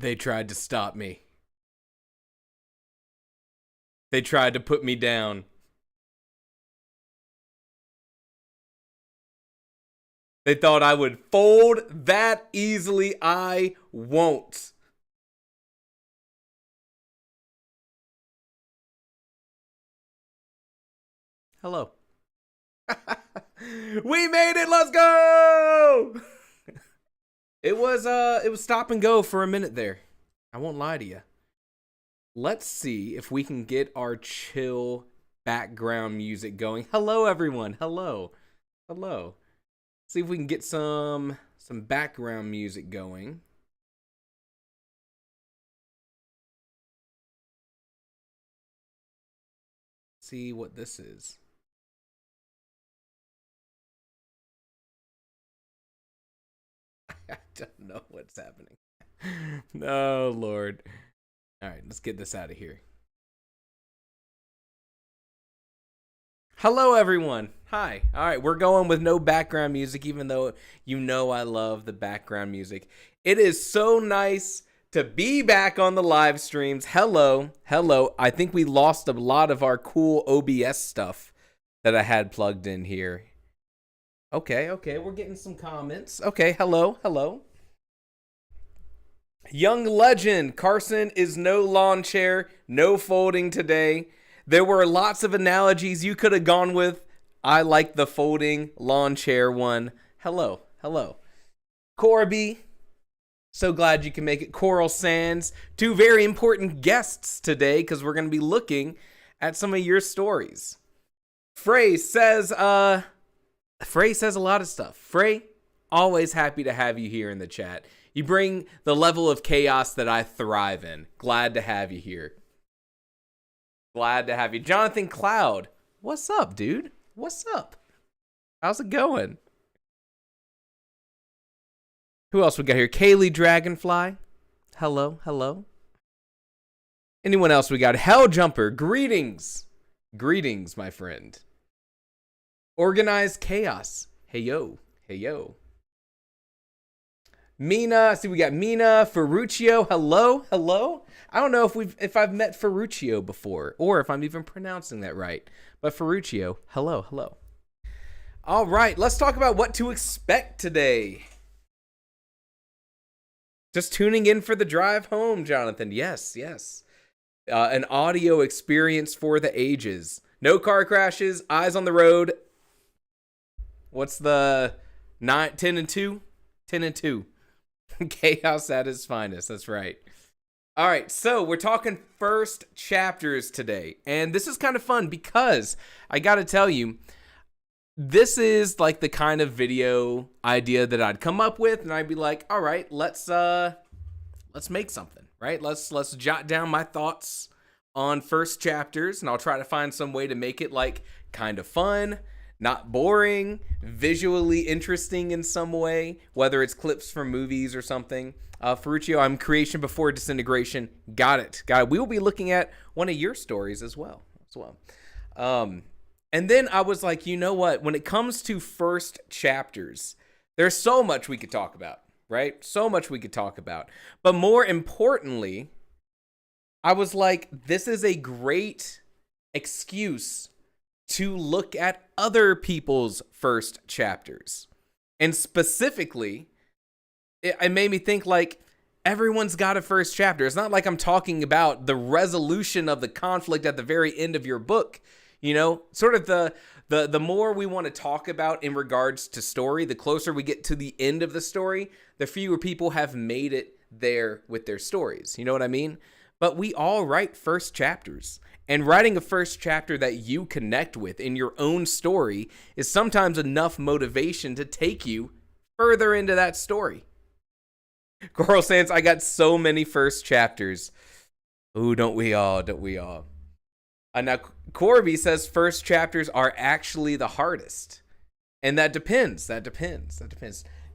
They tried to stop me. They tried to put me down. They thought I would fold that easily. I won't. Hello. We made it. Let's go. It was stop and go for a minute there. I won't lie to you. Let's see if we can get our chill background music going. Hello, everyone. Hello. Hello. See if we can get some background music going. See what this is. I don't know what's happening. No, Lord. All right, let's get this out of here. Hello, everyone. Hi. All right, we're going with no background music, even though you know I love the background music. It is so nice to be back on the live streams. Hello. Hello. I think we lost a lot of our cool OBS stuff that I had plugged in here. Okay, we're getting some comments. Okay, hello. Young legend, Carson is no lawn chair, no folding today. There were lots of analogies you could have gone with. I like the folding lawn chair one. Hello. Corby, so glad you can make it. Coral Sands, two very important guests today because we're going to be looking at some of your stories. Frey says a lot of stuff. Frey, always happy to have you here in the chat. You bring the level of chaos that I thrive in. Glad to have you here. Glad to have you. Jonathan Cloud, what's up, dude? What's up? How's it going? Who else we got here? Kaylee Dragonfly. Hello. Anyone else we got? Helljumper, greetings. Greetings, my friend. Organized Chaos. Hey yo. Mina, see we got Mina, Ferruccio, hello. I don't know if I've met Ferruccio before or if I'm even pronouncing that right. But Ferruccio, hello. All right, let's talk about what to expect today. Just tuning in for the drive home, Jonathan. Yes. An audio experience for the ages. No car crashes, eyes on the road. What's the 10 and 2? 10 and 2. Chaos at its finest. That's right. All right, so we're talking first chapters today. And this is kind of fun because I got to tell you, this is like the kind of video idea that I'd come up with and I'd be like, all right, let's make something, right? Let's jot down my thoughts on first chapters and I'll try to find some way to make it like kind of fun, not boring, visually interesting in some way, whether it's clips from movies or something. Ferruccio, I'm creation before disintegration. Got it. We will be looking at one of your stories as well. And then I was like, you know what? When it comes to first chapters, there's so much we could talk about, right? So much we could talk about. But more importantly, I was like, this is a great excuse to look at other people's first chapters. And specifically, it made me think like everyone's got a first chapter. It's not like I'm talking about the resolution of the conflict at the very end of your book. You know, sort of the more we want to talk about in regards to story, the closer we get to the end of the story, the fewer people have made it there with their stories. You know what I mean? But we all write first chapters. And writing a first chapter that you connect with in your own story is sometimes enough motivation to take you further into that story. Coral Sands, I got so many first chapters. Ooh, don't we all? Now, Corby says first chapters are actually the hardest. And that depends.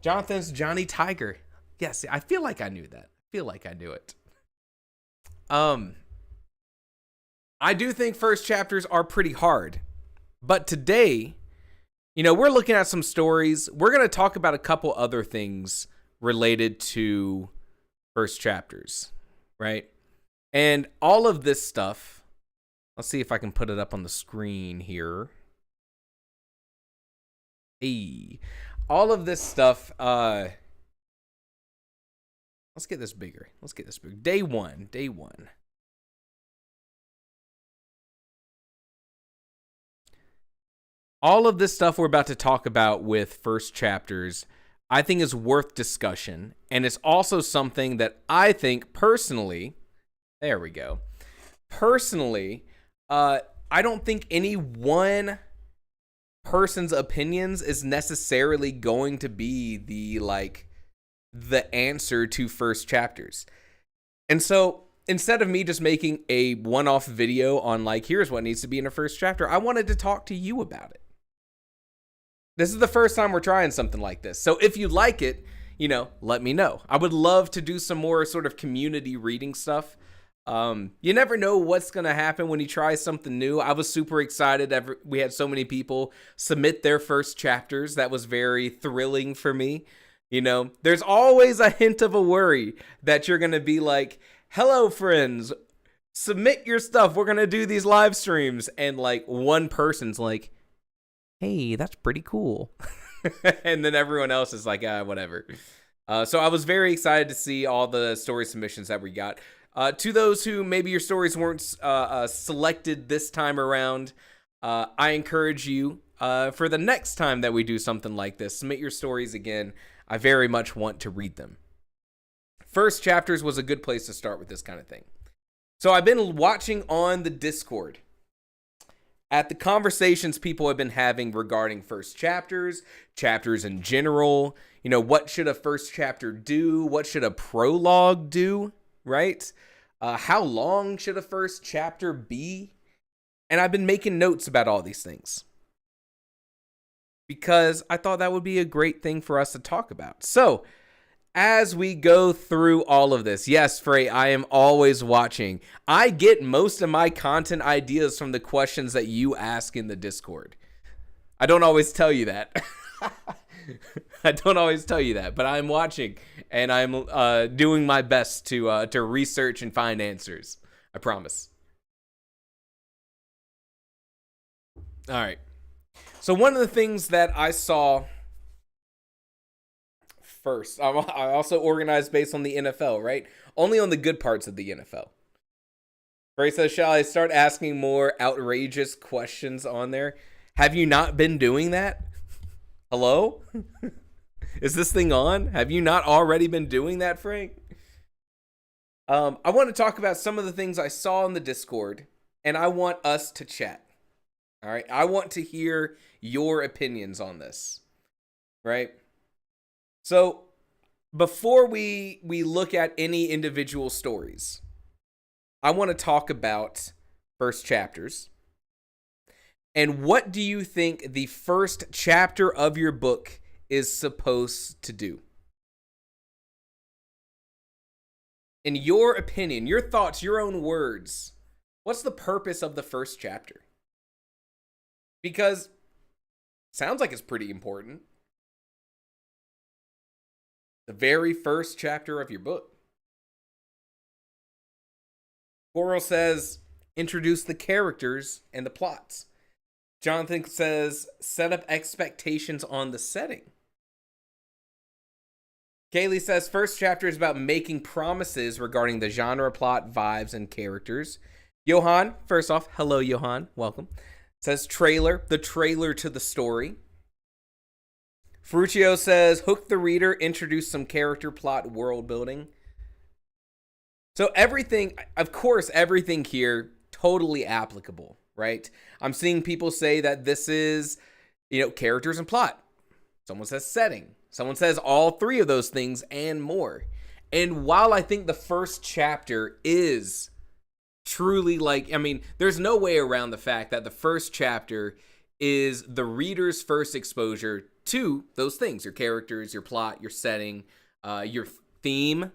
Jonathan's Johnny Tiger. Yes, I feel like I knew that. I feel like I knew it. I do think first chapters are pretty hard. But today, you know, we're looking at some stories. We're going to talk about a couple other things related to first chapters, right? And all of this stuff, let's see if I can put it up on the screen here. Hey, all of this stuff, let's get this bigger. Let's get this bigger. Day one. All of this stuff we're about to talk about with first chapters, I think is worth discussion. And it's also something that I think personally, there we go. Personally, I don't think any one person's opinions is necessarily going to be the answer to first chapters. And so instead of me just making a one-off video on here's what needs to be in a first chapter, I wanted to talk to you about it. This is the first time we're trying something like this. So if you like it, let me know. I would love to do some more sort of community reading stuff. You never know what's going to happen when you try something new. I was super excited. We had so many people submit their first chapters. That was very thrilling for me. There's always a hint of a worry that you're going to be like, hello, friends, submit your stuff. We're going to do these live streams. And one person's like, hey, that's pretty cool. And then everyone else is like, whatever. So I was very excited to see all the story submissions that we got. To those who maybe your stories weren't selected this time around, I encourage you for the next time that we do something like this, submit your stories again. I very much want to read them. First chapters was a good place to start with this kind of thing. So I've been watching on the Discord at the conversations people have been having regarding first chapters in general. What should a first chapter do? What should a prologue do? Right? How long should a first chapter be? And I've been making notes about all these things because I thought that would be a great thing for us to talk about. So as we go through all of this, yes, Frey, I am always watching. I get most of my content ideas from the questions that you ask in the Discord. I don't always tell you that. But I'm watching and I'm doing my best to research and find answers. I promise. All right. So one of the things that I saw first, I also organized based on the NFL, right? Only on the good parts of the NFL. Ray says, shall I start asking more outrageous questions on there? Have you not been doing that? Hello? Is this thing on? Have you not already been doing that, Frank? I want to talk about some of the things I saw in the Discord, and I want us to chat. All right? I want to hear your opinions on this, right? So before we look at any individual stories, I want to talk about first chapters. And what do you think the first chapter of your book is supposed to do? In your opinion, your thoughts, your own words, what's the purpose of the first chapter? Because it sounds like it's pretty important. The very first chapter of your book. Coral says, introduce the characters and the plots. Jonathan says, set up expectations on the setting. Kaylee says, first chapter is about making promises regarding the genre, plot, vibes, and characters. Johan, first off, hello, Johan. Welcome. Says the trailer to the story. Ferruccio says, hook the reader, introduce some character, plot, world building. So everything, of course, everything here, totally applicable, right? I'm seeing people say that this is, characters and plot. Someone says setting. Someone says all three of those things and more. And while I think the first chapter is truly there's no way around the fact that the first chapter is the reader's first exposure to those things, your characters, your plot, your setting, your theme,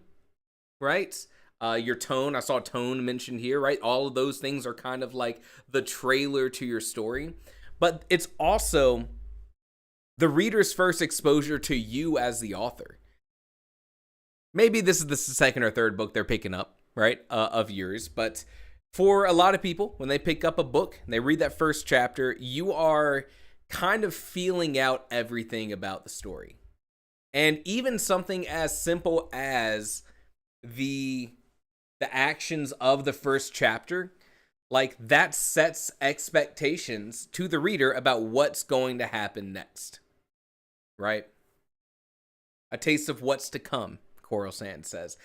right? Your tone. I saw tone mentioned here, right? All of those things are kind of like the trailer to your story. But it's also the reader's first exposure to you as the author. maybe this is the second or third book they're picking up, right, of yours. But for a lot of people, when they pick up a book and they read that first chapter, you are kind of feeling out everything about the story. And even something as simple as the actions of the first chapter, like that sets expectations to the reader about what's going to happen next, right? A taste of what's to come, Coruscant says.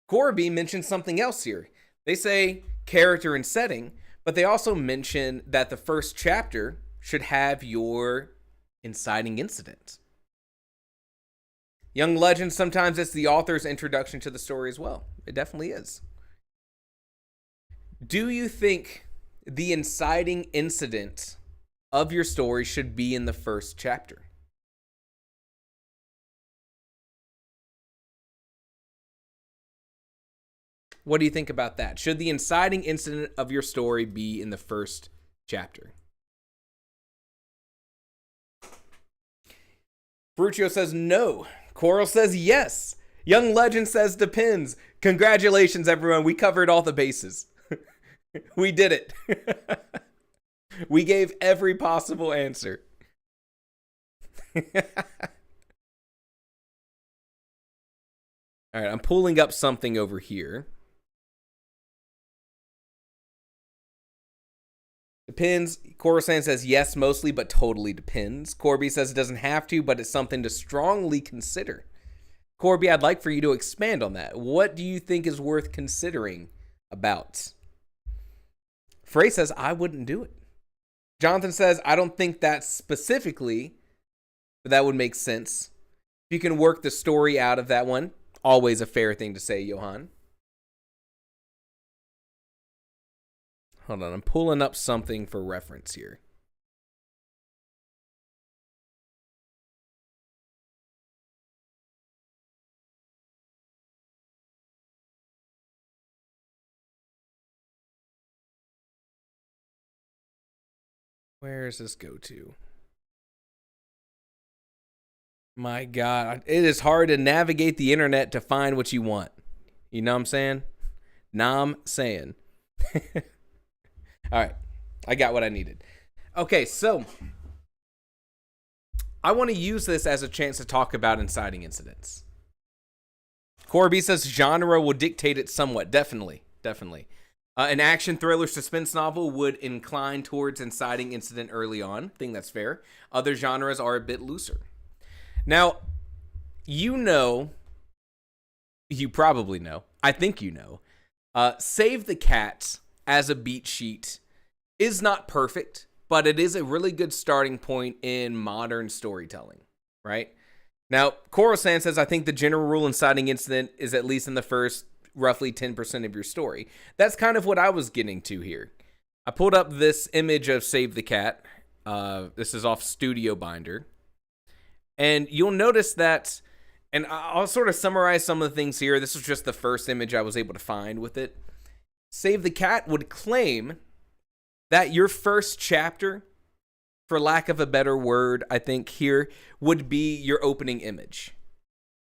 Corby mentions something else here. They say character and setting, but they also mention that the first chapter should have your inciting incident. Young Legend, sometimes it's the author's introduction to the story as well. It definitely is. Do you think the inciting incident of your story should be in the first chapter? What do you think about that? Should the inciting incident of your story be in the first chapter? Bruccio says no. Coral says yes. Young Legend says depends. Congratulations, everyone. We covered all the bases. We did it. We gave every possible answer. All right, I'm pulling up something over here. Depends. Coruscant says yes, mostly, but totally depends. Corby says it doesn't have to, but it's something to strongly consider. Corby, I'd like for you to expand on that. What do you think is worth considering about? Frey says, I wouldn't do it. Jonathan says, I don't think that specifically, but that would make sense. If you can work the story out of that one, always a fair thing to say, Johan. Hold on, I'm pulling up something for reference here. Where does this go to? My God, it is hard to navigate the internet to find what you want. You know what I'm saying? Nom saying. All right, I got what I needed. Okay, so I want to use this as a chance to talk about inciting incidents. Corby says genre will dictate it somewhat. Definitely. An action thriller suspense novel would incline towards inciting incident early on. I think that's fair. Other genres are a bit looser. Now, you probably know, I think you know, Save the Cat as a beat sheet is not perfect, but it is a really good starting point in modern storytelling, right? Now, Coruscant says, I think the general rule inciting incident is at least in the first roughly 10% of your story. That's kind of what I was getting to here. I pulled up this image of Save the Cat. This is off Studio Binder. And you'll notice that, and I'll sort of summarize some of the things here. This was just the first image I was able to find with it. Save the Cat would claim that your first chapter, for lack of a better word, I think here, would be your opening image,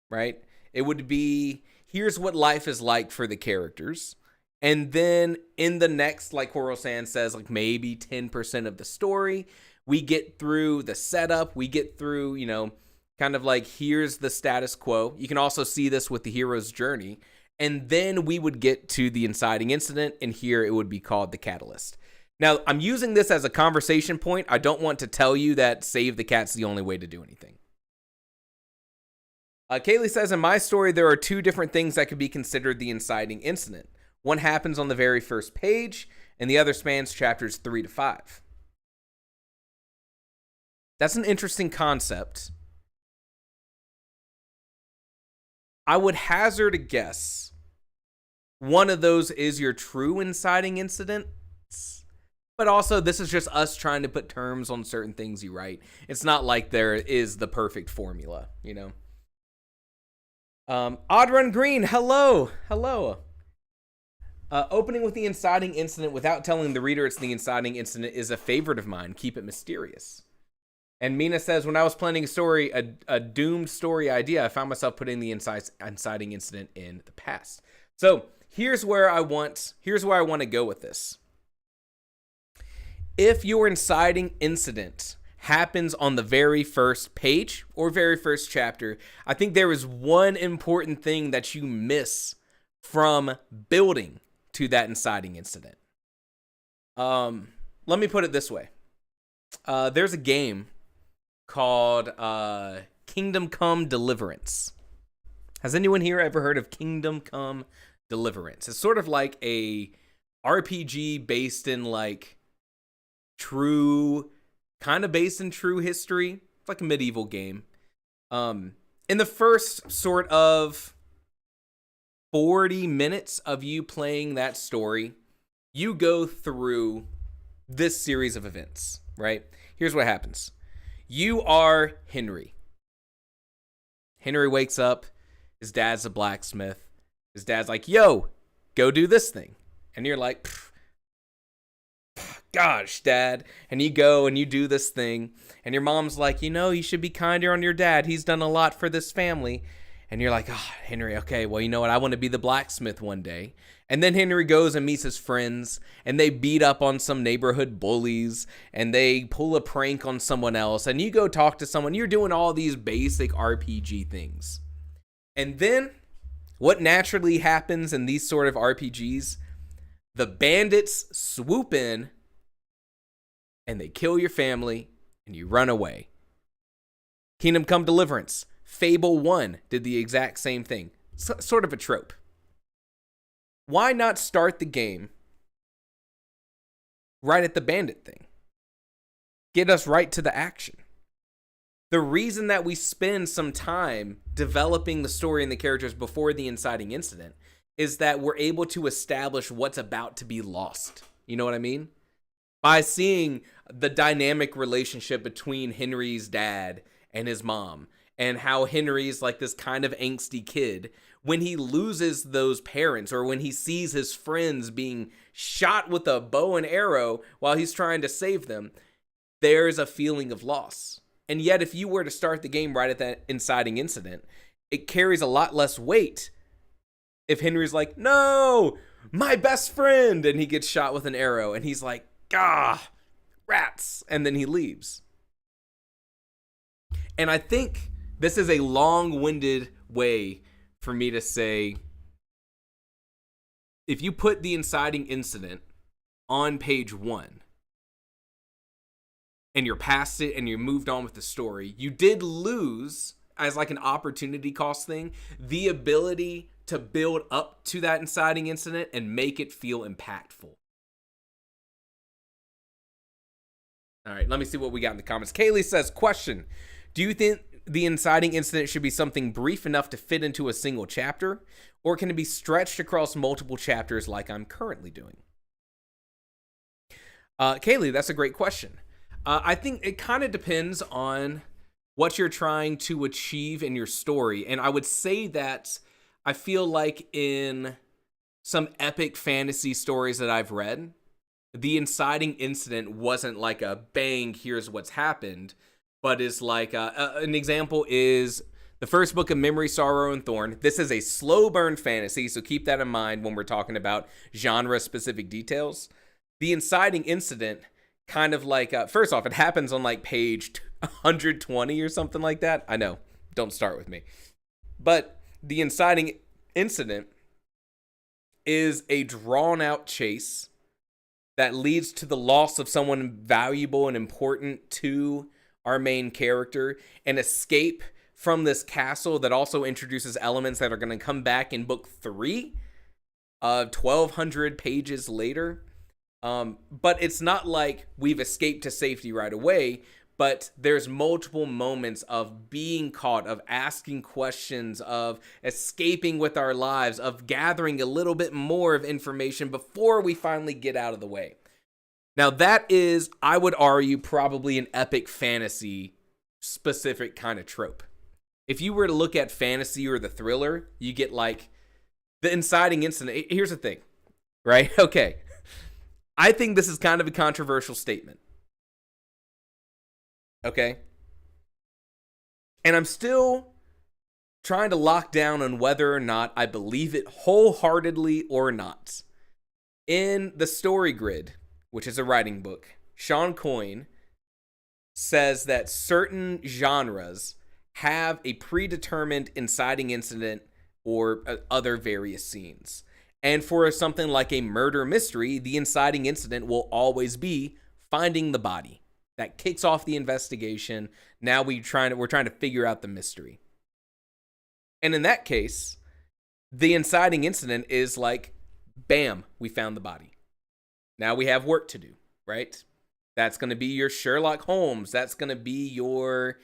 right? It would be, here's what life is like for the characters. And then in the next, like Coruscant says, like maybe 10% of the story, we get through the setup, we get through, kind of like here's the status quo. You can also see this with the hero's journey. And then we would get to the inciting incident, and here it would be called the catalyst. Now, I'm using this as a conversation point. I don't want to tell you that Save the Cat's the only way to do anything. Kaylee says, in my story, there are two different things that could be considered the inciting incident. One happens on the very first page, and the other spans chapters 3 to 5. That's an interesting concept. I would hazard a guess. One of those is your true inciting incident. But also, this is just us trying to put terms on certain things you write. It's not like there is the perfect formula, Odd Run Green, hello. Opening with the inciting incident without telling the reader it's the inciting incident is a favorite of mine. Keep it mysterious. And Mina says, when I was planning a story, a doomed story idea, I found myself putting the inciting incident in the past. So here's where I want to go with this. If your inciting incident happens on the very first page or very first chapter, I think there is one important thing that you miss from building to that inciting incident. Let me put it this way. There's a game called Kingdom Come Deliverance. Has anyone here ever heard of Kingdom Come Deliverance? It's sort of like a RPG based in like kind of based in true history. It's like a medieval game. In the first sort of 40 minutes of you playing that story, you go through this series of events, right? Here's what happens. You are Henry. Henry wakes up. His dad's a blacksmith. His dad's like, yo, go do this thing. And you're like, gosh, Dad. And you go and you do this thing. And your mom's like, you should be kinder on your dad. He's done a lot for this family. And you're like, Henry, okay, well, you know what? I want to be the blacksmith one day. And then Henry goes and meets his friends, and they beat up on some neighborhood bullies, and they pull a prank on someone else, and you go talk to someone. You're doing all these basic RPG things. And then what naturally happens in these sort of RPGs, the bandits swoop in, and they kill your family, and you run away. Kingdom Come Deliverance. Fable 1 did the exact same thing. Sort of a trope. Why not start the game right at the bandit thing? Get us right to the action. The reason that we spend some time developing the story and the characters before the inciting incident is that we're able to establish what's about to be lost. You know what I mean? By seeing the dynamic relationship between Henry's dad and his mom, and how Henry's like this kind of angsty kid, when he loses those parents or when he sees his friends being shot with a bow and arrow while he's trying to save them, there's a feeling of loss. And yet, if you were to start the game right at that inciting incident, it carries a lot less weight if Henry's like, no, my best friend, and he gets shot with an arrow, and he's like, rats, and then he leaves. And I think this is a long-winded way for me to say, if you put the inciting incident on page 1 and you're past it and you moved on with the story, you did lose, as like an opportunity cost thing, the ability to build up to that inciting incident and make it feel impactful. All right, let me see what we got in the comments. Kaylee says, question, do you think the inciting incident should be something brief enough to fit into a single chapter, or can it be stretched across multiple chapters like I'm currently doing? Kaylee, that's a great question. I think it kind of depends on what you're trying to achieve in your story. And I would say that I feel like in some epic fantasy stories that I've read, the inciting incident wasn't like a bang, here's what's happened, but is like an example is the first book of Memory, Sorrow, and Thorn. This is a slow burn fantasy, so keep that in mind when we're talking about genre-specific details. The inciting incident kind of like, first off, it happens on like page 120 or something like that. I know, don't start with me. But the inciting incident is a drawn-out chase that leads to the loss of someone valuable and important to our main character, an escape from this castle that also introduces elements that are going to come back in book 3, 1,200 pages later. But it's not like we've escaped to safety right away, but there's multiple moments of being caught, of asking questions, of escaping with our lives, of gathering a little bit more of information before we finally get out of the way. Now that is, I would argue, probably an epic fantasy specific kind of trope. If you were to look at fantasy or the thriller, you get like the inciting incident. Here's the thing, right? Okay. I think this is kind of a controversial statement. Okay? And I'm still trying to lock down on whether or not I believe it wholeheartedly or not. In The Story Grid, which is a writing book, Sean Coyne says that certain genres have a predetermined inciting incident or other various scenes. And for something like a murder mystery, the inciting incident will always be finding the body. That kicks off the investigation. Now we're trying to figure out the mystery. And in that case, the inciting incident is like, bam, we found the body. Now we have work to do, right? That's going to be your Sherlock Holmes. That's going to be your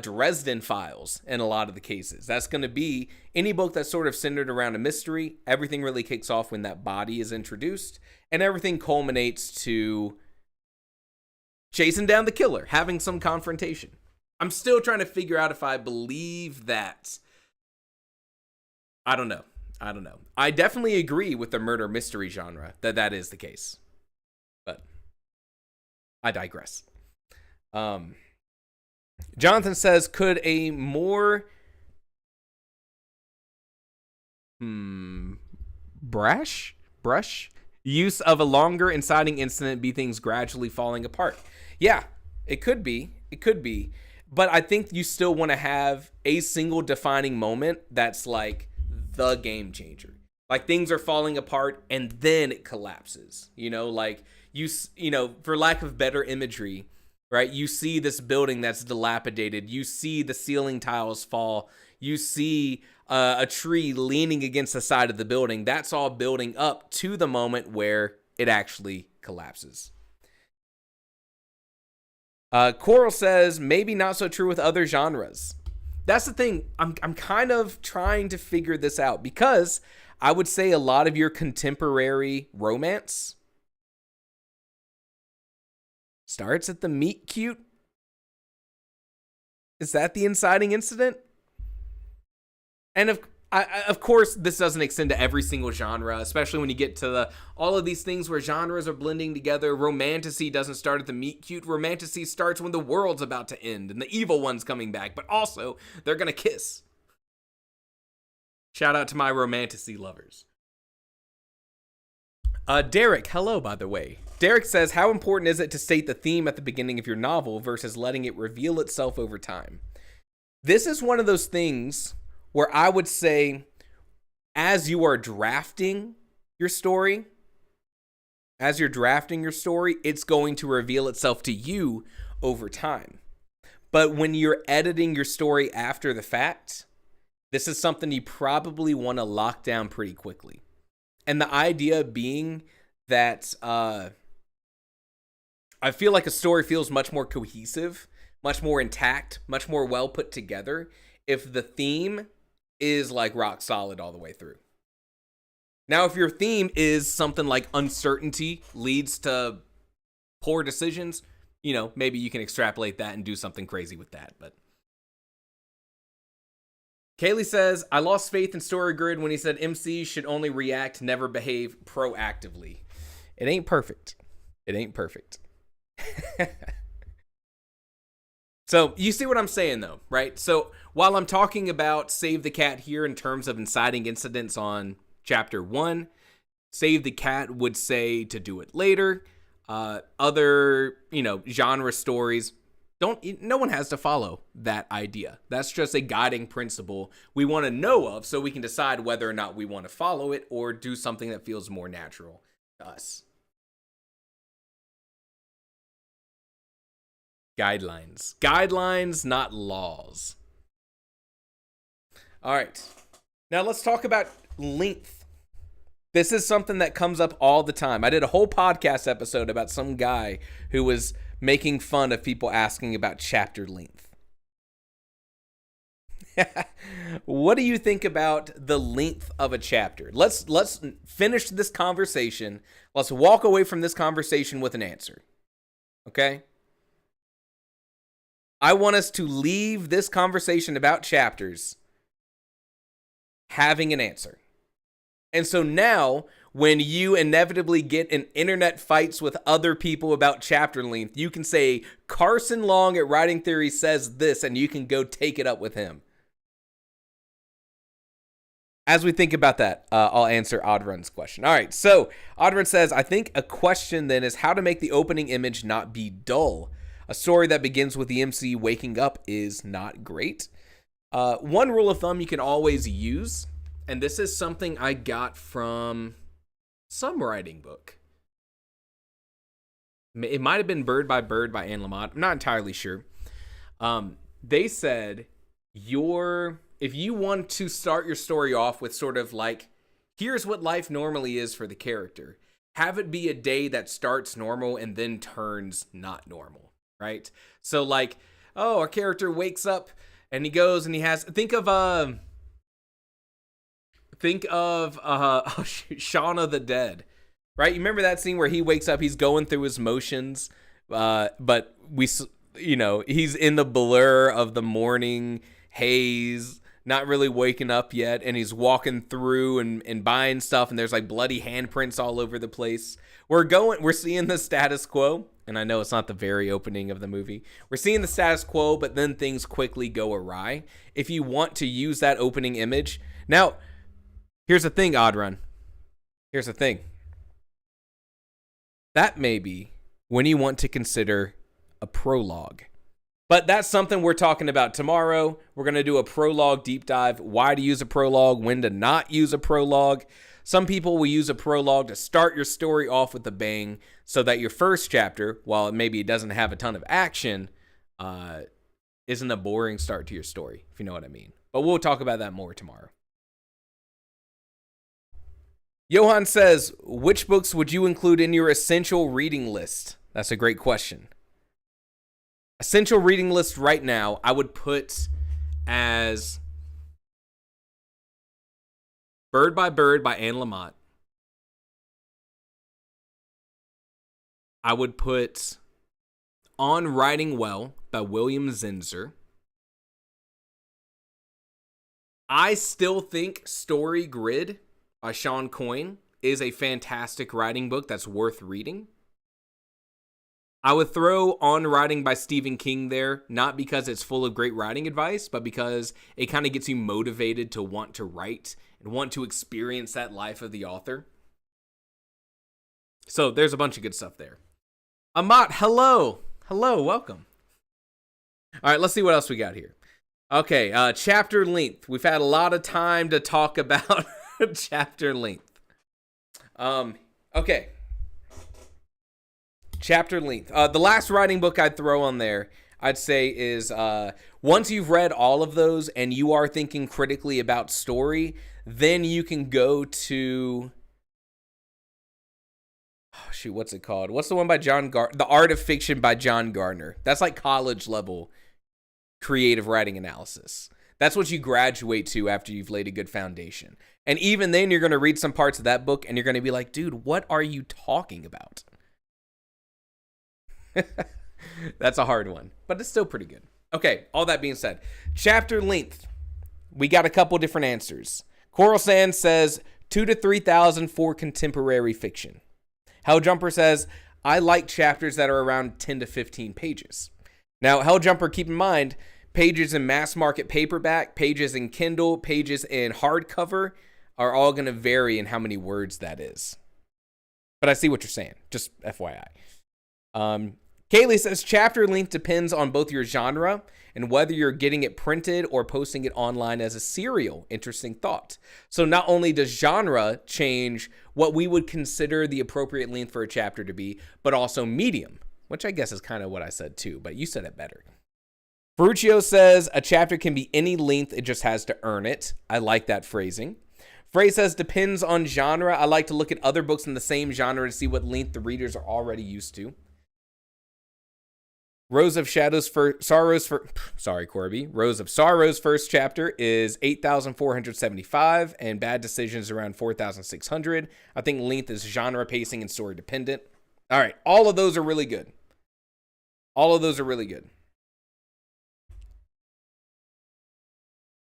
Dresden Files in a lot of the cases. That's going to be any book that's sort of centered around a mystery. Everything really kicks off when that body is introduced, and everything culminates to chasing down the killer, having some confrontation. I'm still trying to figure out if I believe that. I don't know. I definitely agree with the murder mystery genre that is the case. But I digress. Jonathan says, could a more brush use of a longer inciting incident be things gradually falling apart? Yeah, it could be. But I think you still want to have a single defining moment that's like the game changer. Like things are falling apart and then it collapses. Like you for lack of better imagery, right? You see this building that's dilapidated. You see the ceiling tiles fall. You see a tree leaning against the side of the building. That's all building up to the moment where it actually collapses. Coral says, maybe not so true with other genres. That's the thing. I'm kind of trying to figure this out because I would say a lot of your contemporary romance starts at the meet cute. Is that the inciting incident? And of course, this doesn't extend to every single genre, especially when you get to all of these things where genres are blending together. Romantasy doesn't start at the meet cute. Romantasy starts when the world's about to end and the evil one's coming back, but also they're going to kiss. Shout out to my romantasy lovers. Derek, hello, by the way. Derek says, how important is it to state the theme at the beginning of your novel versus letting it reveal itself over time? This is one of those things where I would say, as you are drafting your story, it's going to reveal itself to you over time. But when you're editing your story after the fact, this is something you probably want to lock down pretty quickly. And the idea being that I feel like a story feels much more cohesive, much more intact, much more well put together if the theme is like rock solid all the way through. Now, if your theme is something like uncertainty leads to poor decisions, maybe you can extrapolate that and do something crazy with that. But Kaylee says, I lost faith in Story Grid when he said MCs should only react, never behave proactively. It ain't perfect. So you see what I'm saying, though, right? So while I'm talking about Save the Cat here in terms of inciting incidents on chapter 1, Save the Cat would say to do it later. Other, genre stories, no one has to follow that idea. That's just a guiding principle we want to know of so we can decide whether or not we want to follow it or do something that feels more natural to us. Guidelines, not laws. All right. Now let's talk about length. This is something that comes up all the time. I did a whole podcast episode about some guy who was making fun of people asking about chapter length. What do you think about the length of a chapter? Let's finish this conversation. Let's walk away from this conversation with an answer. Okay? I want us to leave this conversation about chapters having an answer. And so now when you inevitably get in internet fights with other people about chapter length, you can say, Carson Long at Writing Theory says this, and you can go take it up with him. As we think about that, I'll answer Oddrun's question. All right, so Oddrun says, I think a question then is how to make the opening image not be dull. A story that begins with the MC waking up is not great. One rule of thumb you can always use, and this is something I got from some writing book. It might have been Bird by Anne Lamott. I'm not entirely sure. They said if you want to start your story off with sort of like, here's what life normally is for the character, have it be a day that starts normal and then turns not normal, right? So like, oh, our character wakes up and he goes and he has, think of Shaun of the Dead, right? You remember that scene where he wakes up, he's going through his motions, but he's in the blur of the morning haze, not really waking up yet, and he's walking through and buying stuff, and there's like bloody handprints all over the place. We're seeing the status quo, and I know it's not the very opening of the movie. We're seeing the status quo, but then things quickly go awry. If you want to use that opening image, now, here's the thing, Oddrun. Here's the thing. That may be when you want to consider a prologue. But that's something we're talking about tomorrow. We're going to do a prologue deep dive. Why to use a prologue, when to not use a prologue. Some people will use a prologue to start your story off with a bang so that your first chapter, while maybe it doesn't have a ton of action, isn't a boring start to your story, if you know what I mean. But we'll talk about that more tomorrow. Johan says, which books would you include in your essential reading list? That's a great question. Essential reading list right now, I would put as Bird by Anne Lamott. I would put On Writing Well by William Zinsser. I still think Story Grid by Sean Coyne is a fantastic writing book that's worth reading. I would throw On Writing by Stephen King there, not because it's full of great writing advice, but because it kind of gets you motivated to want to write and want to experience that life of the author. So there's a bunch of good stuff there. Amat, hello. Hello, welcome. All right, let's see what else we got here. Okay, chapter length. We've had a lot of time to talk about chapter length. Okay. Chapter length. The last writing book I'd throw on there, I'd say, is once you've read all of those and you are thinking critically about story, then you can go to, what's it called? What's the one by The Art of Fiction by John Gardner. That's like college level creative writing analysis. That's what you graduate to after you've laid a good foundation. And even then, you're going to read some parts of that book and you're going to be like, dude, what are you talking about? That's a hard one, but it's still pretty good. Okay, all that being said, chapter length. We got a couple different answers. Coral Sand says 2,000 to 3,000 for contemporary fiction. Helljumper says, I like chapters that are around 10 to 15 pages. Now, Helljumper, keep in mind, pages in mass market paperback, pages in Kindle, pages in hardcover are all going to vary in how many words that is. But I see what you're saying, just FYI. Kaylee says chapter length depends on both your genre and whether you're getting it printed or posting it online as a serial. Interesting thought. So not only does genre change what we would consider the appropriate length for a chapter to be, but also medium, which I guess is kind of what I said too, but you said it better. Ferruccio says a chapter can be any length, it just has to earn it. I like that phrasing. Frey says depends on genre. I like to look at other books in the same genre to see what length the readers are already used to. Rose of Sorrow's first chapter is 8,475 and Bad Decisions around 4,600. I think length is genre, pacing, and story dependent. All right, all of those are really good.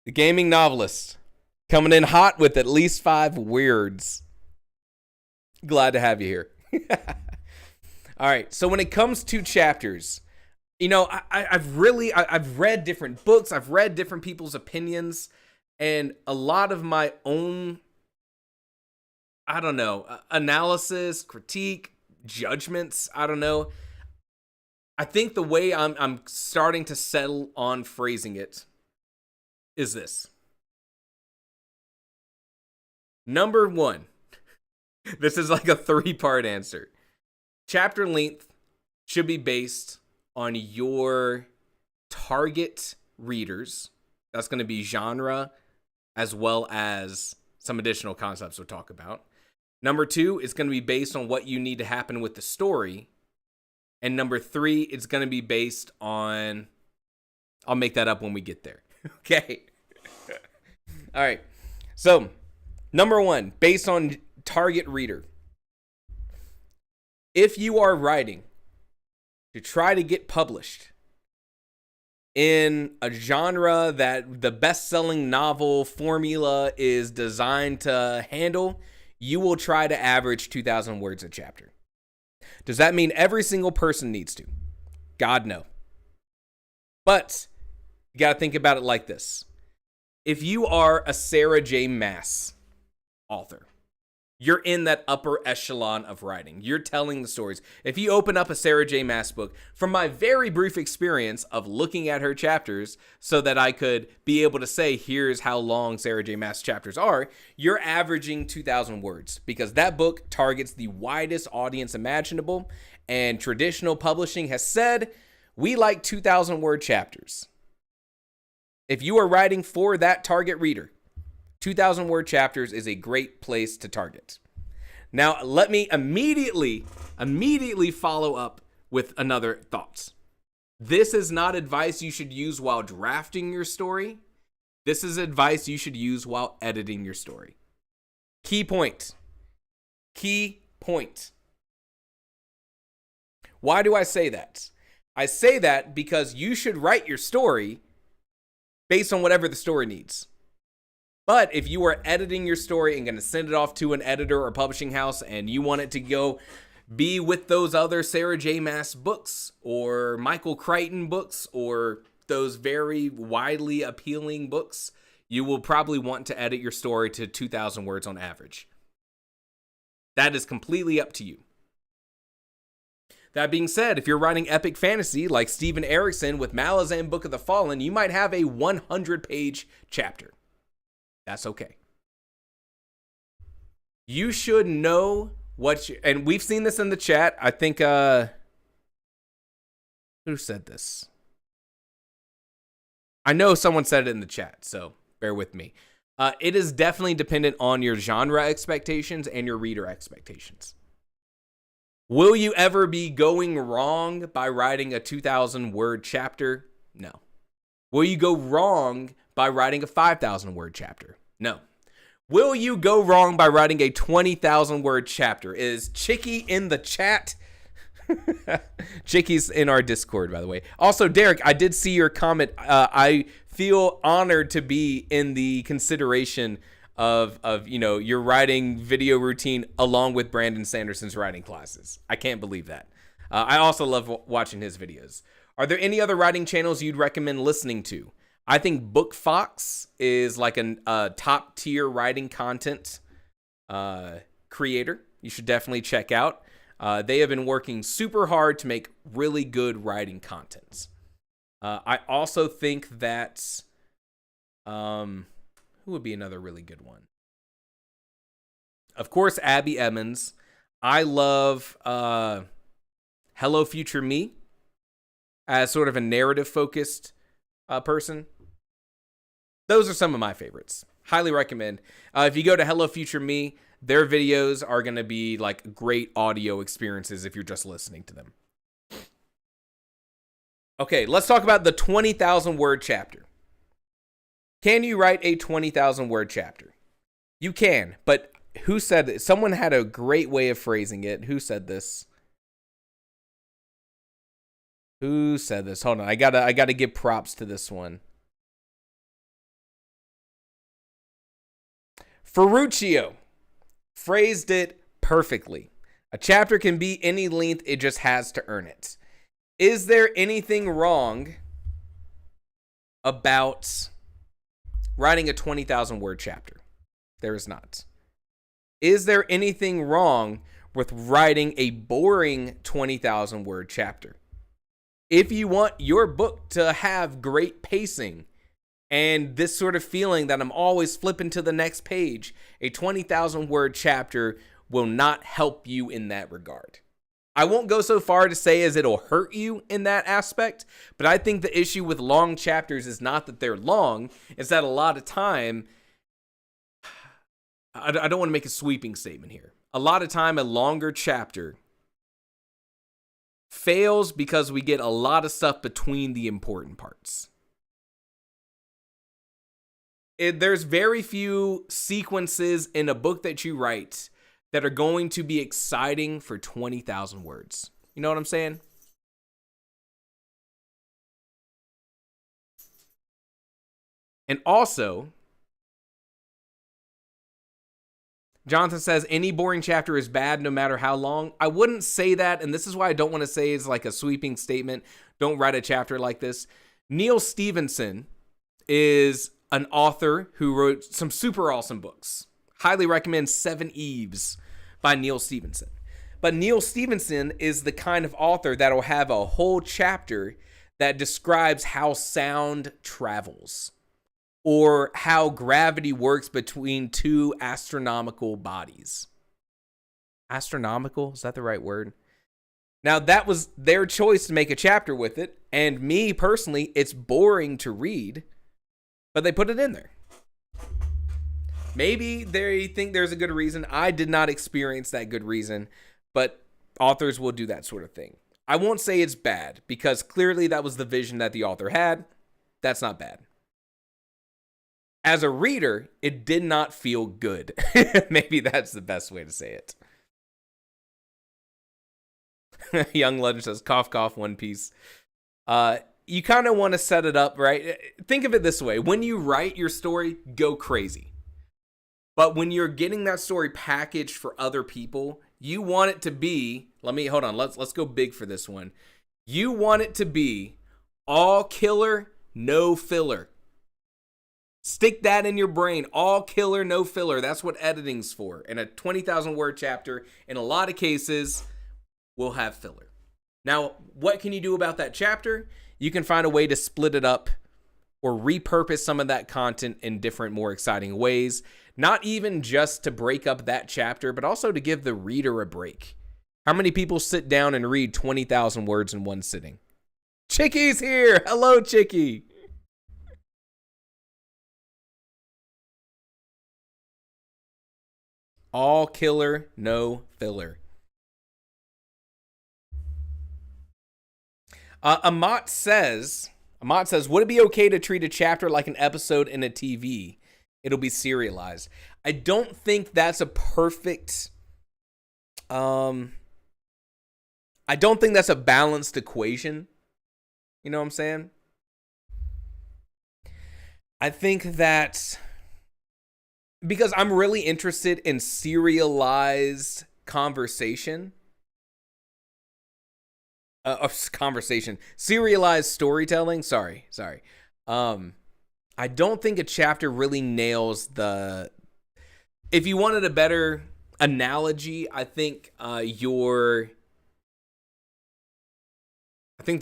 The Gaming Novelist coming in hot with at least 5 words. Glad to have you here. All right. So when it comes to chapters, you know, I've read different books. I've read different people's opinions, and a lot of my own, I don't know, analysis, critique, judgments. I don't know. I think the way I'm starting to settle on phrasing it is this. Number one, this is like a 3-part answer. Chapter length should be based on your target readers. That's going to be genre as well as some additional concepts we'll talk about. Number 2, it's going to be based on what you need to happen with the story. And number 3, it's going to be based on, I'll make that up when we get there. Okay. All right. So, number 1, based on target reader. If you are writing to try to get published in a genre that the best-selling novel formula is designed to handle, you will try to average 2,000 words a chapter. Does that mean every single person needs to? God, no. But you got to think about it like this. If you are a Sarah J. Maas author, you're in that upper echelon of writing. You're telling the stories. If you open up a Sarah J. Maas book, from my very brief experience of looking at her chapters so that I could be able to say, here's how long Sarah J. Maas chapters are, you're averaging 2,000 words because that book targets the widest audience imaginable, and traditional publishing has said, we like 2,000 word chapters. If you are writing for that target reader, 2,000 word chapters is a great place to target. Now, let me immediately follow up with another thought. This is not advice you should use while drafting your story. This is advice you should use while editing your story. Key point. Key point. Why do I say that? I say that because you should write your story based on whatever the story needs. But if you are editing your story and going to send it off to an editor or publishing house and you want it to go be with those other Sarah J. Maas books or Michael Crichton books or those very widely appealing books, you will probably want to edit your story to 2,000 words on average. That is completely up to you. That being said, if you're writing epic fantasy like Steven Erikson with Malazan Book of the Fallen, you might have a 100-page chapter. That's okay. You should know what you, and we've seen this in the chat. I think, who said this? I know someone said it in the chat, so bear with me. It is definitely dependent on your genre expectations and your reader expectations. Will you ever be going wrong by writing a 2,000 word chapter? No. Will you go wrong by writing a 5,000 word chapter? No. Will you go wrong by writing a 20,000 word chapter? Is Chicky in the chat? Chicky's in our Discord, by the way. Also, Derek, I did see your comment. I feel honored to be in the consideration of your writing video routine along with Brandon Sanderson's writing classes. I can't believe that. I also love watching his videos. Are there any other writing channels you'd recommend listening to? I think BookFox is like a top tier writing content creator. You should definitely check out. They have been working super hard to make really good writing content. I also think that who would be another really good one? Of course, Abby Emmons. I love Hello Future Me as sort of a narrative-focused person. Those are some of my favorites. Highly recommend. If you go to Hello Future Me, their videos are going to be like great audio experiences if you're just listening to them. Okay, let's talk about the 20,000 word chapter. Can you write a 20,000 word chapter? You can, but who said it? Someone had a great way of phrasing it. Who said this? Who said this? Hold on. I gotta give props to this one. Ferruccio phrased it perfectly. A chapter can be any length, it just has to earn it. Is there anything wrong about writing a 20,000 word chapter? There is not. Is there anything wrong with writing a boring 20,000 word chapter? If you want your book to have great pacing and this sort of feeling that I'm always flipping to the next page, a 20,000 word chapter will not help you in that regard. I won't go so far to say as it'll hurt you in that aspect, but I think the issue with long chapters is not that they're long, it's that a lot of time, I don't want to make a sweeping statement here. A lot of time, a longer chapter fails because we get a lot of stuff between the important parts. There's very few sequences in a book that you write that are going to be exciting for 20,000 words. You know what I'm saying? And also, Jonathan says, any boring chapter is bad no matter how long. I wouldn't say that, and this is why I don't want to say it's like a sweeping statement. Don't write a chapter like this. Neal Stephenson is an author who wrote some super awesome books. Highly recommend Seven Eves by Neal Stephenson. But Neal Stephenson is the kind of author that will have a whole chapter that describes how sound travels or how gravity works between two astronomical bodies. Astronomical? Is that the right word? Now, that was their choice to make a chapter with it. And me, personally, it's boring to read, but they put it in there. Maybe they think there's a good reason. I did not experience that good reason, but authors will do that sort of thing. I won't say it's bad because clearly that was the vision that the author had. That's not bad. As a reader, it did not feel good. Maybe that's the best way to say it. Young Legend says, cough, cough, One Piece. You kind of want to set it up, right? Think of it this way. When you write your story, go crazy. But when you're getting that story packaged for other people, you want it to be, hold on, let's go big for this one. You want it to be all killer, no filler. Stick that in your brain. All killer, no filler. That's what editing's for. And a 20,000 word chapter, in a lot of cases, will have filler. Now, what can you do about that chapter? You can find a way to split it up or repurpose some of that content in different, more exciting ways. Not even just to break up that chapter, but also to give the reader a break. How many people sit down and read 20,000 words in one sitting? Chickie's here. Hello, Chickie. All killer, no filler. Amat says, would it be okay to treat a chapter like an episode in a TV? It'll be serialized. I don't think that's a perfect, I don't think that's a balanced equation. You know what I'm saying? I think that because I'm really interested in serialized conversation, serialized storytelling. Sorry. I don't think a chapter really nails the. If you wanted a better analogy, I think the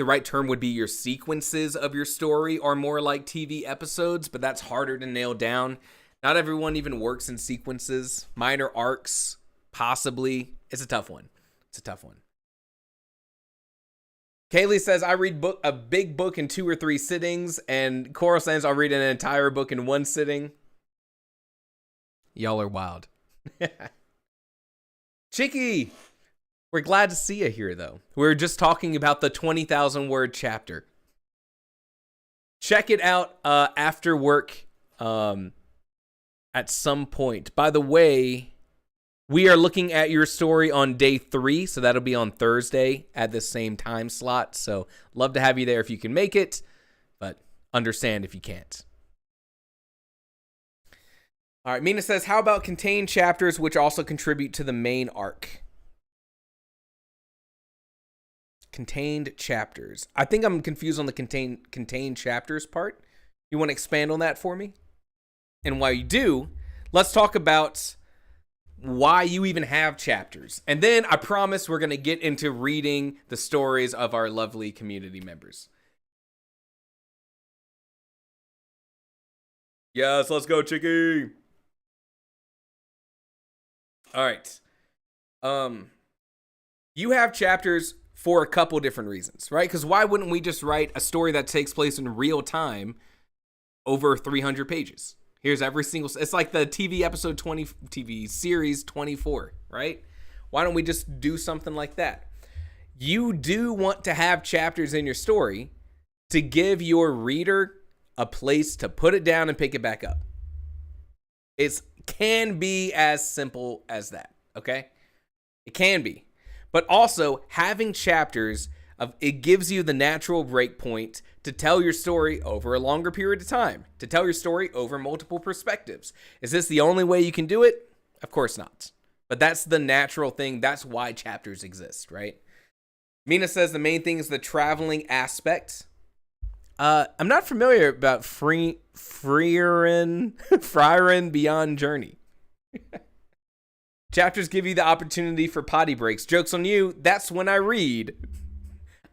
right term would be your sequences of your story are more like TV episodes, but that's harder to nail down. Not everyone even works in sequences. Minor arcs, possibly. It's a tough one. Kaylee says, I read a big book in 2 or 3 sittings, and Coral says, I'll read an entire book in 1 sitting. Y'all are wild. Chickie, we're glad to see you here, though. We're just talking about the 20,000 word chapter. Check it out after work at some point. By the way, we are looking at your story on day 3, so that'll be on Thursday at the same time slot. So love to have you there if you can make it, but understand if you can't. All right, Mina says, how about contained chapters which also contribute to the main arc? Contained chapters. I think I'm confused on the contained chapters part. You want to expand on that for me? And while you do, let's talk about why you even have chapters. And then I promise we're going to get into reading the stories of our lovely community members. Yes, let's go, Chicky. All right. You have chapters for a couple different reasons, right? Because why wouldn't we just write a story that takes place in real time over 300 pages? Here's every single, it's like the TV episode 20, TV series 24, right? Why don't we just do something like that? You do want to have chapters in your story to give your reader a place to put it down and pick it back up. It can be as simple as that, okay? It can be. But also, having chapters, it gives you the natural break point to tell your story over a longer period of time, to tell your story over multiple perspectives. Is this the only way you can do it? Of course not. But that's the natural thing. That's why chapters exist, right? Mina says the main thing is the traveling aspect. I'm not familiar about Frieren Beyond Journey. Chapters give you the opportunity for potty breaks. Joke's on you. That's when I read.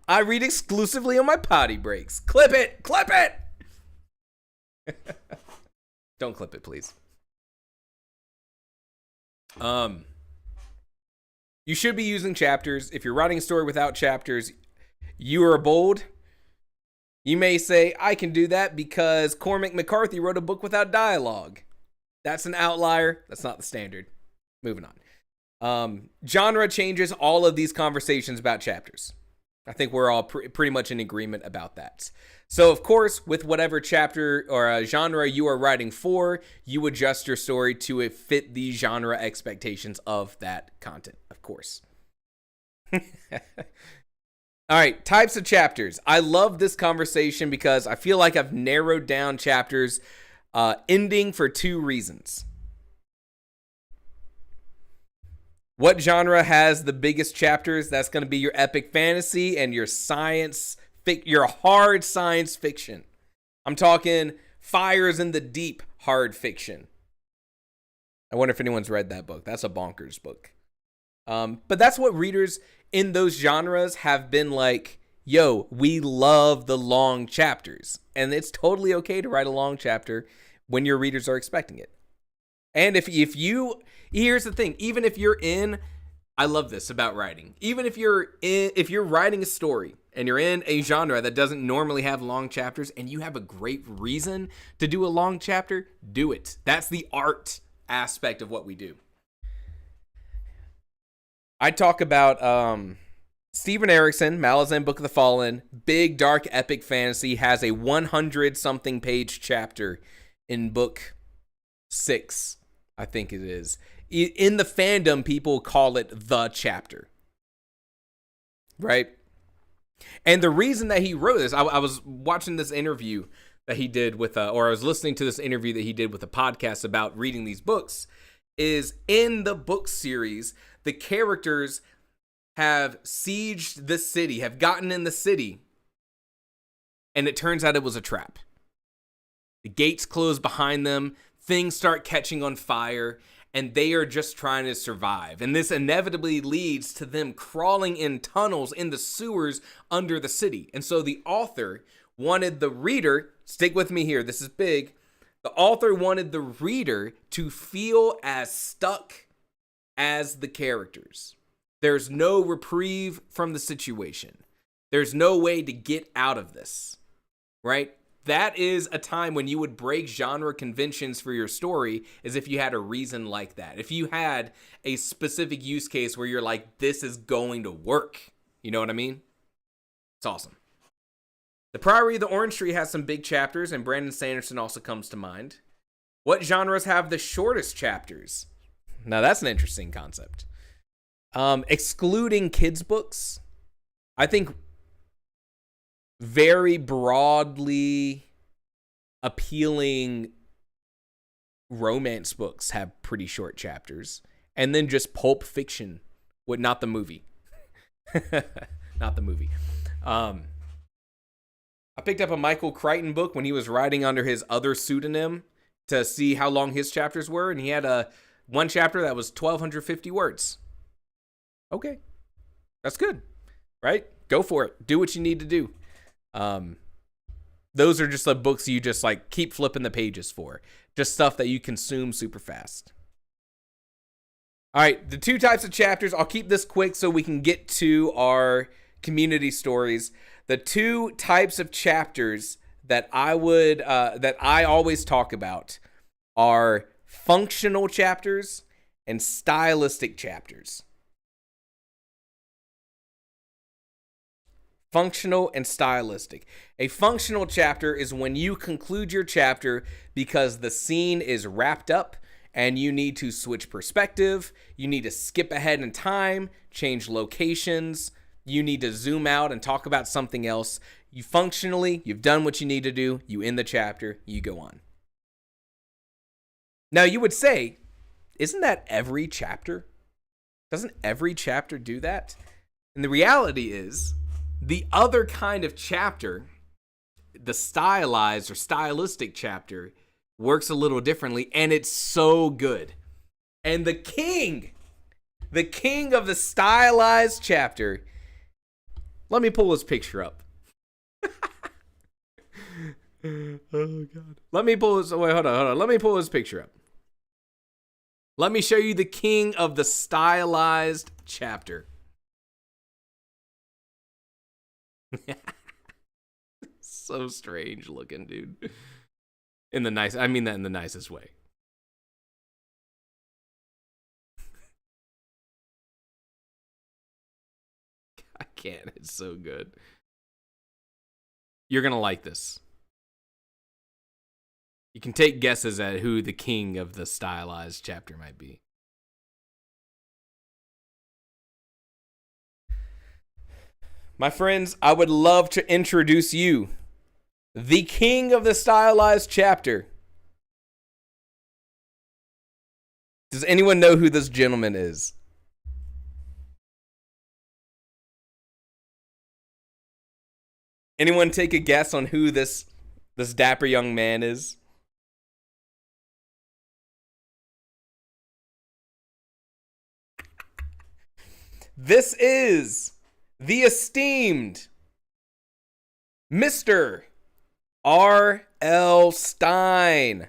I read exclusively on my potty breaks. Clip it. Clip it. Don't clip it, please. You should be using chapters. If you're writing a story without chapters, you are bold. You may say, I can do that because Cormac McCarthy wrote a book without dialogue. That's an outlier. That's not the standard. Moving on. Genre changes all of these conversations about chapters. I think we're all pretty much in agreement about that. So, of course, with whatever chapter or genre you are writing for, you adjust your story to fit the genre expectations of that content, of course. All right, types of chapters. I love this conversation because I feel like I've narrowed down chapters ending for two reasons. What genre has the biggest chapters? That's going to be your epic fantasy and your your hard science fiction. I'm talking Fires in the Deep hard fiction. I wonder if anyone's read that book. That's a bonkers book. But that's what readers in those genres have been like, yo, we love the long chapters. And it's totally okay to write a long chapter when your readers are expecting it. And if you, here's the thing, even if you're in, I love this about writing. Even if you're writing a story and you're in a genre that doesn't normally have long chapters and you have a great reason to do a long chapter, do it. That's the art aspect of what we do. I talk about Steven Erikson, Malazan Book of the Fallen, big dark epic fantasy, has a 100-something page chapter in book 6, I think it is. In the fandom, people call it the chapter, right? And the reason that he wrote this, I was watching this interview that he did with, or I was listening to this interview that he did with a podcast about reading these books, is in the book series, the characters have sieged the city, have gotten in the city, and it turns out it was a trap. The gates close behind them, things start catching on fire, and they are just trying to survive. And this inevitably leads to them crawling in tunnels in the sewers under the city. And so the author wanted the reader, stick with me here, this is big. The author wanted the reader to feel as stuck as the characters. There's no reprieve from the situation. There's no way to get out of this, right? That is a time when you would break genre conventions for your story, as if you had a reason like that. If you had a specific use case where you're like, this is going to work. You know what I mean? It's awesome. The Priory of the Orange Tree has some big chapters, and Brandon Sanderson also comes to mind. What genres have the shortest chapters? Now, that's an interesting concept. Excluding kids' books, I think very broadly appealing romance books have pretty short chapters, and then just pulp fiction. Not the movie. Not the movie. I picked up a Michael Crichton book when he was writing under his other pseudonym to see how long his chapters were, and he had one chapter that was 1,250 words. Okay, that's good, right? Go for it. Do what you need to do. Those are just the books you just like keep flipping the pages for. Just stuff that you consume super fast. All right, the 2 types of chapters. I'll keep this quick so we can get to our community stories. The 2 types of chapters that I always talk about are functional chapters and stylistic chapters. Functional and stylistic. A functional chapter is when you conclude your chapter because the scene is wrapped up and you need to switch perspective, you need to skip ahead in time, change locations, you need to zoom out and talk about something else. You've done what you need to do, you end the chapter, you go on. Now you would say, isn't that every chapter? Doesn't every chapter do that? And the reality is, the other kind of chapter, the stylized or stylistic chapter, works a little differently, and it's so good. And the king of the stylized chapter, let me pull his picture up. Oh, God. Let me pull his picture up. Let me show you the king of the stylized chapter. So strange looking, dude. I mean that in the nicest way. I can't. It's so good. You're gonna like this. You can take guesses at who the king of the stylized chapter might be. My friends, I would love to introduce you, the king of the stylized chapter. Does anyone know who this gentleman is? Anyone take a guess on who this dapper young man is? This is the esteemed Mr. R.L. Stine.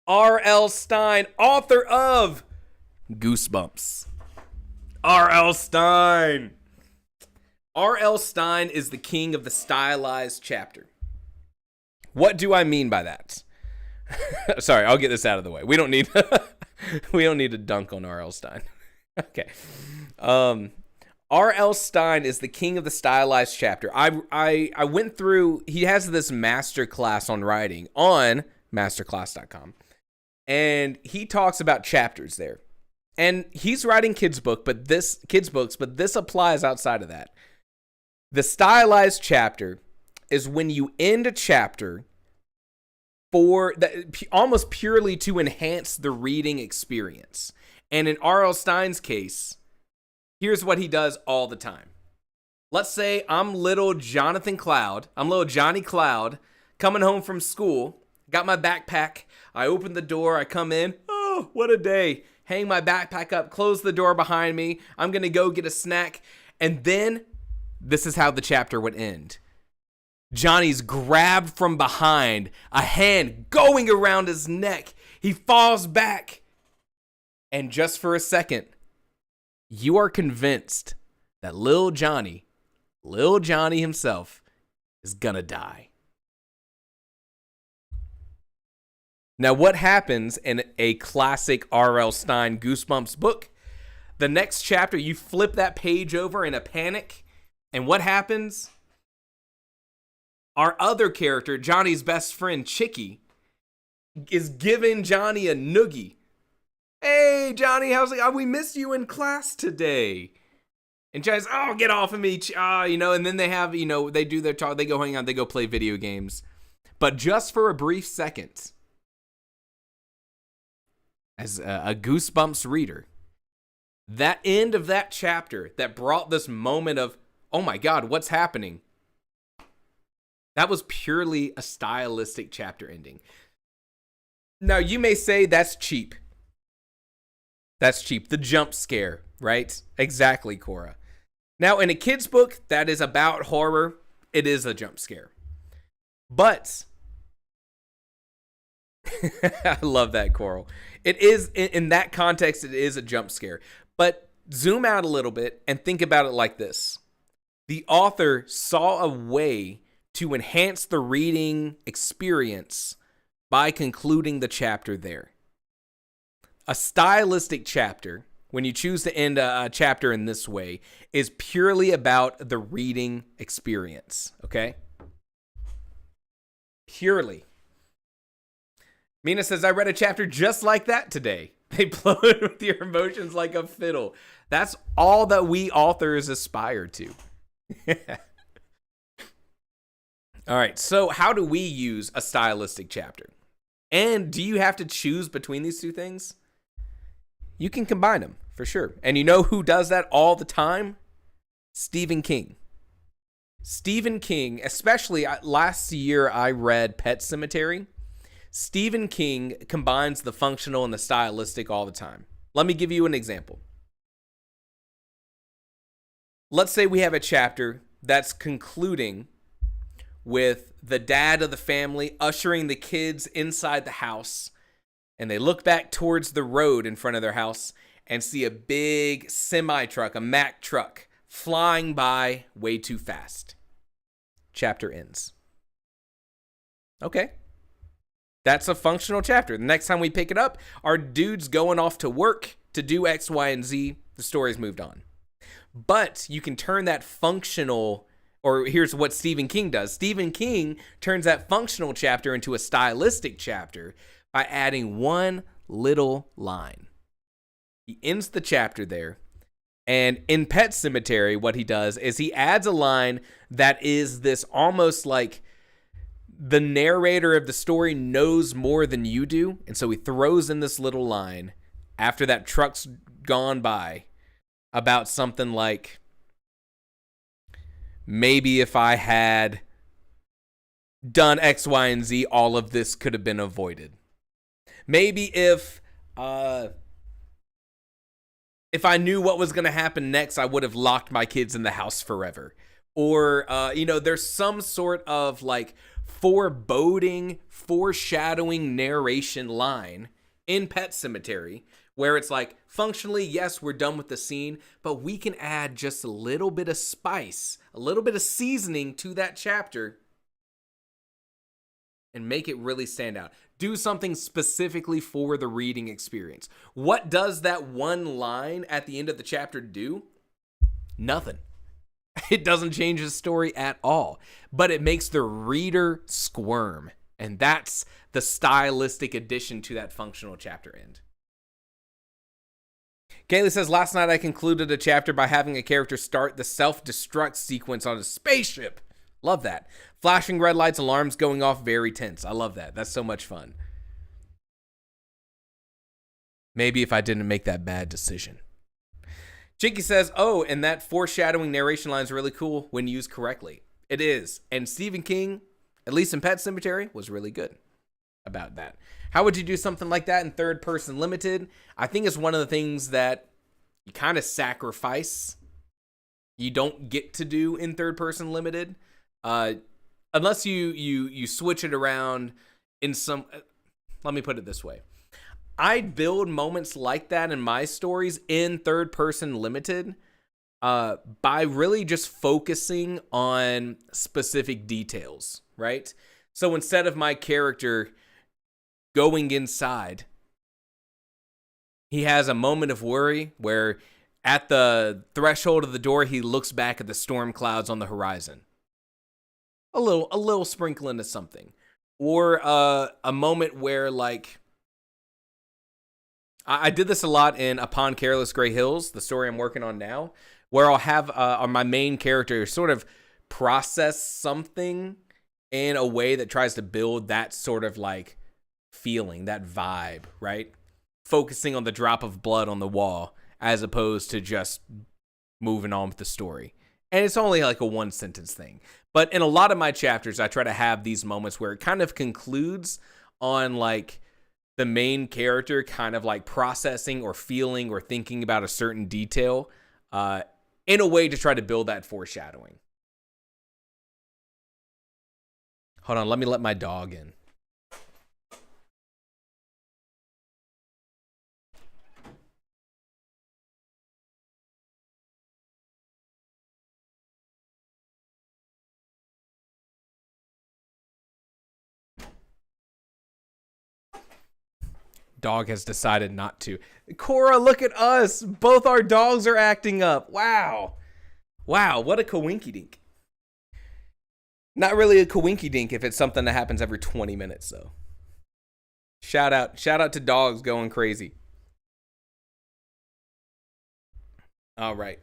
R.L. Stine, author of Goosebumps. R.L. Stine. R.L. Stine is the king of the stylized chapter. What do I mean by that? Sorry, I'll get this out of the way. We don't need to dunk on R.L. Stine. Okay. R.L. Stine is the king of the stylized chapter. I went through, he has this masterclass on writing on masterclass.com. And he talks about chapters there. And he's writing kids books, but this applies outside of that. The stylized chapter is when you end a chapter for that, almost purely to enhance the reading experience. And in R.L. Stine's case, here's what he does all the time. Let's say I'm little Jonathan Cloud. I'm little Johnny Cloud coming home from school. Got my backpack. I open the door. I come in. Oh, what a day. Hang my backpack up. Close the door behind me. I'm going to go get a snack. And then this is how the chapter would end. Johnny's grabbed from behind, a hand going around his neck. He falls back. And just for a second, you are convinced that Lil Johnny himself, is gonna die. Now, what happens in a classic R.L. Stine Goosebumps book? The next chapter, you flip that page over in a panic, and what happens? Our other character, Johnny's best friend, Chicky, is giving Johnny a noogie. Hey, Johnny, how's it? We missed you in class today. And Johnny's, oh, get off of me. And then they have, they do their talk. They go hang out. They go play video games. But just for a brief second, as a Goosebumps reader, that end of that chapter that brought this moment of, oh my God, what's happening? That was purely a stylistic chapter ending. Now, you may say that's cheap. That's cheap. The jump scare, right? Exactly, Cora. Now, in a kid's book that is about horror, it is a jump scare. But I love that, Coral. It is, in that context, it is a jump scare. But zoom out a little bit and think about it like this. The author saw a way to enhance the reading experience by concluding the chapter there. A stylistic chapter, when you choose to end a chapter in this way, is purely about the reading experience, okay? Purely. Mina says, I read a chapter just like that today. They blow it with your emotions like a fiddle. That's all that we authors aspire to. All right, so how do we use a stylistic chapter? And do you have to choose between these two things? You can combine them, for sure. And you know who does that all the time? Stephen King. Stephen King, especially last year I read Pet Sematary. Stephen King combines the functional and the stylistic all the time. Let me give you an example. Let's say we have a chapter that's concluding with the dad of the family ushering the kids inside the house, and they look back towards the road in front of their house and see a big semi-truck, a Mack truck, flying by way too fast. Chapter ends. Okay. That's a functional chapter. The next time we pick it up, our dude's going off to work to do X, Y, and Z. The story's moved on. But you can turn that functional, or here's what Stephen King does. Stephen King turns that functional chapter into a stylistic chapter by adding one little line. He ends the chapter there. And in Pet Sematary, what he does is he adds a line that is this almost like the narrator of the story knows more than you do. And so he throws in this little line after that truck's gone by about something like, maybe if I had done X, Y, and Z, all of this could have been avoided. Maybe if I knew what was going to happen next, I would have locked my kids in the house forever. Or, there's some sort of like foreboding, foreshadowing narration line in Pet Sematary where it's like, functionally, yes, we're done with the scene, but we can add just a little bit of spice, a little bit of seasoning to that chapter and make it really stand out. Do something specifically for the reading experience. What does that one line at the end of the chapter do? Nothing. It doesn't change the story at all, but it makes the reader squirm. And that's the stylistic addition to that functional chapter end. Kaylee says, last night I concluded a chapter by having a character start the self-destruct sequence on a spaceship. Love that. Flashing red lights, alarms going off, very tense. I love that. That's so much fun. Maybe if I didn't make that bad decision. Jinky says, oh, and that foreshadowing narration line is really cool when used correctly. It is. And Stephen King, at least in Pet Sematary, was really good about that. How would you do something like that in third person limited? I think it's one of the things that you kind of sacrifice. You don't get to do in third person limited. Unless you switch it around in some, let me put it this way. I build moments like that in my stories in third person limited by really just focusing on specific details, right? So instead of my character going inside, he has a moment of worry where at the threshold of the door, he looks back at the storm clouds on the horizon. A little sprinkling of something. Or a moment where, like, I did this a lot in Upon Careless Gray Hills, the story I'm working on now, where I'll have my main character sort of process something in a way that tries to build that sort of like feeling, that vibe, right? focusing on the drop of blood on the wall as opposed to just moving on with the story. And it's only like a one sentence thing. But in a lot of my chapters, I try to have these moments where it kind of concludes on like the main character kind of like processing or feeling or thinking about a certain detail in a way to try to build that foreshadowing. Hold on, let me let my dog in. Dog has decided not to. Cora, look at us. Both our dogs are acting up. Wow. Wow, what a coinky-dink. Not really a coinky-dink if it's something that happens every 20 minutes, though. Shout out to dogs going crazy. All right.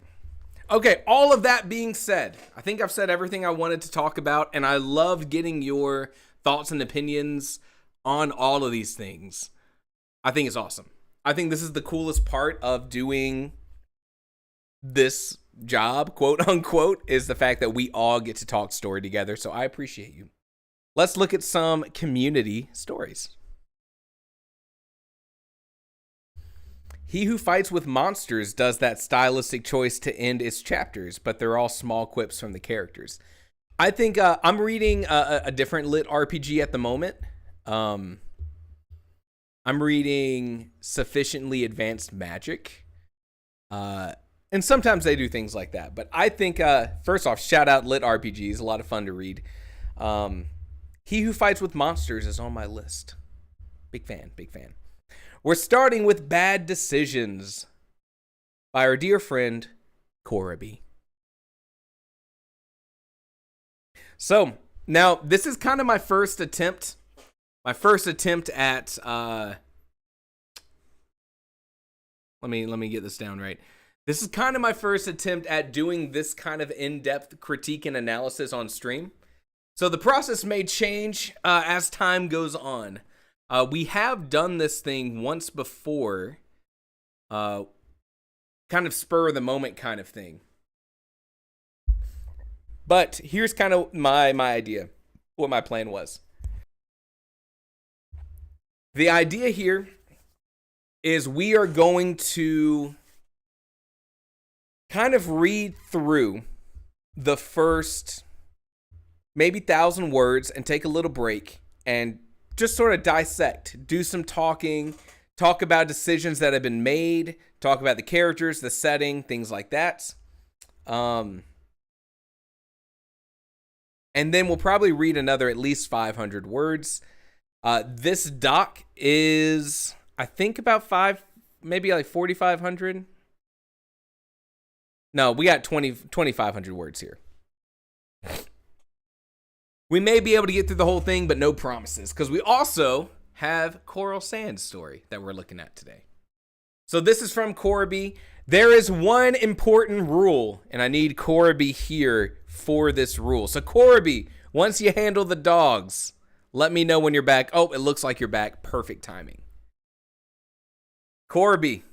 Okay, all of that being said, I think I've said everything I wanted to talk about, and I loved getting your thoughts and opinions on all of these things. I think it's awesome. I think this is the coolest part of doing this job, quote unquote, is the fact that we all get to talk story together. So I appreciate you. Let's look at some community stories. He Who Fights with Monsters does that stylistic choice to end its chapters, but they're all small quips from the characters. I think I'm reading a different lit RPG at the moment. I'm reading Sufficiently Advanced Magic. And sometimes they do things like that. But I think, first off, shout out Lit RPGs. A lot of fun to read. He Who Fights with Monsters is on my list. Big fan, big fan. We're starting with Bad Decisions by our dear friend, Cora B. So, now, this is kind of my first attempt. My first attempt at, let me get this down right. This is kind of my first attempt at doing this kind of in-depth critique and analysis on stream. So the process may change as time goes on. We have done this thing once before, kind of spur of the moment kind of thing. But here's kind of my idea, what my plan was. The idea here is we are going to kind of read through the first maybe 1,000 words and take a little break and just sort of dissect, do some talking, talk about decisions that have been made, talk about the characters, the setting, things like that. And then we'll probably read another at least 500 words. This doc is, I think, about maybe like 4,500. No, we got 2,500 words here. We may be able to get through the whole thing, but no promises, because we also have Coral Sand's story that we're looking at today. So this is from Cora B. There is one important rule, and I need Cora B here for this rule. So Cora B, once you handle the dogs, let me know when you're back. Oh, it looks like you're back. Perfect timing. Cora B.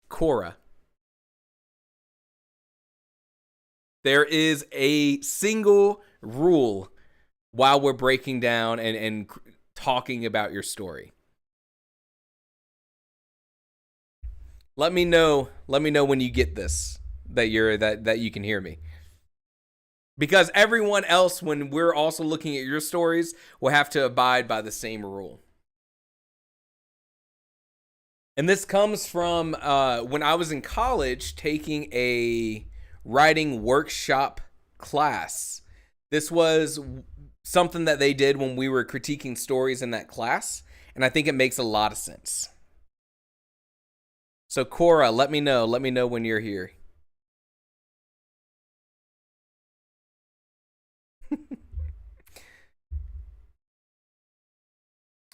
Cora. There is a single rule while we're breaking down and talking about your story. Let me know when you get this, that you can hear me. Because everyone else, when we're also looking at your stories, will have to abide by the same rule. And this comes from when I was in college taking a writing workshop class. This was something that they did when we were critiquing stories in that class, and I think it makes a lot of sense. So Cora, let me know when you're here.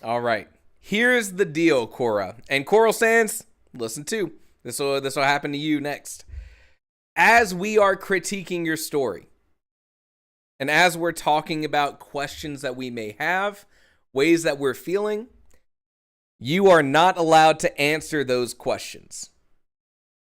All right. Here's the deal, Cora. And Coral Sands, listen too. This will happen to you next. As we are critiquing your story, and as we're talking about questions that we may have, ways that we're feeling, You are not allowed to answer those questions.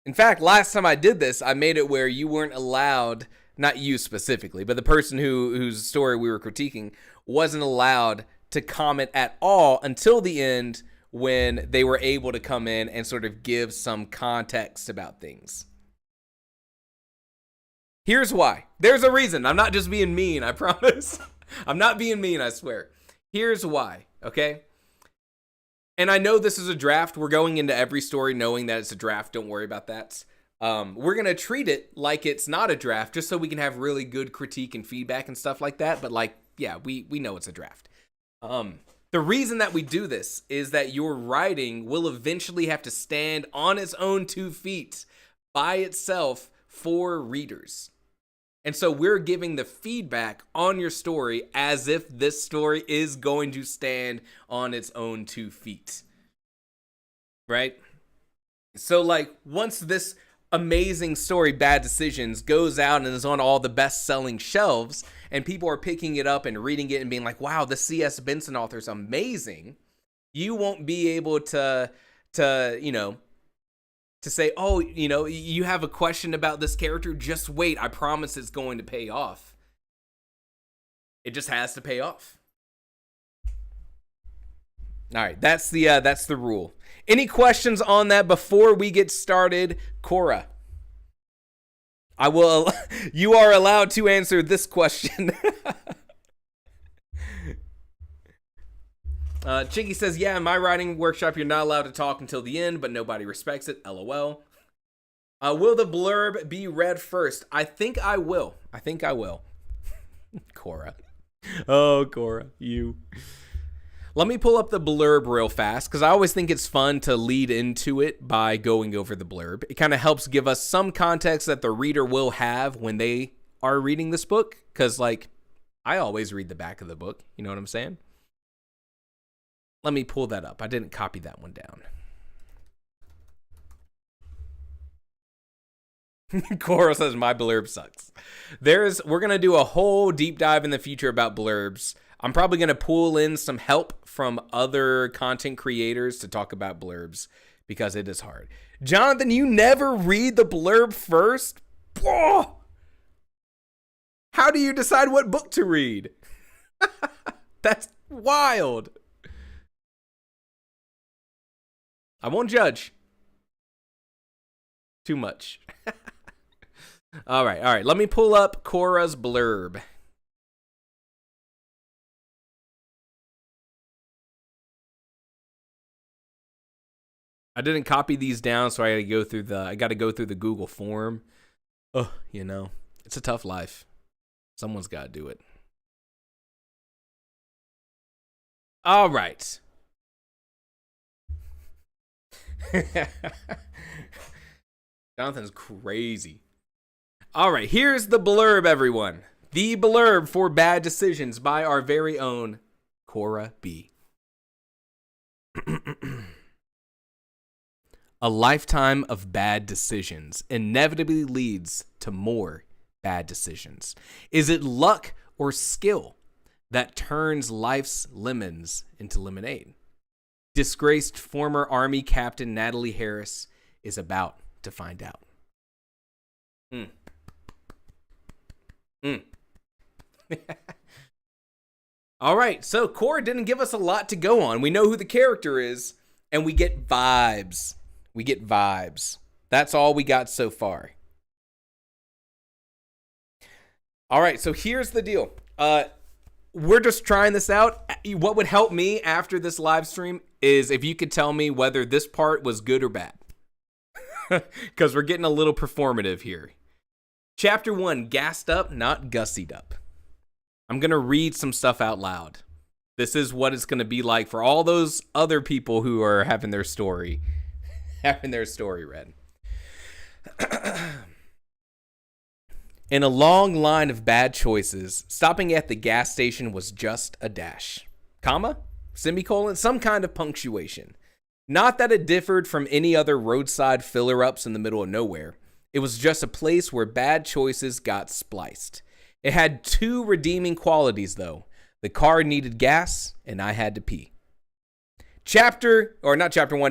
In fact, last time I did this, I made it where you weren't allowed, not you specifically, but the person whose story we were critiquing wasn't allowed to comment at all until the end when they were able to come in and sort of give some context about things. Here's why. There's a reason. I'm not just being mean, I promise. I'm not being mean, I swear. Here's why, okay? And I know this is a draft. We're going into every story knowing that it's a draft. Don't worry about that. We're going to treat it like it's not a draft just so we can have really good critique and feedback and stuff like that. But like, yeah, we know it's a draft. The reason that we do this is that your writing will eventually have to stand on its own 2 feet by itself for readers. And so we're giving the feedback on your story as if this story is going to stand on its own 2 feet. Right? So like once this amazing story, Bad Decisions, goes out and is on all the best-selling shelves and people are picking it up and reading it and being like, wow, the C.S. Benson author is amazing, you won't be able to say, oh, you have a question about this character, just wait, I promise it's going to pay off. It just has to pay off. All right, that's the rule. Any questions on that before we get started? Cora, you are allowed to answer this question. Chicky says, yeah, in my writing workshop, you're not allowed to talk until the end, but nobody respects it. LOL. Will the blurb be read first? I think I will. Cora. Oh, Cora, you. Let me pull up the blurb real fast, because I always think it's fun to lead into it by going over the blurb. It kind of helps give us some context that the reader will have when they are reading this book, because, like, I always read the back of the book. You know what I'm saying? Let me pull that up. I didn't copy that one down. Cora says my blurb sucks. We're going to do a whole deep dive in the future about blurbs. I'm probably going to pull in some help from other content creators to talk about blurbs because it is hard. Jonathan, you never read the blurb first? Oh! How do you decide what book to read? That's wild. I won't judge too much. All right. Let me pull up Cora's blurb. I didn't copy these down, so I got to go through the Google form. Oh, it's a tough life. Someone's got to do it. All right. Jonathan's crazy. All right, here's the blurb, everyone. The blurb for Bad Decisions by our very own Cora B. A lifetime of bad decisions inevitably leads to more bad decisions. Is it luck or skill that turns life's lemons into lemonade? Disgraced former Army Captain Natalie Harris is about to find out. All right, so Cora didn't give us a lot to go on. We know who the character is, and we get vibes. That's all we got so far. All right, so here's the deal. We're just trying this out. What would help me after this live stream is if you could tell me whether this part was good or bad. Because we're getting a little performative here. Chapter 1, gassed up, not gussied up. I'm going to read some stuff out loud. This is what it's going to be like for all those other people who are having their story read. In a long line of bad choices, stopping at the gas station was just a dash. Comma, semicolon, some kind of punctuation. Not that it differed from any other roadside filler-ups in the middle of nowhere. It was just a place where bad choices got spliced. It had two redeeming qualities, though. The car needed gas, and I had to pee.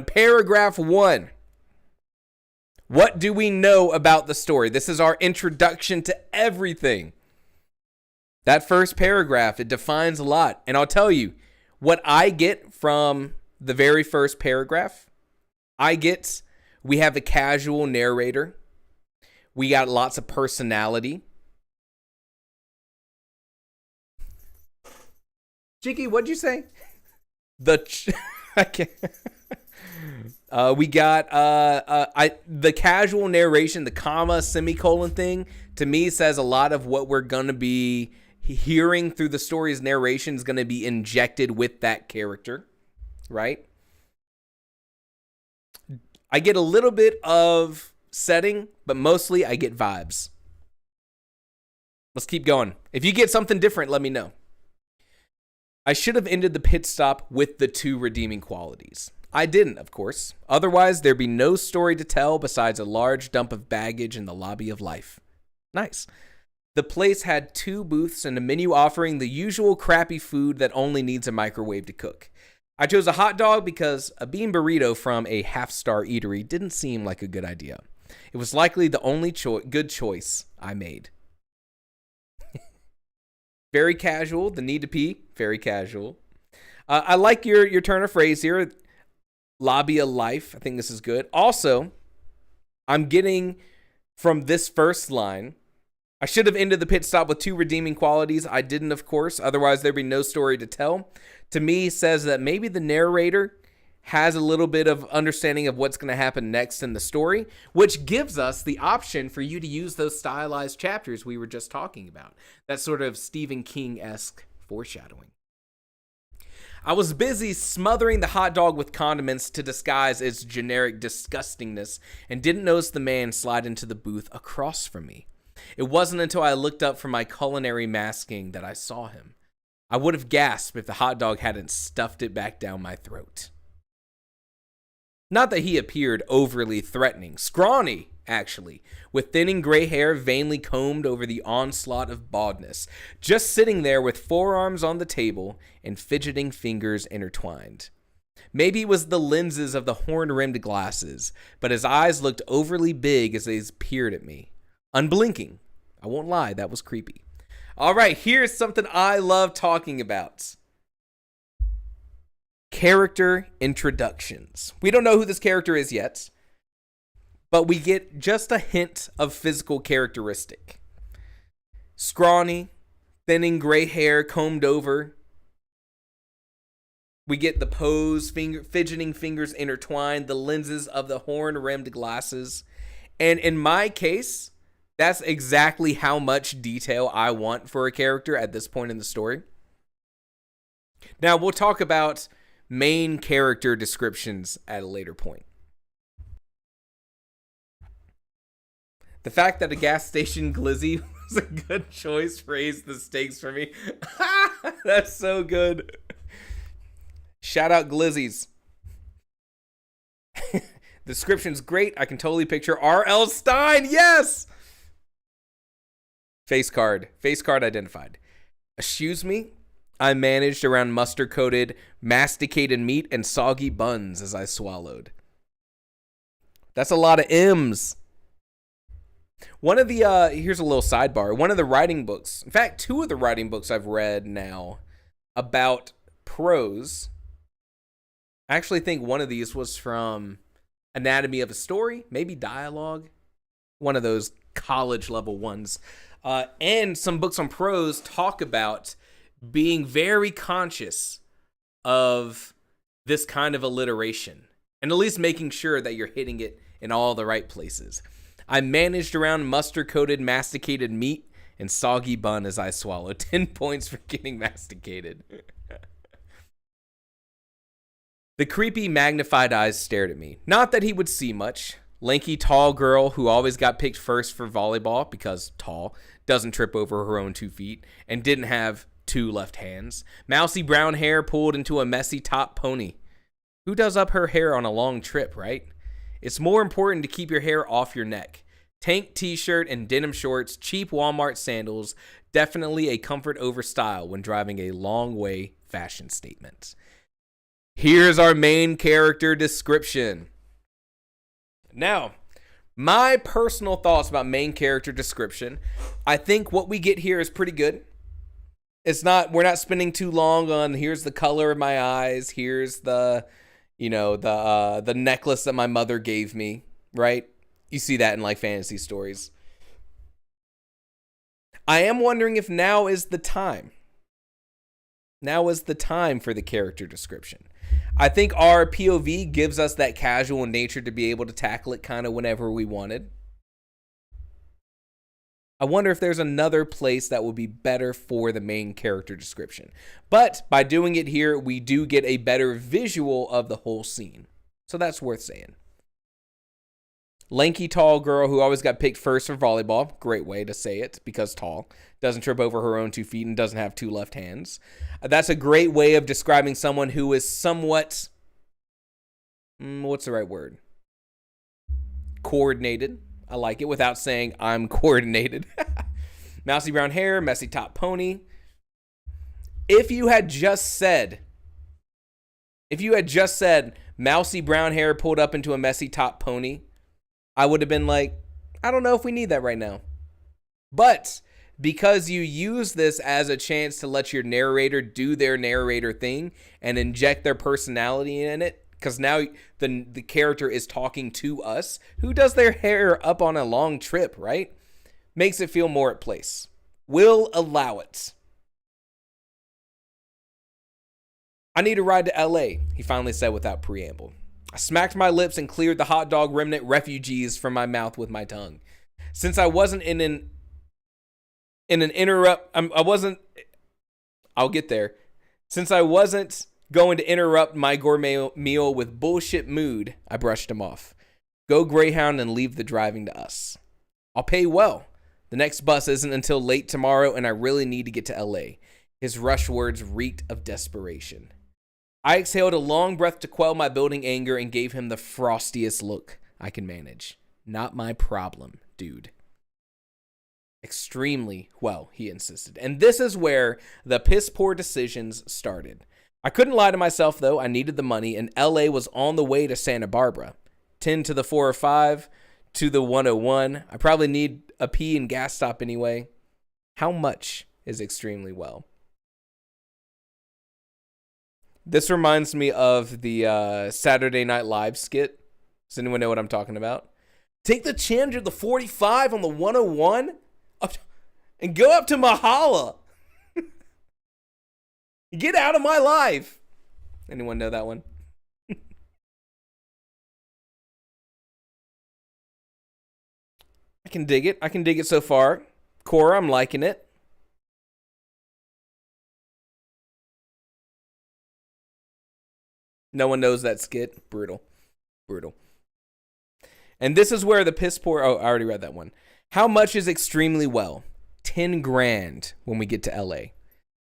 Paragraph 1. What do we know about the story? This is our introduction to everything. That first paragraph, it defines a lot. And I'll tell you, what I get from the very first paragraph, we have a casual narrator. We got lots of personality. Chicky, what'd you say? I can't. We got the casual narration, the comma, semicolon thing, to me says a lot of what we're going to be hearing through the story's narration is going to be injected with that character, right? I get a little bit of setting, but mostly I get vibes. Let's keep going. If you get something different, let me know. I should have ended the pit stop with the 2 redeeming qualities. I didn't, of course. Otherwise, there'd be no story to tell besides a large dump of baggage in the lobby of life. Nice. The place had 2 booths and a menu offering the usual crappy food that only needs a microwave to cook. I chose a hot dog because a bean burrito from a half-star eatery didn't seem like a good idea. It was likely the only good choice I made. Very casual. The need to pee. Very casual. I like your turn of phrase here. Lobby of life. I think this is good. Also, I'm getting from this first line, I should have ended the pit stop with 2 redeeming qualities. I didn't, of course. Otherwise, there'd be no story to tell. To me, says that maybe the narrator has a little bit of understanding of what's going to happen next in the story, which gives us the option for you to use those stylized chapters we were just talking about. That sort of Stephen King-esque foreshadowing. I was busy smothering the hot dog with condiments to disguise its generic disgustingness and didn't notice the man slide into the booth across from me. It wasn't until I looked up from my culinary masking that I saw him. I would have gasped if the hot dog hadn't stuffed it back down my throat. Not that he appeared overly threatening. Scrawny, actually, with thinning gray hair vainly combed over the onslaught of baldness, just sitting there with forearms on the table and fidgeting fingers intertwined. Maybe it was the lenses of the horn-rimmed glasses, but his eyes looked overly big as they peered at me. Unblinking. I won't lie, that was creepy. All right, here's something I love talking about. Character introductions. We don't know who this character is yet, but we get just a hint of physical characteristic. Scrawny, thinning gray hair combed over. We get the pose, fidgeting fingers intertwined, the lenses of the horn-rimmed glasses. And in my case, that's exactly how much detail I want for a character at this point in the story. Now, we'll talk about main character descriptions at a later point. The fact that a gas station glizzy was a good choice raised the stakes for me. That's so good. Shout out glizzies. The description's great. I can totally picture R.L. Stine. Yes! Face card. Face card identified. Excuse me? I managed around mustard-coated, masticated meat and soggy buns as I swallowed. That's a lot of M's. One of the, here's a little sidebar. One of the writing books, in fact, 2 of the writing books I've read now about prose. I actually think one of these was from Anatomy of a Story, maybe Dialogue. One of those college-level ones. And some books on prose talk about being very conscious of this kind of alliteration and at least making sure that you're hitting it in all the right places. I managed around mustard-coated masticated meat and soggy bun as I swallowed. 10 points for getting masticated. The creepy magnified eyes stared at me. Not that he would see much. Lanky, tall girl who always got picked first for volleyball because tall, doesn't trip over her own 2 feet, and didn't have 2 left hands. Mousy brown hair pulled into a messy top pony. Who does up her hair on a long trip, right? It's more important to keep your hair off your neck. Tank t-shirt and denim shorts, cheap Walmart sandals, definitely a comfort over style when driving a long way fashion statement. Here's our main character description. Now, my personal thoughts about main character description. I think what we get here is pretty good. We're not spending too long on here's the color of my eyes, here's the necklace that my mother gave me, right? You see that in like fantasy stories. I am wondering if now is the time. Now is the time for the character description. I think our POV gives us that casual nature to be able to tackle it kind of whenever we wanted. I wonder if there's another place that would be better for the main character description. But by doing it here, we do get a better visual of the whole scene. So that's worth saying. Lanky, tall girl who always got picked first for volleyball. Great way to say it, because tall. Doesn't trip over her own 2 feet and doesn't have 2 left hands. That's a great way of describing someone who is somewhat, what's the right word? Coordinated. I like it without saying I'm coordinated. Mousy brown hair, messy top pony. If you had just said mousy brown hair pulled up into a messy top pony, I would have been like, I don't know if we need that right now. But because you use this as a chance to let your narrator do their narrator thing and inject their personality in it, because now the character is talking to us, who does their hair up on a long trip, right? Makes it feel more at place. We'll allow it. I need a ride to LA, he finally said without preamble. I smacked my lips and cleared the hot dog remnant refugees from my mouth with my tongue. Since I wasn't Since I wasn't going to interrupt my gourmet meal with bullshit mood, I brushed him off. Go Greyhound and leave the driving to us. I'll pay well. The next bus isn't until late tomorrow, and I really need to get to LA. His rush words reeked of desperation. I exhaled a long breath to quell my building anger and gave him the frostiest look I can manage. Not my problem, dude. Extremely well, he insisted. And this is where the piss poor decisions started. I couldn't lie to myself, though. I needed the money, and LA was on the way to Santa Barbara. 10 to the 405 to the 101. I probably need a pee and gas stop anyway. How much is extremely well? This reminds me of the Saturday Night Live skit. Does anyone know what I'm talking about? Take the Challenger, the 45 on the 101 and go up to Mahala. Get out of my life. Anyone know that one? I can dig it. I can dig it so far. Cora, I'm liking it. No one knows that skit. Brutal. Brutal. And this is where the piss poor... Oh, I already read that one. How much is extremely well? 10 grand when we get to LA.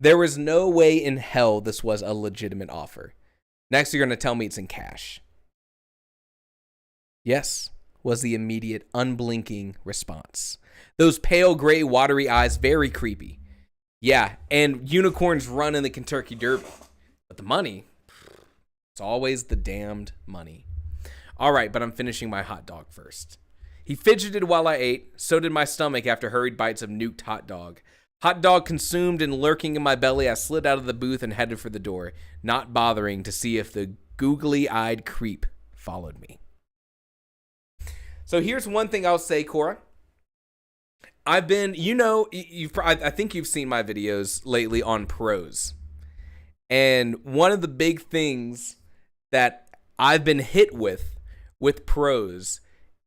There was no way in hell this was a legitimate offer. Next, you're going to tell me it's in cash. Yes, was the immediate, unblinking response. Those pale gray, watery eyes, very creepy. Yeah, and unicorns run in the Kentucky Derby. But the money, it's always the damned money. All right, but I'm finishing my hot dog first. He fidgeted while I ate. So did my stomach after hurried bites of nuked hot dog. Hot dog consumed and lurking in my belly, I slid out of the booth and headed for the door, not bothering to see if the googly-eyed creep followed me. So here's one thing I'll say, Cora. I've been, I think you've seen my videos lately on prose. And one of the big things that I've been hit with prose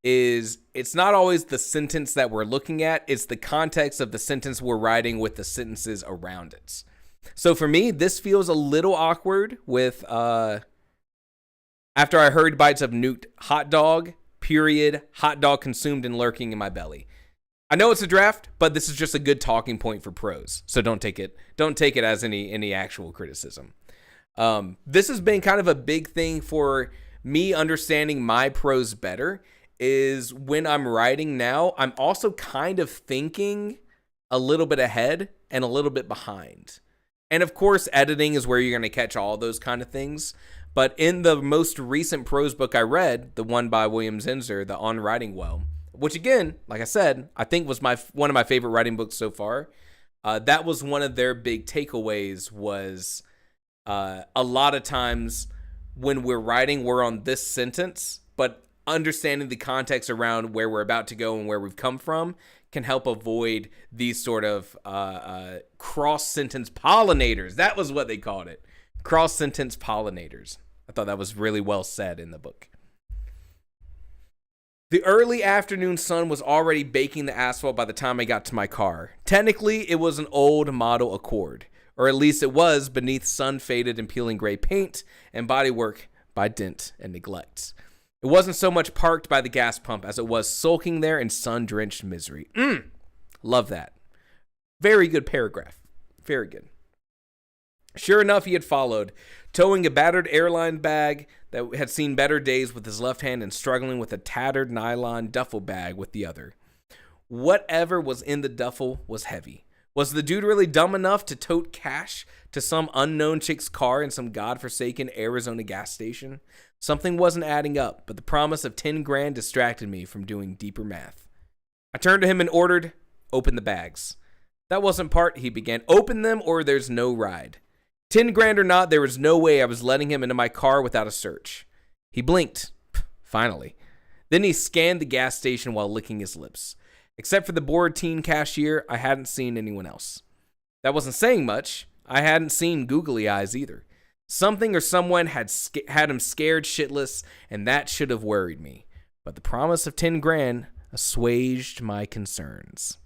is it's not always the sentence that we're looking at, it's the context of the sentence we're writing with the sentences around it. So for me, this feels a little awkward with, after I heard bites of nuked hot dog, period, hot dog consumed and lurking in my belly. I know it's a draft, but this is just a good talking point for prose. So don't take it as any actual criticism. This has been kind of a big thing for me understanding my prose better. Is when I'm writing now, I'm also kind of thinking a little bit ahead and a little bit behind. And of course, editing is where you're going to catch all those kind of things. But in the most recent prose book I read, the one by William Zinsser, the On Writing Well, which again, like I said, I think was one of my favorite writing books so far. That was one of their big takeaways was a lot of times when we're writing, we're on this sentence, but understanding the context around where we're about to go and where we've come from can help avoid these sort of cross-sentence pollinators. That was what they called it. Cross-sentence pollinators. I thought that was really well said in the book. The early afternoon sun was already baking the asphalt by the time I got to my car. Technically, it was an old model Accord, or at least it was beneath sun-faded and peeling gray paint and bodywork by dint and neglect. It wasn't so much parked by the gas pump as it was sulking there in sun-drenched misery. Love that. Very good paragraph. Very good. Sure enough, he had followed, towing a battered airline bag that had seen better days with his left hand and struggling with a tattered nylon duffel bag with the other. Whatever was in the duffel was heavy. Was the dude really dumb enough to tote cash to some unknown chick's car in some godforsaken Arizona gas station? Something wasn't adding up, but the promise of 10 grand distracted me from doing deeper math. I turned to him and ordered, "Open the bags." That wasn't part, he began. "Open them or there's no ride." 10 grand or not, there was no way I was letting him into my car without a search. He blinked. Finally. Then he scanned the gas station while licking his lips. Except for the bored teen cashier, I hadn't seen anyone else. That wasn't saying much. I hadn't seen googly eyes either. Something or someone had him scared shitless, and that should have worried me. But the promise of 10 grand assuaged my concerns.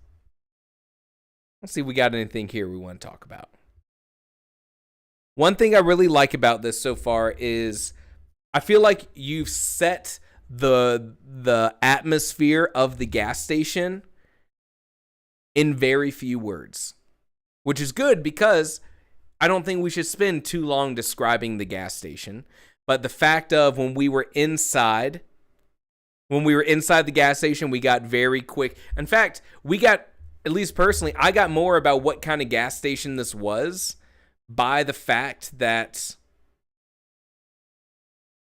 Let's see if we got anything here we want to talk about. One thing I really like about this so far is I feel like you've set the atmosphere of the gas station in very few words, which is good because I don't think we should spend too long describing the gas station. But the fact of when we were inside the gas station, we got very quick. In fact, we got, at least personally, I got more about what kind of gas station this was by the fact that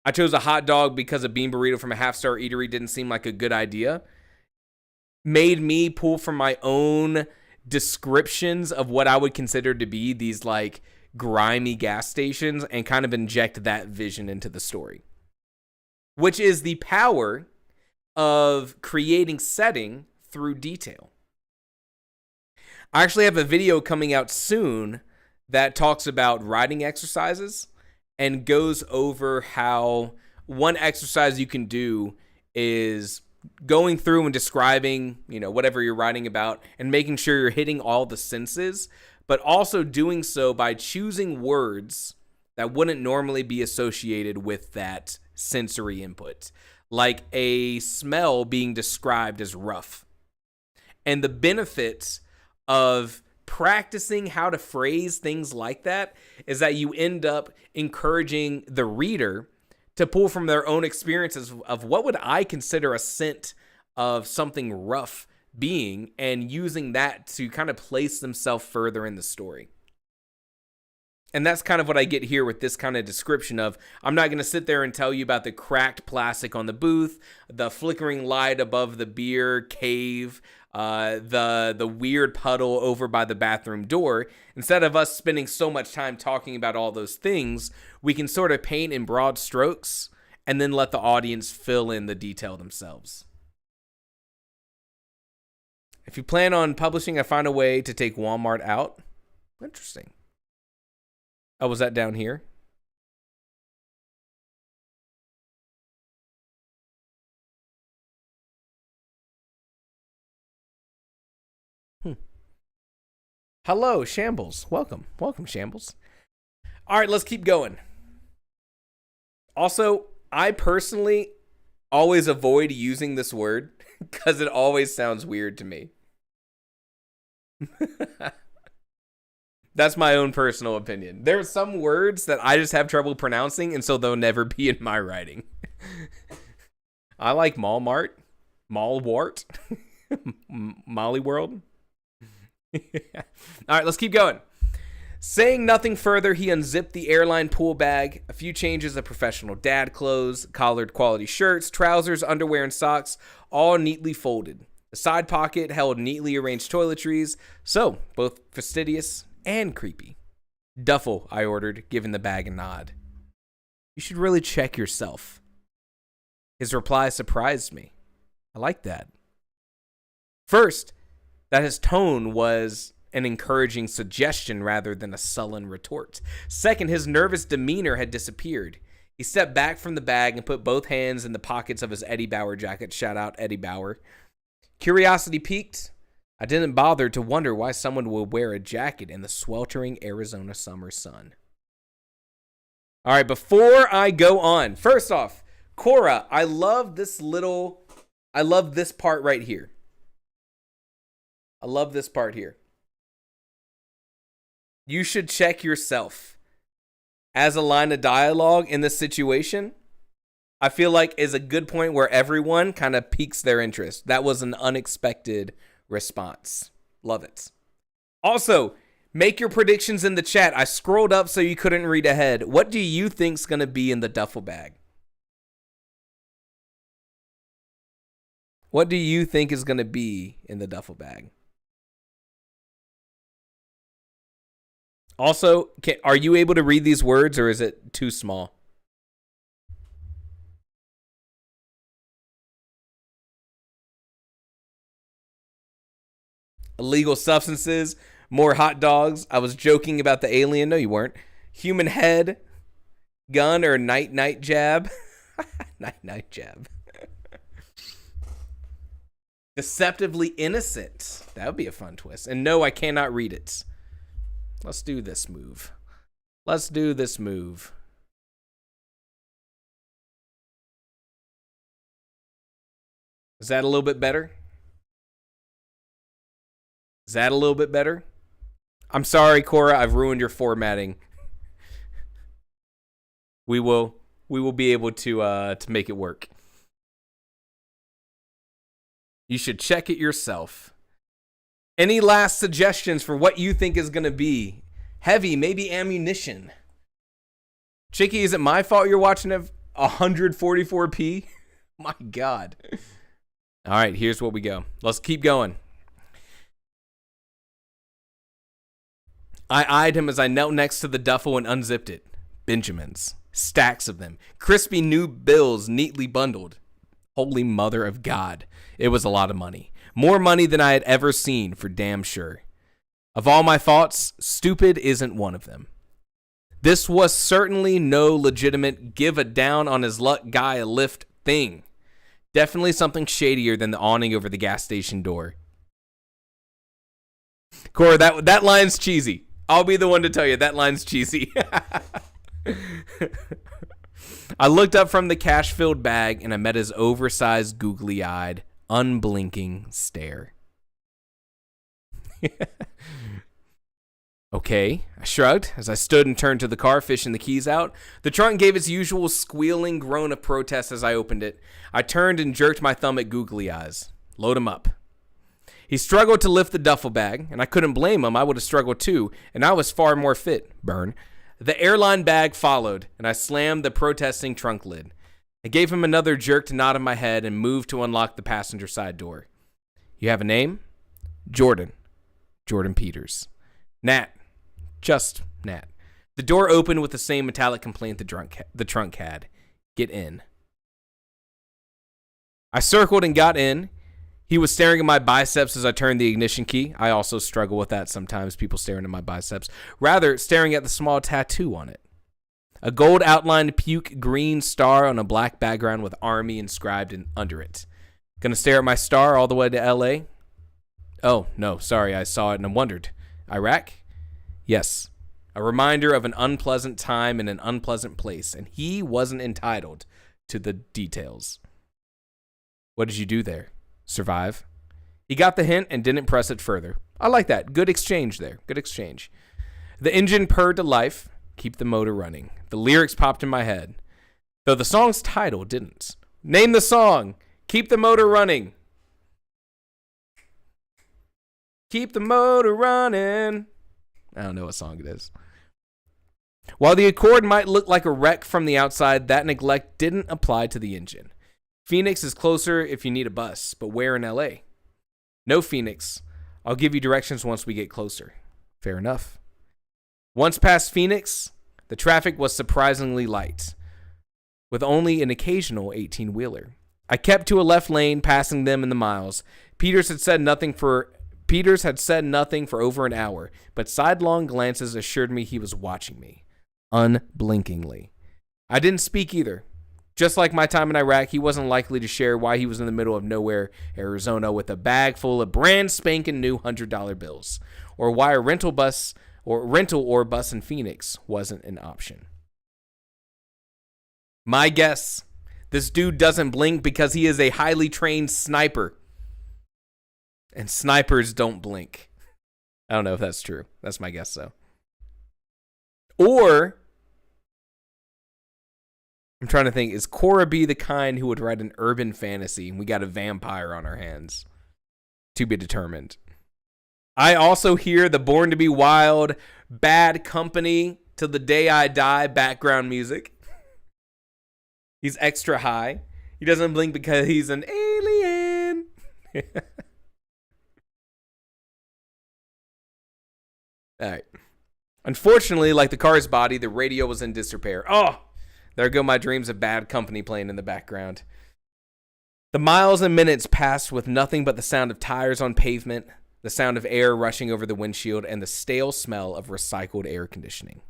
I chose a hot dog because a bean burrito from a half-star eatery didn't seem like a good idea. Made me pull from my own descriptions of what I would consider to be these like grimy gas stations and kind of inject that vision into the story. Which is the power of creating setting through detail. I actually have a video coming out soon that talks about writing exercises and goes over how one exercise you can do is going through and describing, whatever you're writing about and making sure you're hitting all the senses, but also doing so by choosing words that wouldn't normally be associated with that sensory input, like a smell being described as rough. And the benefits of practicing how to phrase things like that is that you end up encouraging the reader to pull from their own experiences of what would I consider a scent of something rough being, and using that to kind of place themselves further in the story. And that's kind of what I get here with this kind of description of, I'm not going to sit there and tell you about the cracked plastic on the booth, the flickering light above the beer cave, the weird puddle over by the bathroom door. Instead of us spending so much time talking about all those things, we can sort of paint in broad strokes and then let the audience fill in the detail themselves. If you plan on publishing, I find a way to take Walmart out. Interesting. Oh, was that down here? Hello, Shambles. Welcome. Welcome, Shambles. All right, let's keep going. Also, I personally always avoid using this word because it always sounds weird to me. That's my own personal opinion. There are some words that I just have trouble pronouncing, and so they'll never be in my writing. I like Malmart, Malwart, Molly World. All right, let's keep going. Saying nothing further, he unzipped the airline pool bag. A few changes of professional dad clothes, collared quality shirts, trousers, underwear, and socks, all neatly folded. The side pocket held neatly arranged toiletries, so both fastidious and creepy. Duffel, I ordered, giving the bag a nod. You should really check yourself. His reply surprised me. I like that. First, that his tone was an encouraging suggestion rather than a sullen retort. Second, his nervous demeanor had disappeared. He stepped back from the bag and put both hands in the pockets of his Eddie Bauer jacket. Shout out Eddie Bauer. Curiosity piqued. I didn't bother to wonder why someone would wear a jacket in the sweltering Arizona summer sun. All right, before I go on, first off, Cora, I love this part right here. I love this part here. You should check yourself. As a line of dialogue in this situation, I feel like is a good point where everyone kind of piques their interest. That was an unexpected response. Love it. Also, make your predictions in the chat. I scrolled up so you couldn't read ahead. What do you think's going to be in the duffel bag? What do you think is going to be in the duffel bag? Also, are you able to read these words or is it too small? Illegal substances, more hot dogs. I was joking about the alien. No, you weren't. Human head, gun, or night jab. night jab. Deceptively innocent. That would be a fun twist. And no, I cannot read it. Let's do this move. Let's do this move. Is that a little bit better? Is that a little bit better? I'm sorry, Cora. I've ruined your formatting. We will be able to make it work. You should check it yourself. Any last suggestions for what you think is going to be? Heavy, maybe ammunition. Chicky, is it my fault you're watching at 144p? My God. All right, here's what we go. Let's keep going. I eyed him as I knelt next to the duffel and unzipped it. Benjamins. Stacks of them. Crispy new bills neatly bundled. Holy mother of God. It was a lot of money. More money than I had ever seen, for damn sure. Of all my thoughts, stupid isn't one of them. This was certainly no legitimate give a down on his luck guy a lift thing. Definitely something shadier than the awning over the gas station door. Cora, that line's cheesy. I'll be the one to tell you that line's cheesy. I looked up from the cash-filled bag and I met his oversized, googly-eyed, unblinking stare. Okay, I shrugged as I stood and turned to the car, fishing the keys out. The trunk gave its usual squealing groan of protest as I opened it. I turned and jerked my thumb at Googly Eyes. Load him up. He struggled to lift the duffel bag, and I couldn't blame him. I would have struggled too, and I was far more fit. Burn. The airline bag followed, and I slammed the protesting trunk lid. I gave him another jerked nod of my head and moved to unlock the passenger side door. You have a name? Jordan. Jordan Peters. Nat. Just Nat. The door opened with the same metallic complaint the trunk had. Get in. I circled and got in. He was staring at my biceps as I turned the ignition key. I also struggle with that sometimes, people staring at my biceps. Rather, staring at the small tattoo on it. A gold outlined puke green star on a black background with Army inscribed under it. Gonna stare at my star all the way to LA? Oh, no, sorry, I saw it and I wondered. Iraq? Yes. A reminder of an unpleasant time in an unpleasant place, and he wasn't entitled to the details. What did you do there? Survive? He got the hint and didn't press it further. I like that. Good exchange there. Good exchange. The engine purred to life. Keep the motor running. The lyrics popped in my head, though the song's title didn't. Name the song. Keep the motor running. Keep the motor running. I don't know what song it is. While the Accord might look like a wreck from the outside, that neglect didn't apply to the engine. Phoenix is closer if you need a bus, but where in LA? No, Phoenix. I'll give you directions once we get closer. Fair enough. Once past Phoenix, the traffic was surprisingly light, with only an occasional 18-wheeler. I kept to a left lane, passing them in the miles. Peters had said nothing for over an hour, but sidelong glances assured me he was watching me, unblinkingly. I didn't speak either. Just like my time in Iraq, he wasn't likely to share why he was in the middle of nowhere, Arizona, with a bag full of brand spanking new $100 bills, or why a rental or bus in Phoenix wasn't an option. My guess, this dude doesn't blink because he is a highly trained sniper. And snipers don't blink. I don't know if that's true. That's my guess, though. Or, I'm trying to think, is Cora B the kind who would write an urban fantasy and we got a vampire on our hands? To be determined. I also hear the Born to Be Wild, Bad Company, Till the Day I Die background music. He's extra high. He doesn't blink because he's an alien. All right. Unfortunately, like the car's body, the radio was in disrepair. Oh, there go my dreams of Bad Company playing in the background. The miles and minutes passed with nothing but the sound of tires on pavement, the sound of air rushing over the windshield, and the stale smell of recycled air conditioning.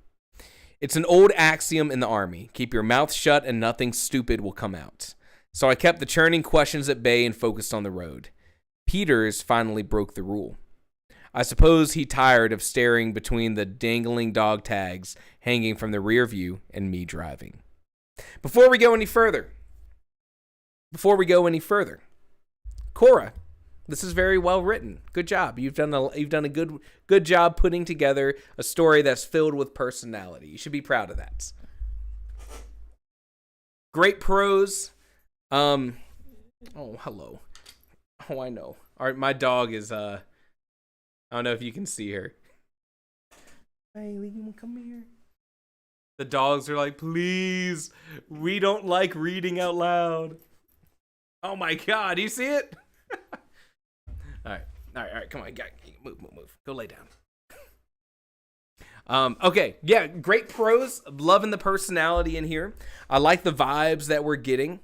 It's an old axiom in the Army. Keep your mouth shut and nothing stupid will come out. So I kept the churning questions at bay and focused on the road. Peters finally broke the rule. I suppose he tired of staring between the dangling dog tags hanging from the rear view and me driving. Before we go any further, Cora, this is very well written. Good job. You've done a good job putting together a story that's filled with personality. You should be proud of that. Great prose. Oh, hello. Oh, I know. All right, my dog is I don't know if you can see her. Bailey, you want to come here? The dogs are like, please, we don't like reading out loud. Oh my God, you see it? All right, come on, move. Go lay down. Okay, yeah, great prose. Loving the personality in here. I like the vibes that we're getting.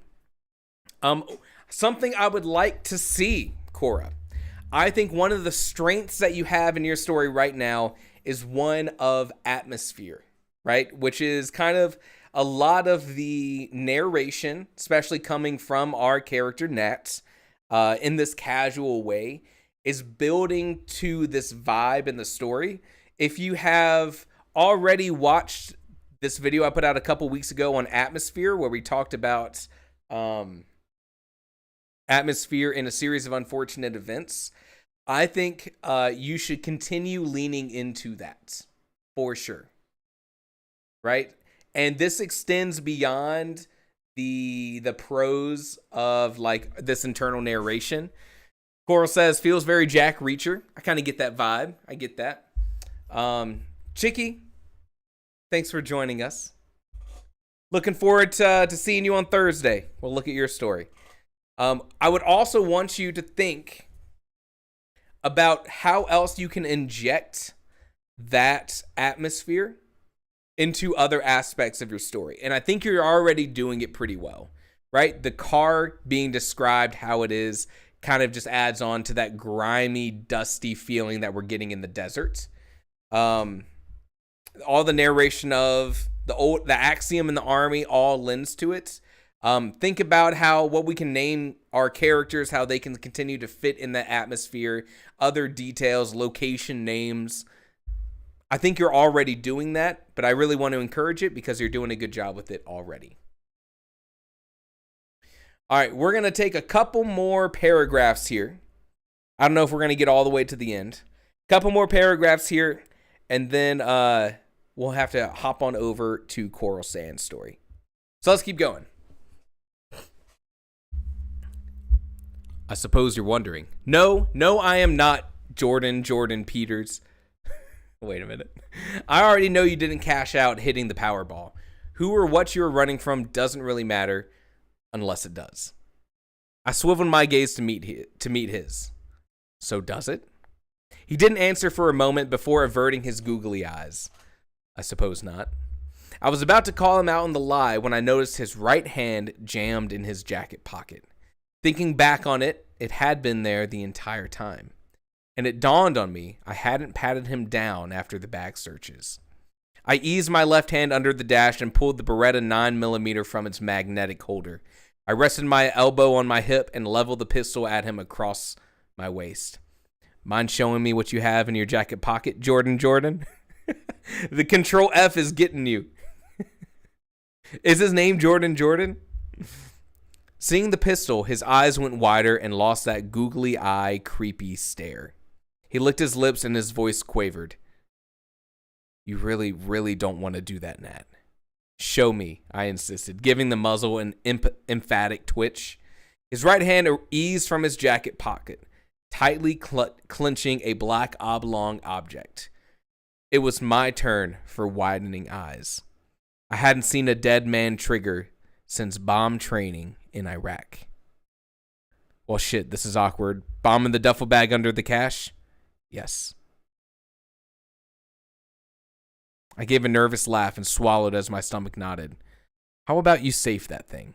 Something I would like to see, Cora. I think one of the strengths that you have in your story right now is one of atmosphere, right? Which is kind of a lot of the narration, especially coming from our character Nat, in this casual way, is building to this vibe in the story. If you have already watched this video I put out a couple weeks ago on atmosphere, where we talked about atmosphere in a series of unfortunate events, I think you should continue leaning into that for sure. Right? And this extends beyond the prose of like this internal narration. Coral says, feels very Jack Reacher. I kind of get that vibe. I get that. Chicky, thanks for joining us. Looking forward to seeing you on Thursday. We'll look at your story. I would also want you to think about how else you can inject that atmosphere into other aspects of your story. And I think you're already doing it pretty well, right? The car being described how it is kind of just adds on to that grimy, dusty feeling that we're getting in the desert. All the narration of the axiom in the Army all lends to it. Think about what we can name our characters, how they can continue to fit in the atmosphere, other details, location names. I think you're already doing that, but I really want to encourage it because you're doing a good job with it already. All right, we're going to take a couple more paragraphs here. I don't know if we're going to get all the way to the end. Couple more paragraphs here, and then we'll have to hop on over to Coral Sand's story. So let's keep going. I suppose you're wondering. No, I am not Jordan Peters. Wait a minute. I already know you didn't cash out hitting the Powerball. Who or what you were running from doesn't really matter unless it does. I swiveled my gaze to meet his. So does it? He didn't answer for a moment before averting his googly eyes. I suppose not. I was about to call him out on the lie when I noticed his right hand jammed in his jacket pocket. Thinking back on it, it had been there the entire time. And it dawned on me I hadn't patted him down after the bag searches. I eased my left hand under the dash and pulled the Beretta 9mm from its magnetic holder. I rested my elbow on my hip and leveled the pistol at him across my waist. Mind showing me what you have in your jacket pocket, Jordan? The Control F is getting you. Is his name Jordan? Seeing the pistol, his eyes went wider and lost that googly eye, creepy stare. He licked his lips and his voice quavered. You really, really don't want to do that, Nat. Show me, I insisted, giving the muzzle an emphatic twitch. His right hand eased from his jacket pocket, tightly clenching a black oblong object. It was my turn for widening eyes. I hadn't seen a dead man trigger since bomb training in Iraq. Well, shit, this is awkward. Bomb in the duffel bag under the cash? Yes. I gave a nervous laugh and swallowed as my stomach nodded. How about you safe that thing?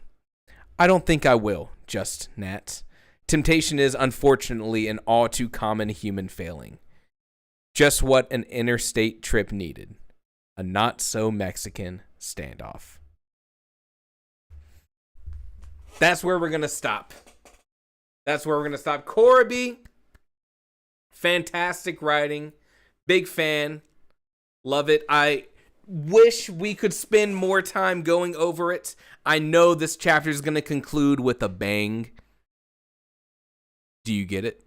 I don't think I will, just Nat. Temptation is, unfortunately, an all too common human failing. Just what an interstate trip needed. A not-so-Mexican standoff. That's where we're going to stop. Cora B, fantastic writing. Big fan. Love it. I wish we could spend more time going over it. I know this chapter is going to conclude with a bang. Do you get it?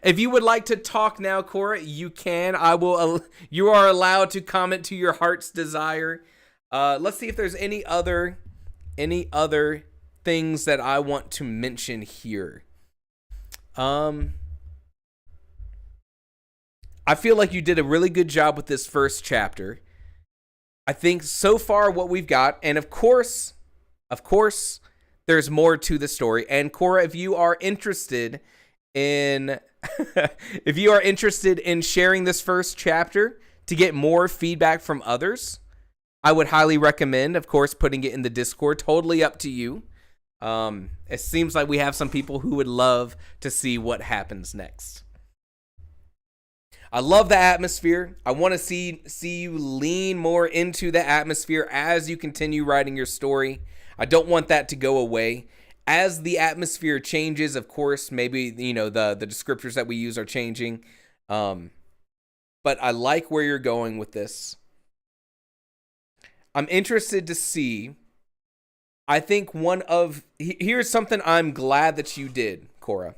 If you would like to talk now, Cora, you can. You are allowed to comment to your heart's desire. Let's see if there's any other things that I want to mention here. I feel like you did a really good job with this first chapter. I think so far what we've got, and of course, there's more to the story. And Cora, if you are interested in sharing this first chapter to get more feedback from others, I would highly recommend, of course, putting it in the Discord. Totally up to you. It seems like we have some people who would love to see what happens next. I love the atmosphere. I want to see you lean more into the atmosphere as you continue writing your story. I don't want that to go away. As the atmosphere changes, of course, maybe, the descriptors that we use are changing. But I like where you're going with this. I'm interested to see. I think here's something I'm glad that you did, Cora.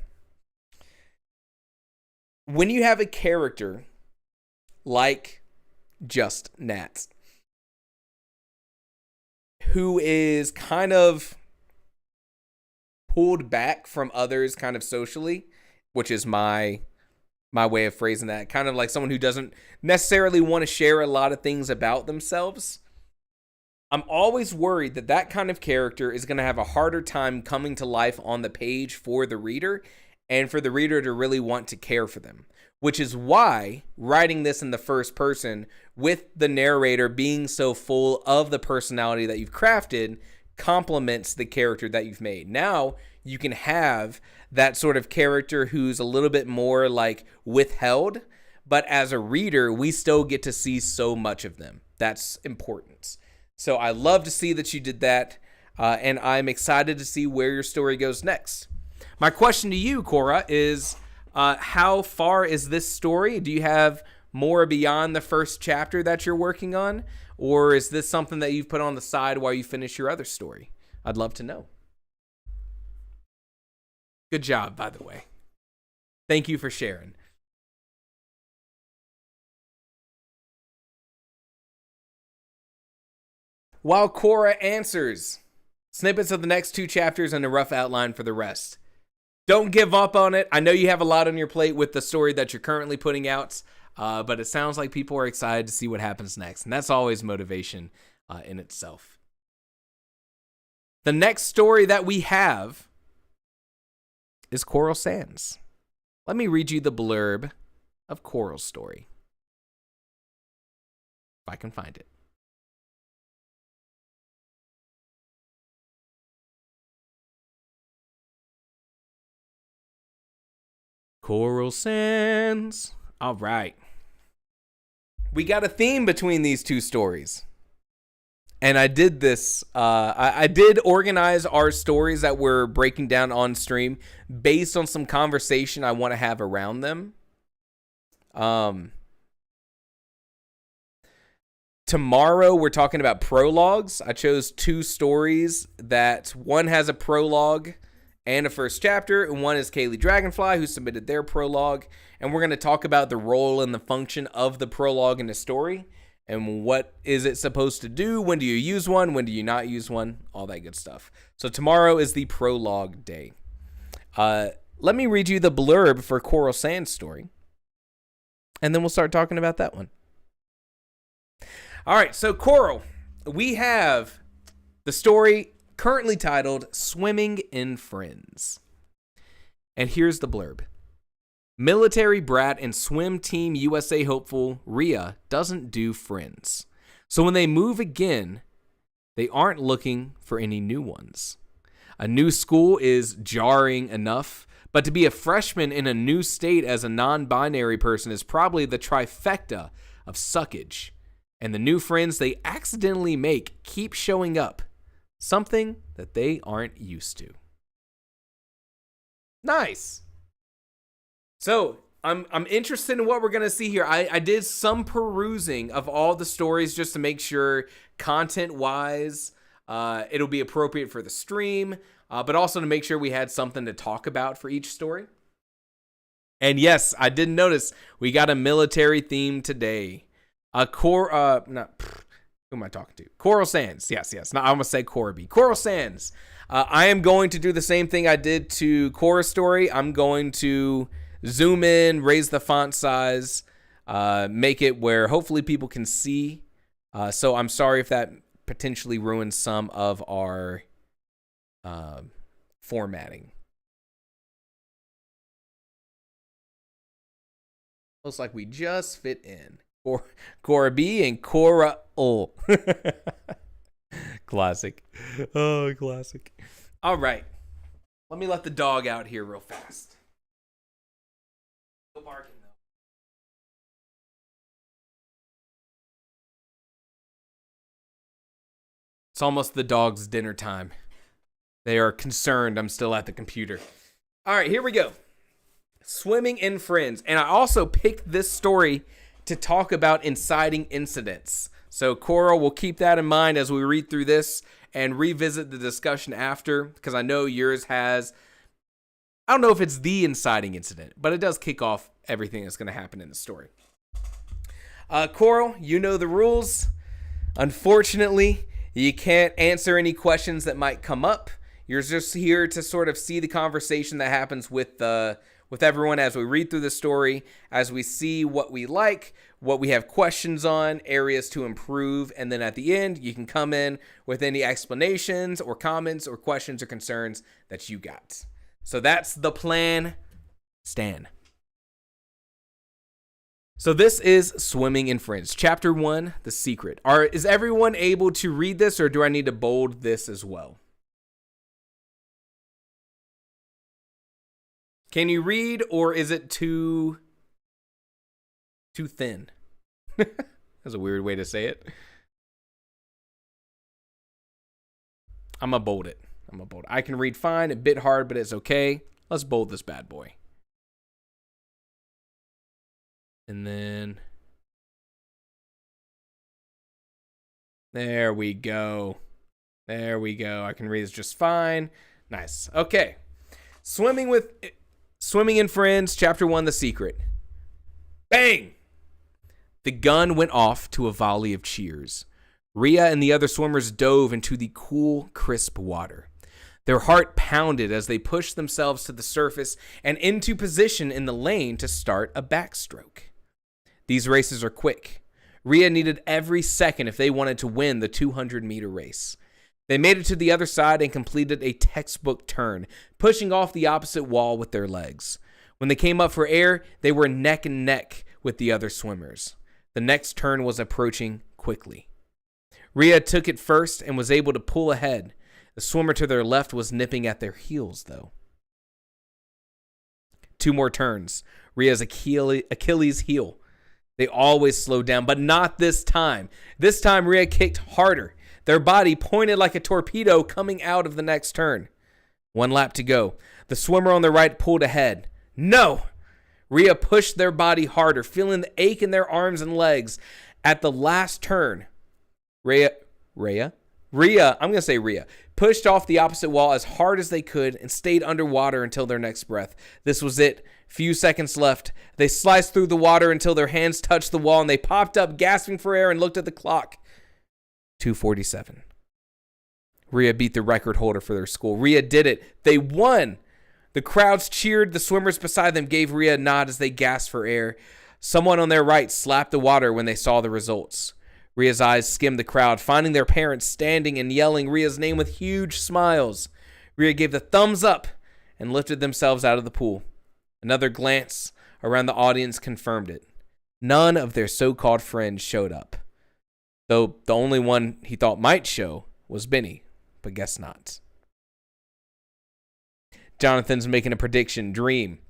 When you have a character like Just Nat, who is kind of pulled back from others kind of socially, which is my way of phrasing that, kind of like someone who doesn't necessarily want to share a lot of things about themselves. I'm always worried that kind of character is going to have a harder time coming to life on the page for the reader, and for the reader to really want to care for them, which is why writing this in the first person with the narrator being so full of the personality that you've crafted complements the character that you've made. Now you can have that sort of character who's a little bit more like withheld, but as a reader, we still get to see so much of them. That's important. So I love to see that you did that, and I'm excited to see where your story goes next. My question to you, Cora, is how far is this story? Do you have more beyond the first chapter that you're working on? Or is this something that you've put on the side while you finish your other story? I'd love to know. Good job, by the way. Thank you for sharing. While Cora answers, snippets of the next 2 chapters and a rough outline for the rest. Don't give up on it. I know you have a lot on your plate with the story that you're currently putting out. But it sounds like people are excited to see what happens next. And that's always motivation in itself. The next story that we have is Coral Sands. Let me read you the blurb of Coral's story, if I can find it. Coral Sands. All right. We got a theme between these two stories. And I did this. I did organize our stories that we're breaking down on stream based on some conversation I want to have around them. Tomorrow we're talking about prologues. I chose two stories that one has a prologue and a first chapter, and one is Kaylee Dragonfly, who submitted their prologue. And we're going to talk about the role and the function of the prologue in the story. And what is it supposed to do? When do you use one? When do you not use one? All that good stuff. So tomorrow is the prologue day. Let me read you the blurb for Coral Sands' story. And then we'll start talking about that one. All right, so Coral, we have the story currently titled Swimming in Friends. And here's the blurb. Military brat and swim team USA hopeful Rhea doesn't do friends. So when they move again, they aren't looking for any new ones. A new school is jarring enough, but to be a freshman in a new state as a non-binary person is probably the trifecta of suckage. And the new friends they accidentally make keep showing up. Something that they aren't used to. Nice. So I'm interested in what we're going to see here. I did some perusing of all the stories just to make sure content-wise it'll be appropriate for the stream, but also to make sure we had something to talk about for each story. And yes, I did notice we got a military theme today. Who am I talking to? Coral Sands. Yes. No, I'm going to say Corby. Coral Sands. I am going to do the same thing I did to Cora's story. I'm going to zoom in, raise the font size, make it where hopefully people can see. So I'm sorry if that potentially ruins some of our formatting. Looks like we just fit in. Cora B and Cora O. Classic. Oh, classic. All right. Let me let the dog out here real fast. No barking, though. It's almost the dog's dinner time. They are concerned I'm still at the computer. All right, here we go. Swimming in Friends. And I also picked this story to talk about inciting incidents. So Coral, will keep that in mind as we read through this and revisit the discussion after, because I know yours has, I don't know if it's the inciting incident, but it does kick off everything that's going to happen in the story. Coral, you know the rules. Unfortunately, you can't answer any questions that might come up. You're just here to sort of see the conversation that happens with everyone as we read through the story, as we see what we like, what we have questions on, areas to improve, and then at the end, you can come in with any explanations or comments or questions or concerns that you got. So that's the plan. Stan. So this is Swimming in Friends, Chapter 1, The Secret. Is everyone able to read this, or do I need to bold this as well? Can you read, or is it too thin? That's a weird way to say it. I'm going to bold it. I can read fine, a bit hard, but it's okay. Let's bold this bad boy. And then there we go. I can read this just fine. Nice. Okay. Swimming in Friends, Chapter 1, The Secret. Bang! The gun went off to a volley of cheers. Rhea and the other swimmers dove into the cool, crisp water. Their heart pounded as they pushed themselves to the surface and into position in the lane to start a backstroke. These races are quick. Rhea needed every second if they wanted to win the 200-meter race. They made it to the other side and completed a textbook turn, pushing off the opposite wall with their legs. When they came up for air, they were neck and neck with the other swimmers. The next turn was approaching quickly. Rhea took it first and was able to pull ahead. The swimmer to their left was nipping at their heels, though. 2 more turns. Rhea's Achilles heel. They always slowed down, but not this time. This time, Rhea kicked harder. Their body pointed like a torpedo coming out of the next turn. 1 lap to go. The swimmer on the right pulled ahead. No! Rhea pushed their body harder, feeling the ache in their arms and legs. At the last turn, Rhea, pushed off the opposite wall as hard as they could and stayed underwater until their next breath. This was it. Few seconds left. They sliced through the water until their hands touched the wall and they popped up, gasping for air, and looked at the clock. 2:47. Rhea beat the record holder for their school. Rhea did it. They won. The crowds cheered. The swimmers beside them gave Rhea a nod as they gasped for air. Someone on their right slapped the water when they saw the results. Rhea's eyes skimmed the crowd, finding their parents standing and yelling Rhea's name with huge smiles. Rhea gave the thumbs up and lifted themselves out of the pool. Another glance around the audience confirmed it. None of their so-called friends showed up, though the only one he thought might show was Benny, but guess not. Jonathan's making a prediction. Dream.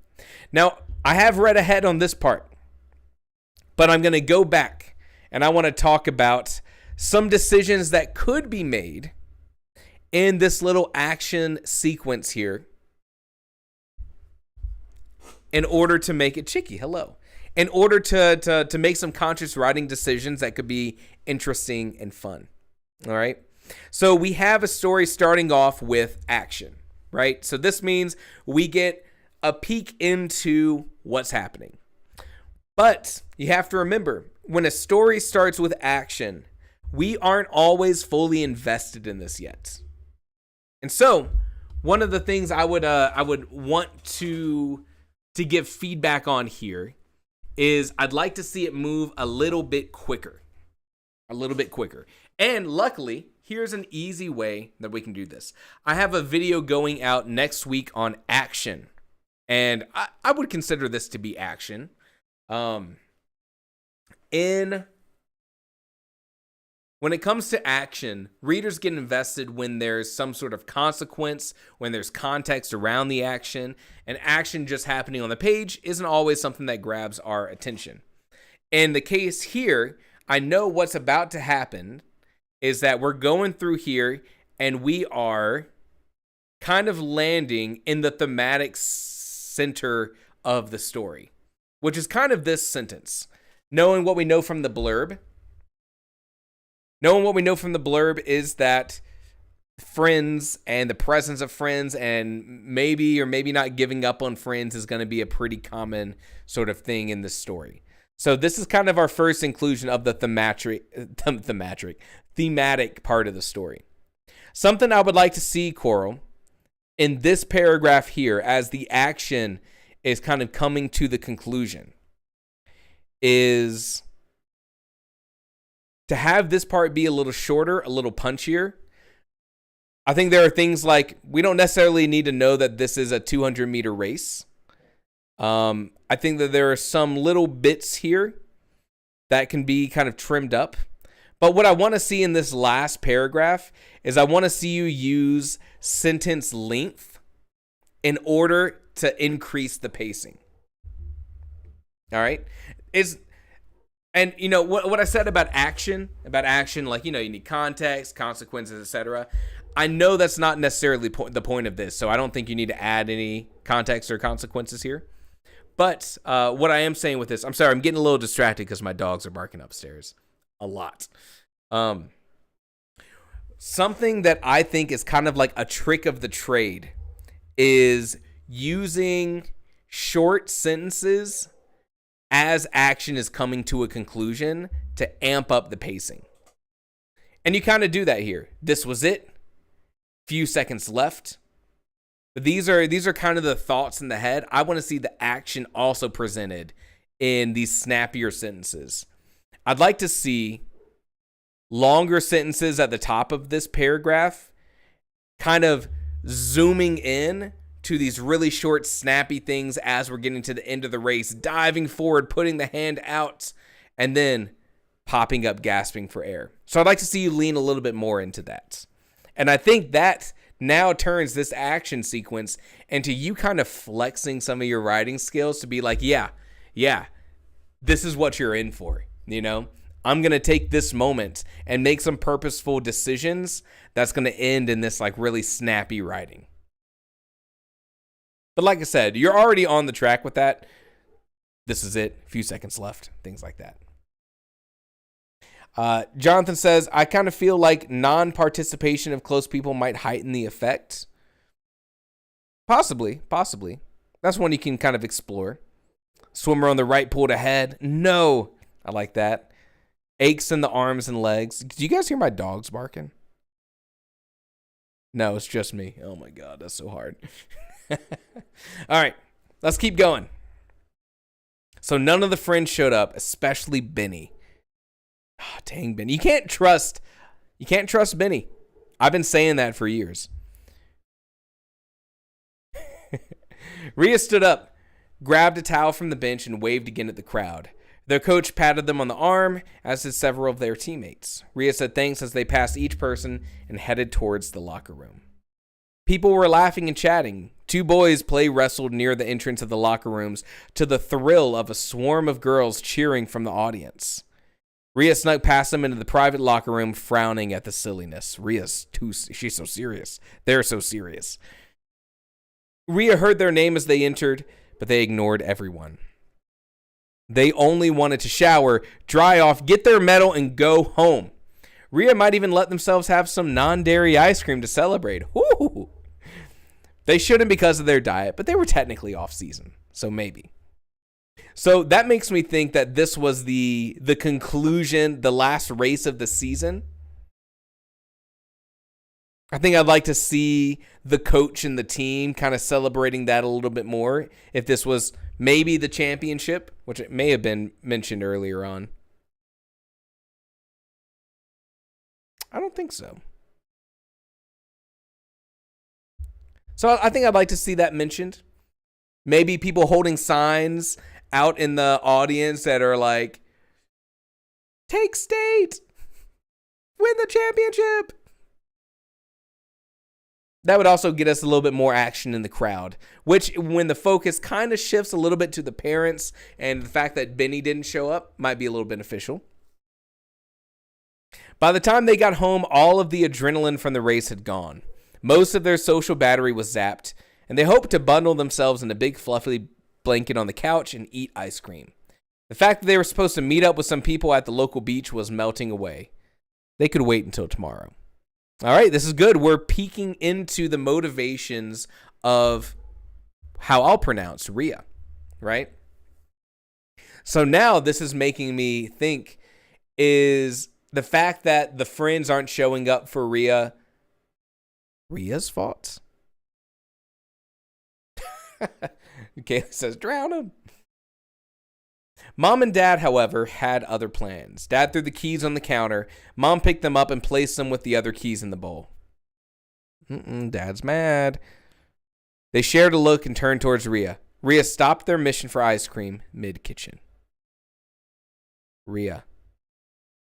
Now, I have read ahead on this part, but I'm going to go back and I want to talk about some decisions that could be made in this little action sequence here in order to make it Chicky. Hello. In order to make some conscious writing decisions that could be interesting and fun. All right. So we have a story starting off with action, right? So this means we get a peek into what's happening. But you have to remember, when a story starts with action, we aren't always fully invested in this yet. And so one of the things I would want to give feedback on here is I'd like to see it move a little bit quicker. And luckily, here's an easy way that we can do this. I have a video going out next week on action. And I would consider this to be action. When it comes to action, readers get invested when there's some sort of consequence, when there's context around the action, and action just happening on the page isn't always something that grabs our attention. In the case here, I know what's about to happen is that we're going through here and we are kind of landing in the thematic center of the story, which is kind of this sentence. Knowing what we know from the blurb is that friends and the presence of friends and maybe or maybe not giving up on friends is going to be a pretty common sort of thing in this story. So this is kind of our first inclusion of the thematic part of the story. Something I would like to see, Coral, in this paragraph here as the action is kind of coming to the conclusion is to have this part be a little shorter, a little punchier. I think there are things like we don't necessarily need to know that this is a 200-meter race. I think that there are some little bits here that can be kind of trimmed up. But what I want to see in this last paragraph is I want to see you use sentence length in order to increase the pacing. All right? And you know what I said about action, like, you know, you need context, consequences, etc. I know that's not necessarily the point of this, so I don't think you need to add any context or consequences here. But what I am saying with this, I'm sorry, I'm getting a little distracted because my dogs are barking upstairs a lot. Something that I think is kind of like a trick of the trade is using short sentences as action is coming to a conclusion to amp up the pacing. And you kind of do that here. This was it. Few seconds left. But these are kind of the thoughts in the head. I want to see the action also presented in these snappier sentences. I'd like to see longer sentences at the top of this paragraph, kind of zooming in to these really short, snappy things as we're getting to the end of the race, diving forward, putting the hand out, and then popping up, gasping for air. So I'd like to see you lean a little bit more into that. And I think that now turns this action sequence into you kind of flexing some of your writing skills to be like, yeah, this is what you're in for, you know? I'm going to take this moment and make some purposeful decisions that's going to end in this like really snappy writing. But like I said, you're already on the track with that. This is it. A few seconds left. Things like that. Jonathan says, I kind of feel like non-participation of close people might heighten the effect. Possibly. That's one you can kind of explore. Swimmer on the right pulled ahead. No. I like that. Aches in the arms and legs. Do you guys hear my dogs barking? No, it's just me. Oh my God, that's so hard. All right, let's keep going. So none of the friends showed up, especially Benny. Oh, dang, Benny. You can't trust Benny. I've been saying that for years. Rhea stood up, grabbed a towel from the bench, and waved again at the crowd. Their coach patted them on the arm, as did several of their teammates. Rhea said thanks as they passed each person and headed towards the locker room. People were laughing and chatting. Two boys play wrestled near the entrance of the locker rooms to the thrill of a swarm of girls cheering from the audience. Rhea snuck past them into the private locker room, frowning at the silliness. She's so serious. They're so serious. Rhea heard their name as they entered, but they ignored everyone. They only wanted to shower, dry off, get their medal, and go home. Rhea might even let themselves have some non-dairy ice cream to celebrate. Woo! They shouldn't because of their diet, but they were technically off-season, so maybe. So that makes me think that this was the conclusion, the last race of the season. I think I'd like to see the coach and the team kind of celebrating that a little bit more. If this was maybe the championship, which it may have been mentioned earlier on. I don't think so. So I think I'd like to see that mentioned. Maybe people holding signs out in the audience that are like, take state, win the championship. That would also get us a little bit more action in the crowd, which when the focus kind of shifts a little bit to the parents and the fact that Benny didn't show up might be a little beneficial. By the time they got home, all of the adrenaline from the race had gone. Most of their social battery was zapped, and they hoped to bundle themselves in a big fluffy blanket on the couch and eat ice cream. The fact that they were supposed to meet up with some people at the local beach was melting away. They could wait until tomorrow. All right, this is good. We're peeking into the motivations of how I'll pronounce Rhea, right? So now this is making me think, is the fact that the friends aren't showing up for Rhea's fault? Kayla says, drown him. Mom and Dad, however, had other plans. Dad threw the keys on the counter. Mom picked them up and placed them with the other keys in the bowl. Dad's mad. They shared a look and turned towards Rhea. Rhea stopped their mission for ice cream mid-kitchen. Rhea.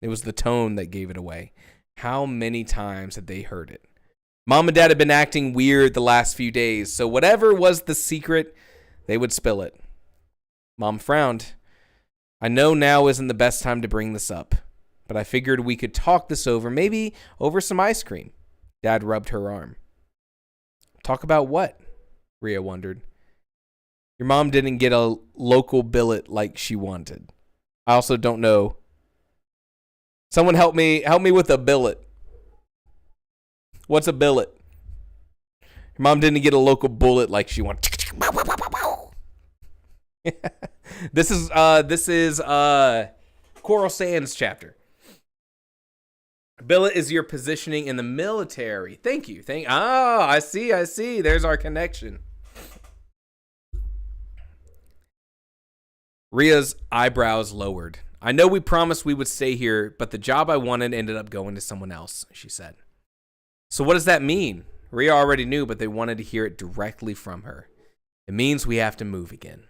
It was the tone that gave it away. How many times had they heard it? Mom and Dad had been acting weird the last few days, so whatever was the secret, they would spill it. Mom frowned. I know now isn't the best time to bring this up, but I figured we could talk this over, maybe over some ice cream. Dad rubbed her arm. Talk about what? Rhea wondered. Your mom didn't get a local billet like she wanted. I also don't know. Someone help me with a billet. What's a billet? Your mom didn't get a local bullet like she wanted. This is Coral Sands chapter. Billet is your positioning in the military. Thank you. I see. There's our connection. Rhea's eyebrows lowered. I know we promised we would stay here, but the job I wanted ended up going to someone else, she said. So what does that mean? Rhea already knew, but they wanted to hear it directly from her. It means we have to move again.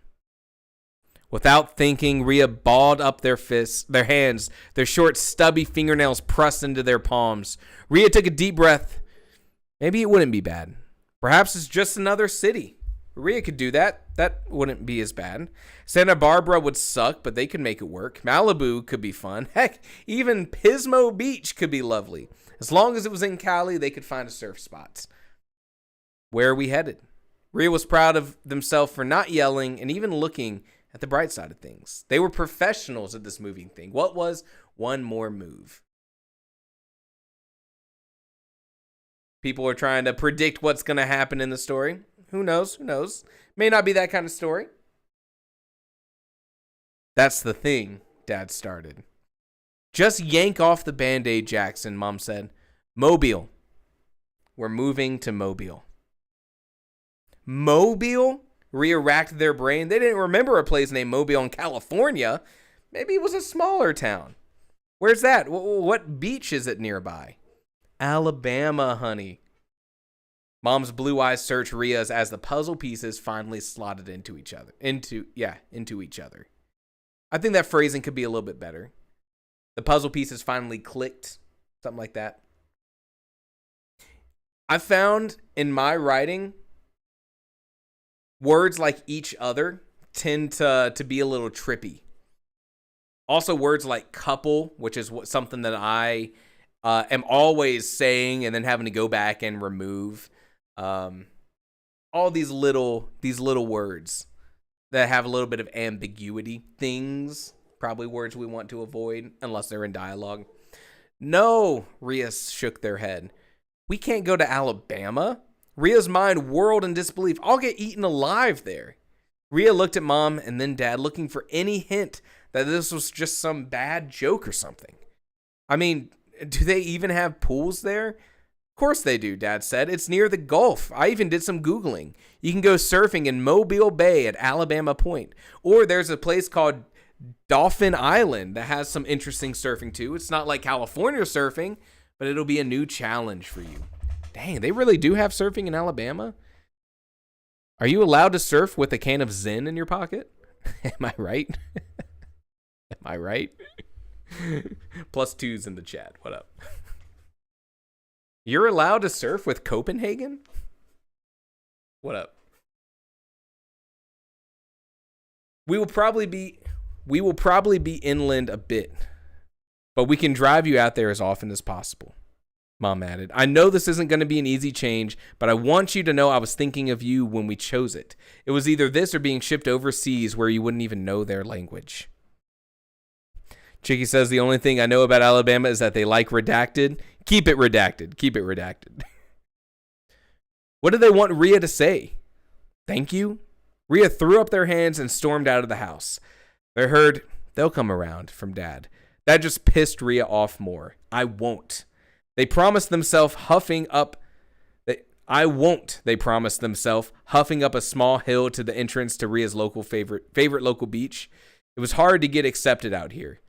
Without thinking, Rhea balled up their fists, their hands, their short, stubby fingernails pressed into their palms. Rhea took a deep breath. Maybe it wouldn't be bad. Perhaps it's just another city. Rhea could do that. That wouldn't be as bad. Santa Barbara would suck, but they could make it work. Malibu could be fun. Heck, even Pismo Beach could be lovely. As long as it was in Cali, they could find a surf spot. Where are we headed? Rhea was proud of themselves for not yelling and even looking at the bright side of things. They were professionals at this moving thing. What was one more move? People are trying to predict what's going to happen in the story. Who knows? Who knows? May not be that kind of story. That's the thing, Dad started. Just yank off the Band-Aid, Jackson, Mom said. Mobile. We're moving to Mobile. Mobile? Rhea racked their brain. They didn't remember a place named Mobile in California. Maybe it was a smaller town. Where's that? What beach is it nearby? Alabama, honey. Mom's blue eyes searched Rhea's as the puzzle pieces finally slotted into each other. Into each other. I think that phrasing could be a little bit better. The puzzle pieces finally clicked. Something like that. I found in my writing, words like each other tend to be a little trippy. Also, words like couple, which is something that I am always saying and then having to go back and remove. All these little words that have a little bit of ambiguity. Things, probably words we want to avoid unless they're in dialogue. No, Rhea shook their head. We can't go to Alabama. Rhea's mind whirled in disbelief. I'll get eaten alive there. Rhea looked at Mom and then Dad, looking for any hint that this was just some bad joke or something. I mean, do they even have pools there? Of course they do, Dad said. It's near the Gulf. I even did some Googling. You can go surfing in Mobile Bay at Alabama Point. Or there's a place called Dauphin Island that has some interesting surfing too. It's not like California surfing, but it'll be a new challenge for you. Dang, they really do have surfing in Alabama? Are you allowed to surf with a can of Zen in your pocket? Am I right? Am I right? +2s in the chat. What up? You're allowed to surf with Copenhagen? What up? We will probably be inland a bit, but we can drive you out there as often as possible. Mom added, I know this isn't going to be an easy change, but I want you to know I was thinking of you when we chose it. It was either this or being shipped overseas where you wouldn't even know their language. Chicky says, the only thing I know about Alabama is that they like redacted. Keep it redacted. Keep it redacted. What did they want Rhea to say? Thank you? Rhea threw up their hands and stormed out of the house. They heard, they'll come around, from Dad. That just pissed Rhea off more. I won't. They promised themselves huffing up a small hill to the entrance to Rhea's favorite local beach. It was hard to get accepted out here,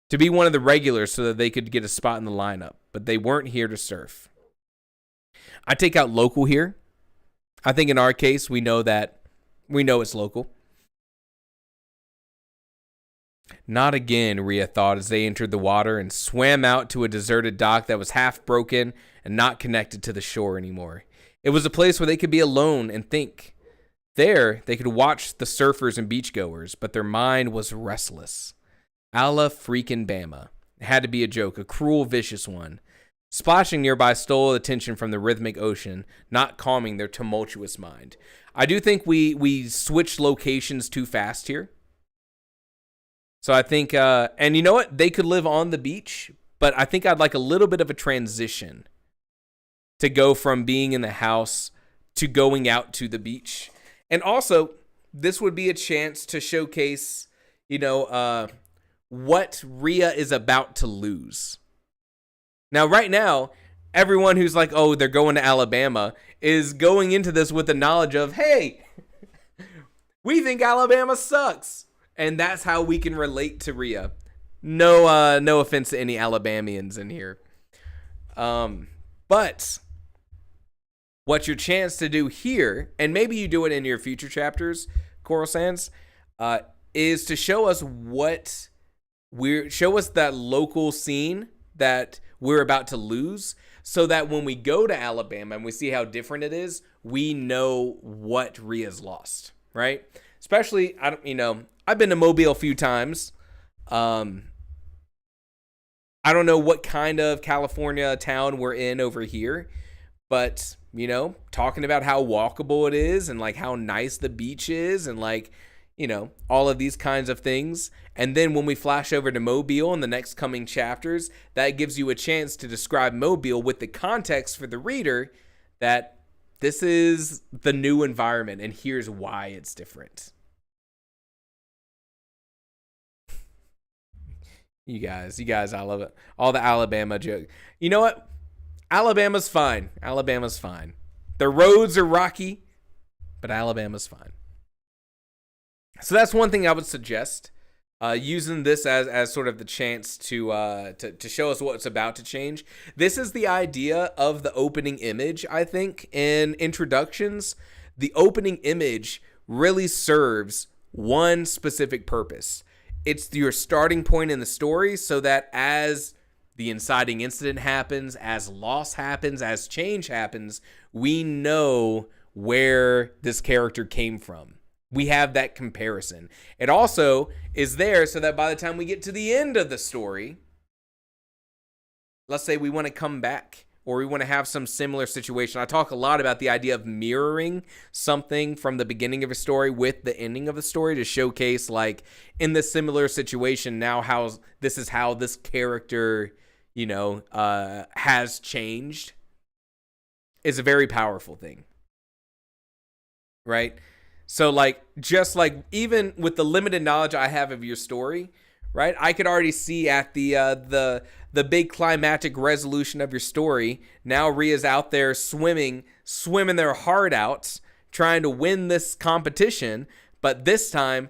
to be one of the regulars so that they could get a spot in the lineup, but they weren't here to surf. I take out local here. I think in our case, we know it's local. Not again, Rhea thought as they entered the water and swam out to a deserted dock that was half broken and not connected to the shore anymore. It was a place where they could be alone and think. There, they could watch the surfers and beachgoers, but their mind was restless. Alla freaking Bama. It had to be a joke, a cruel, vicious one. Splashing nearby stole attention from the rhythmic ocean, not calming their tumultuous mind. I do think we switched locations too fast here. So I think, and you know what? They could live on the beach, but I think I'd like a little bit of a transition to go from being in the house to going out to the beach. And also, this would be a chance to showcase, what Rhea is about to lose. Now, right now, everyone who's like, oh, they're going to Alabama is going into this with the knowledge of, hey, we think Alabama sucks. And that's how we can relate to Rhea. No offense to any Alabamians in here. But what your chance to do here, and maybe you do it in your future chapters, Coral Sands, is to show us that local scene that we're about to lose, so that when we go to Alabama and we see how different it is, we know what Rhea's lost, right? Especially, I've been to Mobile a few times. I don't know what kind of California town we're in over here, but, talking about how walkable it is and like how nice the beach is and like, all of these kinds of things. And then when we flash over to Mobile in the next coming chapters, that gives you a chance to describe Mobile with the context for the reader that this is the new environment and here's why it's different. You guys, I love it. All the Alabama joke. You know what? Alabama's fine. The roads are rocky, but Alabama's fine. So that's one thing I would suggest, using this as sort of the chance to show us what's about to change. This is the idea of the opening image, I think, in introductions. The opening image really serves one specific purpose. It's your starting point in the story so that as the inciting incident happens, as loss happens, as change happens, we know where this character came from. We have that comparison. It also is there so that by the time we get to the end of the story, let's say we want to come back or we want to have some similar situation. I talk a lot about the idea of mirroring something from the beginning of a story with the ending of the story to showcase, like, in this similar situation, now how this character, has changed is a very powerful thing. Right? So, just even with the limited knowledge I have of your story, right, I could already see at the big climactic resolution of your story, now Rhea's out there swimming their heart out, trying to win this competition, but this time,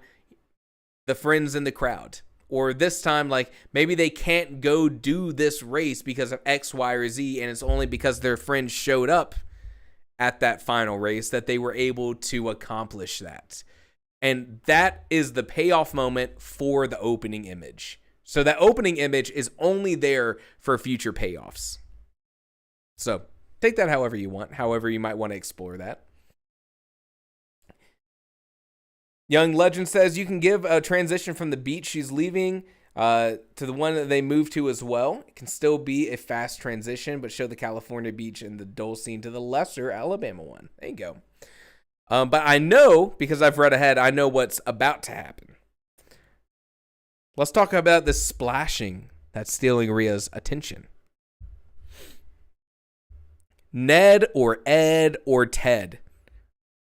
the friends in the crowd. Or this time, maybe they can't go do this race because of X, Y, or Z, and it's only because their friends showed up at that final race that they were able to accomplish that. And that is the payoff moment for the opening image. So that opening image is only there for future payoffs. So take that however you want, however you might want to explore that. Young Legend says you can give a transition from the beach she's leaving to the one that they moved to as well. It can still be a fast transition, but show the California beach and the Dole scene to the lesser Alabama one. There you go. But I know, because I've read ahead, I know what's about to happen. Let's talk about this splashing that's stealing Rhea's attention. Ned or Ed or Ted.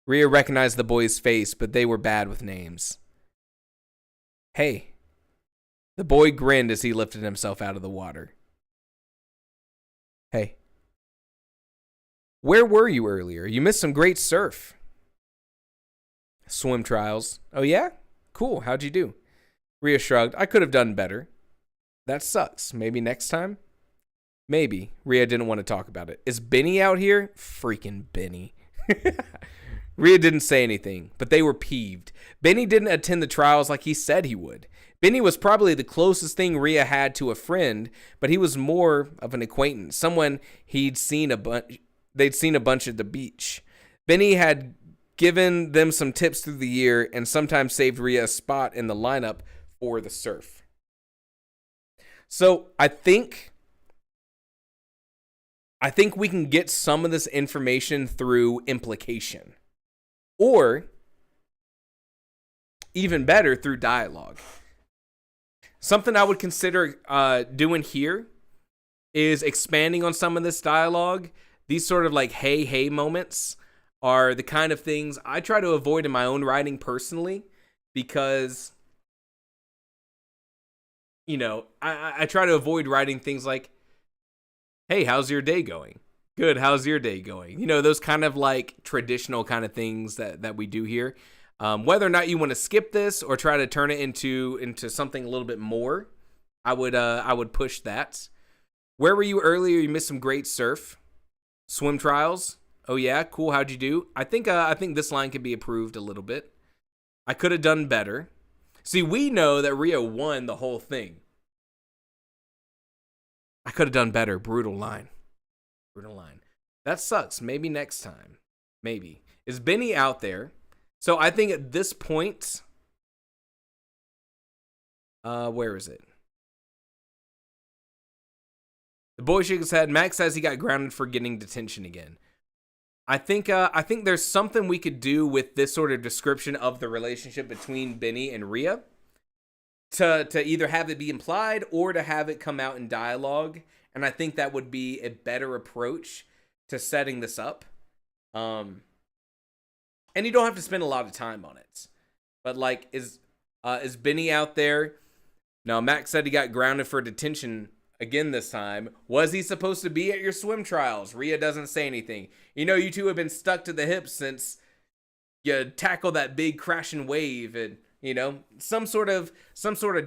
Rhea recognized the boy's face, but they were bad with names. Hey. The boy grinned as he lifted himself out of the water. Hey. Where were you earlier? You missed some great surf. Swim trials. Oh yeah? Cool. How'd you do? Rhea shrugged. I could have done better. That sucks. Maybe next time? Maybe. Rhea didn't want to talk about it. Is Benny out here? Freaking Benny. Rhea didn't say anything, but they were peeved. Benny didn't attend the trials like he said he would. Benny was probably the closest thing Rhea had to a friend, but he was more of an acquaintance, someone they'd seen a bunch at the beach. Benny had given them some tips through the year and sometimes saved Rhea a spot in the lineup for the surf. So I think we can get some of this information through implication, or even better, through dialogue. Something I would consider doing here is expanding on some of this dialogue. These sort of hey moments are the kind of things I try to avoid in my own writing personally, because, I try to avoid writing things like, hey, how's your day going? Good, how's your day going? Those kind of traditional kind of things that we do here. Whether or not you want to skip this or try to turn it into something a little bit more, I would push that. Where were you earlier? You missed some great surf. Swim trials. Oh yeah, cool. How'd you do? I think this line could be improved a little bit. I could have done better. See, we know that Rhea won the whole thing. I could have done better. Brutal line. Brutal line. That sucks. Maybe next time. Maybe. Is Benny out there? So I think at this point, where is it? The boy shook his head. Max says he got grounded for getting detention again. I think there's something we could do with this sort of description of the relationship between Benny and Rhea to either have it be implied or to have it come out in dialogue. And I think that would be a better approach to setting this up. And you don't have to spend a lot of time on it. But like, is Benny out there? No, Max said he got grounded for detention again this time. Was he supposed to be at your swim trials? Rhea doesn't say anything. You know, you two have been stuck to the hip since you tackled that big crashing wave, and you know, some sort of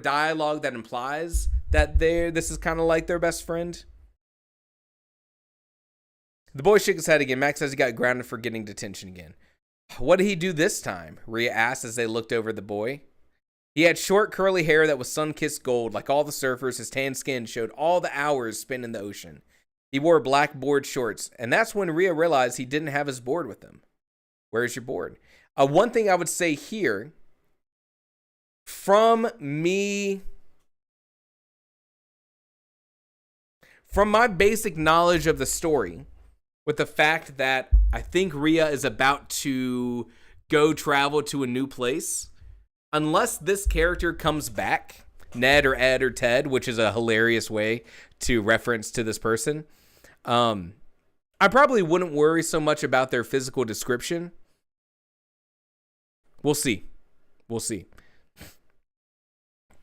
dialogue that implies that this is kind of like their best friend. The boy shook his head again. Max says he got grounded for getting detention again. What did he do this time? Rhea asked as they looked over at the boy. He had short curly hair that was sun-kissed gold. Like all the surfers, his tan skin showed all the hours spent in the ocean. He wore black board shorts, and that's when Rhea realized he didn't have his board with him. Where's your board? One thing I would say here, from my basic knowledge of the story, with the fact that I think Rhea is about to go travel to a new place, unless this character comes back, Ned or Ed or Ted, which is a hilarious way to reference to this person, I probably wouldn't worry so much about their physical description. We'll see.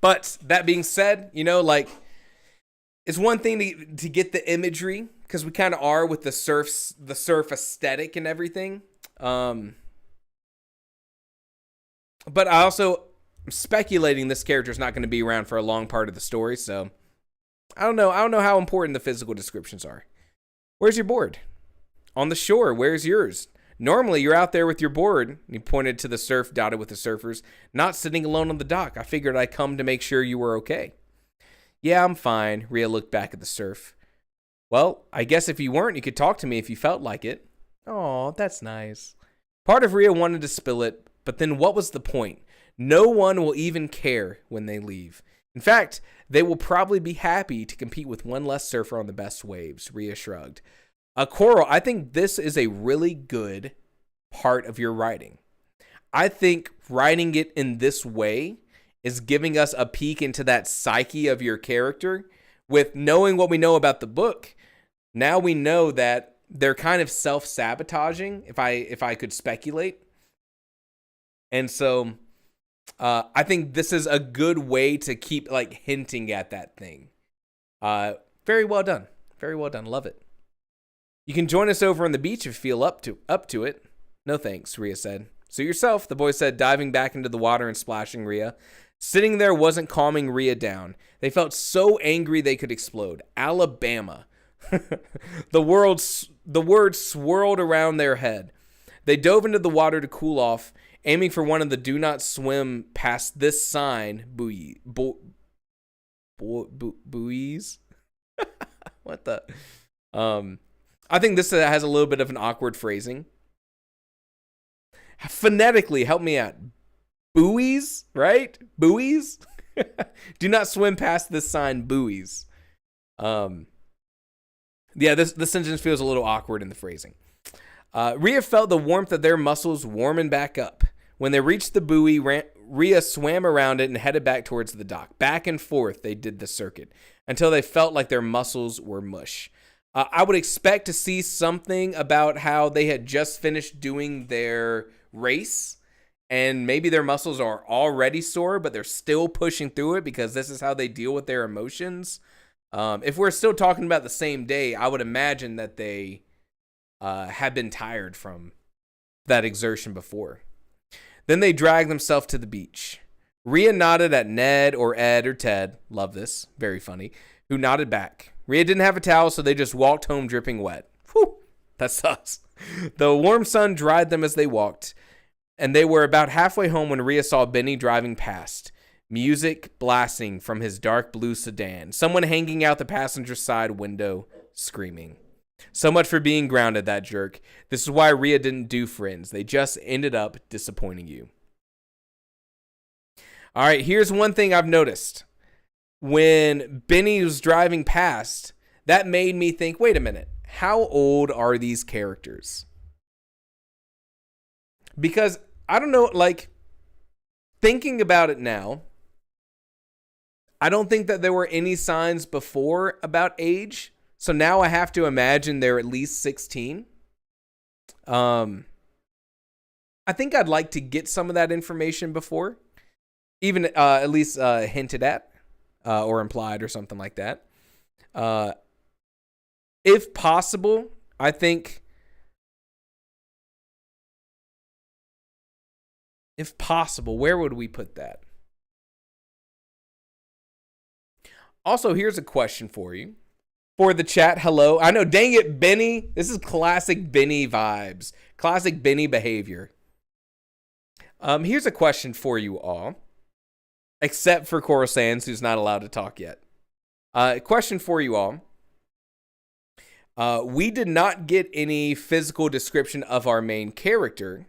But that being said, you know, like, it's one thing to get the imagery, because we kind of are with the surf aesthetic and everything. But I also am speculating this character is not going to be around for a long part of the story, so I don't know how important the physical descriptions are. Where's your board? On the shore. Where's yours? Normally, you're out there with your board. He pointed to the surf dotted with the surfers, not sitting alone on the dock. I figured I'd come to make sure you were okay. Yeah, I'm fine. Rhea looked back at the surf. Well, I guess if you weren't, you could talk to me if you felt like it. Aw, that's nice. Part of Rhea wanted to spill it, but then what was the point? No one will even care when they leave. In fact, they will probably be happy to compete with one less surfer on the best waves, Rhea shrugged. Coral, I think this is a really good part of your writing. I think writing it in this way is giving us a peek into that psyche of your character. With knowing what we know about the book, now we know that they're kind of self-sabotaging, if I could speculate. And so I think this is a good way to keep like hinting at that thing. Very well done. Very well done. Love it. You can join us over on the beach if you feel up to it. No thanks, Rhea said. Suit yourself, the boy said, diving back into the water and splashing Rhea. Sitting there wasn't calming Rhea down. They felt so angry they could explode. Alabama. The word swirled around their head. They dove into the water to cool off, aiming for one of the do not swim past this sign buoys. What the? I think this has a little bit of an awkward phrasing. Phonetically, help me out. Buoys, right? Buoys? Do not swim past this sign, buoys. Yeah, this sentence feels a little awkward in the phrasing. Rhea felt the warmth of their muscles warming back up. When they reached the buoy, Rhea swam around it and headed back towards the dock. Back and forth, they did the circuit until they felt like their muscles were mush. I would expect to see something about how they had just finished doing their race, and maybe their muscles are already sore, but they're still pushing through it because this is how they deal with their emotions. If we're still talking about the same day, I would imagine that they have been tired from that exertion before. Then they dragged themselves to the beach. Rhea nodded at Ned or Ed or Ted, love this, very funny, who nodded back. Rhea didn't have a towel, so they just walked home dripping wet. Whew, that sucks. The warm sun dried them as they walked, and they were about halfway home when Rhea saw Benny driving past. Music blasting from his dark blue sedan. Someone hanging out the passenger side window, screaming. So much for being grounded, that jerk. This is why Rhea didn't do friends. They just ended up disappointing you. All right, here's one thing I've noticed. When Benny was driving past, that made me think, wait a minute, how old are these characters? Because, I don't know, like, thinking about it now, I don't think that there were any signs before about age. So now I have to imagine they're at least 16. I think I'd like to get some of that information before. Even at least hinted at or implied or something like that. If possible, I think... If possible, where would we put that? Also, here's a question for you. For the chat, hello. I know, dang it, Benny. This is classic Benny vibes. Classic Benny behavior. Here's a question for you all. Except for Coral Sands, who's not allowed to talk yet. Question for you all. We did not get any physical description of our main character.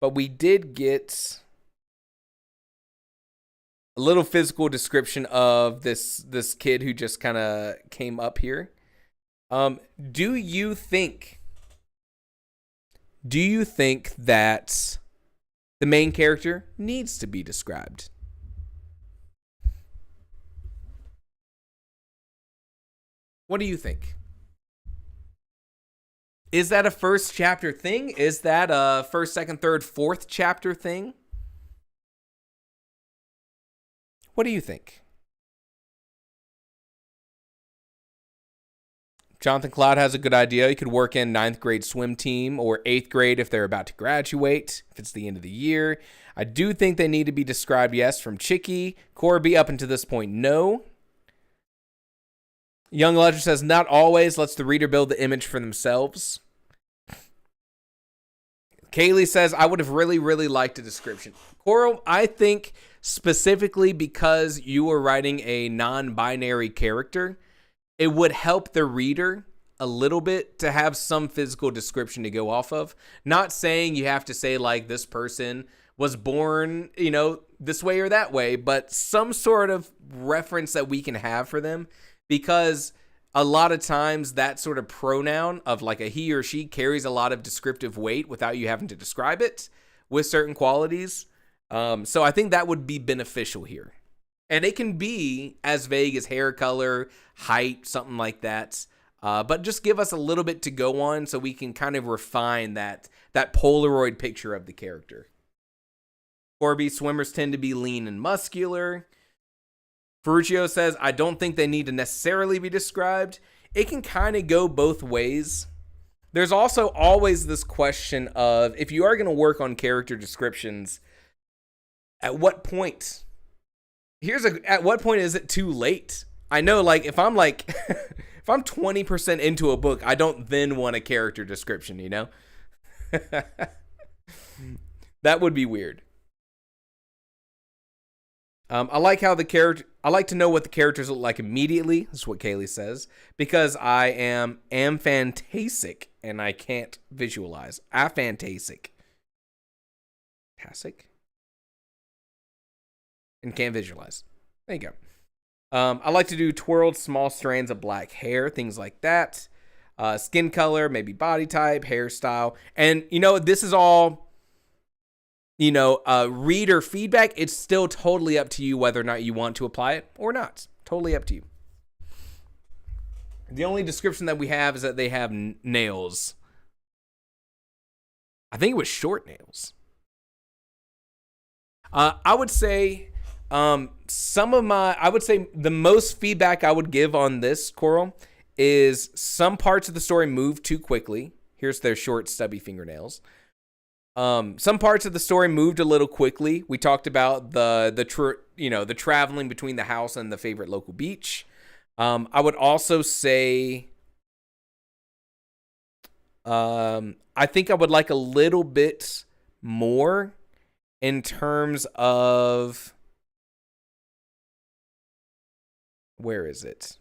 But we did get a little physical description of this kid who just kind of came up here. Do you think that the main character needs to be described? What do you think? Is that a first chapter thing? Is that a first, second, third, fourth chapter thing? What do you think? Jonathan Cloud has a good idea. You could work in 9th grade swim team or 8th grade if they're about to graduate, if it's the end of the year. I do think they need to be described, yes, from Chicky. Corby, up until this point, no. Young Ledger says, not always. Lets the reader build the image for themselves. Kaylee says, I would have really, really liked a description. Coral, I think specifically because you were writing a non-binary character, it would help the reader a little bit to have some physical description to go off of. Not saying you have to say, like, this person was born, this way or that way, but some sort of reference that we can have for them. Because a lot of times that sort of pronoun of like a he or she carries a lot of descriptive weight without you having to describe it with certain qualities. So I think that would be beneficial here. And it can be as vague as hair color, height, something like that. But just give us a little bit to go on so we can kind of refine that Polaroid picture of the character. Corby, swimmers tend to be lean and muscular. Ferruccio says, I don't think they need to necessarily be described. It can kind of go both ways. There's also always this question of, if you are going to work on character descriptions, at what point? At what point is it too late? I know, like, if I'm like, if I'm 20% into a book, I don't then want a character description, That would be weird. I like to know what the characters look like immediately. That's what Kaylee says. Because I am amphantasic and I can't visualize. Aphantasic. Tasic? And can't visualize. There you go. I like to do twirled small strands of black hair, things like that. Skin color, maybe body type, hairstyle. And, this is all... reader feedback. It's still totally up to you whether or not you want to apply it or not. Totally up to you. The only description that we have is that they have nails. I think it was short nails. I would say the most feedback I would give on this, Coral, is some parts of the story move too quickly. Here's their short, stubby fingernails. Some parts of the story moved a little quickly. We talked about the traveling between the house and the favorite local beach. I would also say, I think I would like a little bit more in terms of, where is it?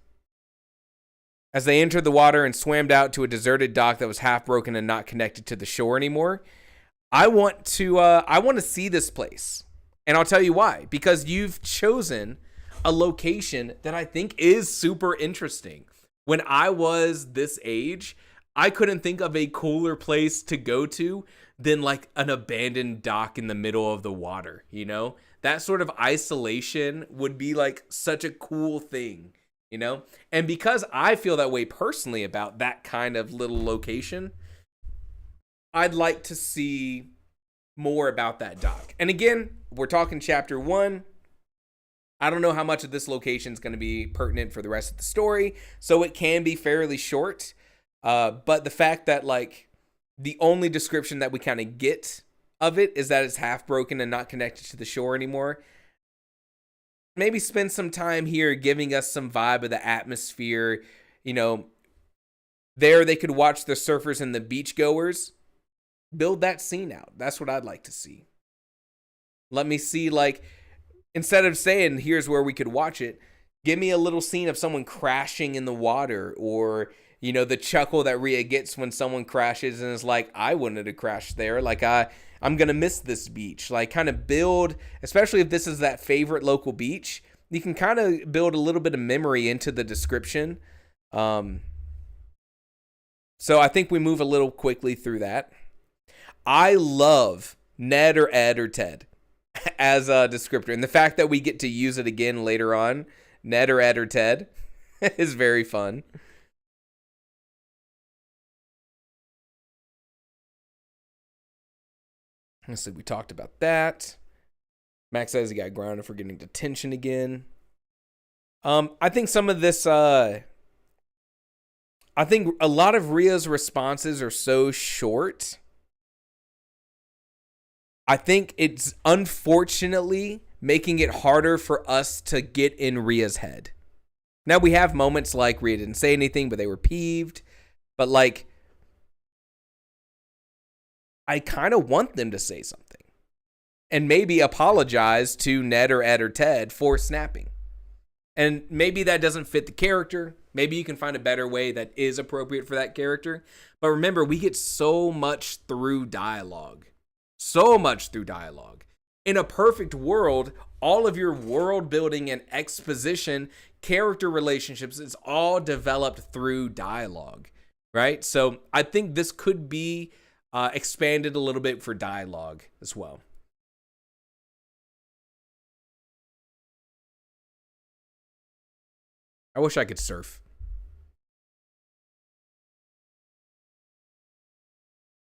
As they entered the water and swam out to a deserted dock that was half broken and not connected to the shore anymore. I want to see this place. And I'll tell you why. Because you've chosen a location that I think is super interesting. When I was this age, I couldn't think of a cooler place to go to than like an abandoned dock in the middle of the water, you know? That sort of isolation would be like such a cool thing, you know? And because I feel that way personally about that kind of little location, I'd like to see more about that dock. And again, we're talking chapter 1. I don't know how much of this location is going to be pertinent for the rest of the story, so it can be fairly short. But the fact that like the only description that we kind of get of it is that it's half broken and not connected to the shore anymore. Maybe spend some time here giving us some vibe of the atmosphere. You know, there they could watch the surfers and the beachgoers. Build that scene out. That's what I'd like to see. Let me see, like, instead of saying, here's where we could watch it, give me a little scene of someone crashing in the water, or, you know, the chuckle that Rhea gets when someone crashes and is like, I wouldn't have crashed there. Like, I'm going to miss this beach. Like, kind of build, especially if this is that favorite local beach, you can kind of build a little bit of memory into the description. So I think we move a little quickly through that. I love Ned or Ed or Ted as a descriptor. And the fact that we get to use it again later on, Ned or Ed or Ted, is very fun. Let's see, we talked about that. Max says he got grounded for getting detention again. I think some of this, I think a lot of Rhea's responses are so short. I think it's unfortunately making it harder for us to get in Rhea's head. Now we have moments like Rhea didn't say anything, but they were peeved. But like, I kind of want them to say something and maybe apologize to Ned or Ed or Ted for snapping. And maybe that doesn't fit the character. Maybe you can find a better way that is appropriate for that character. But remember, we get so much through dialogue. So much through dialogue. In a perfect world, all of your world building and exposition, character relationships, is all developed through dialogue, right? So I think this could be expanded a little bit for dialogue as well. I wish I could surf.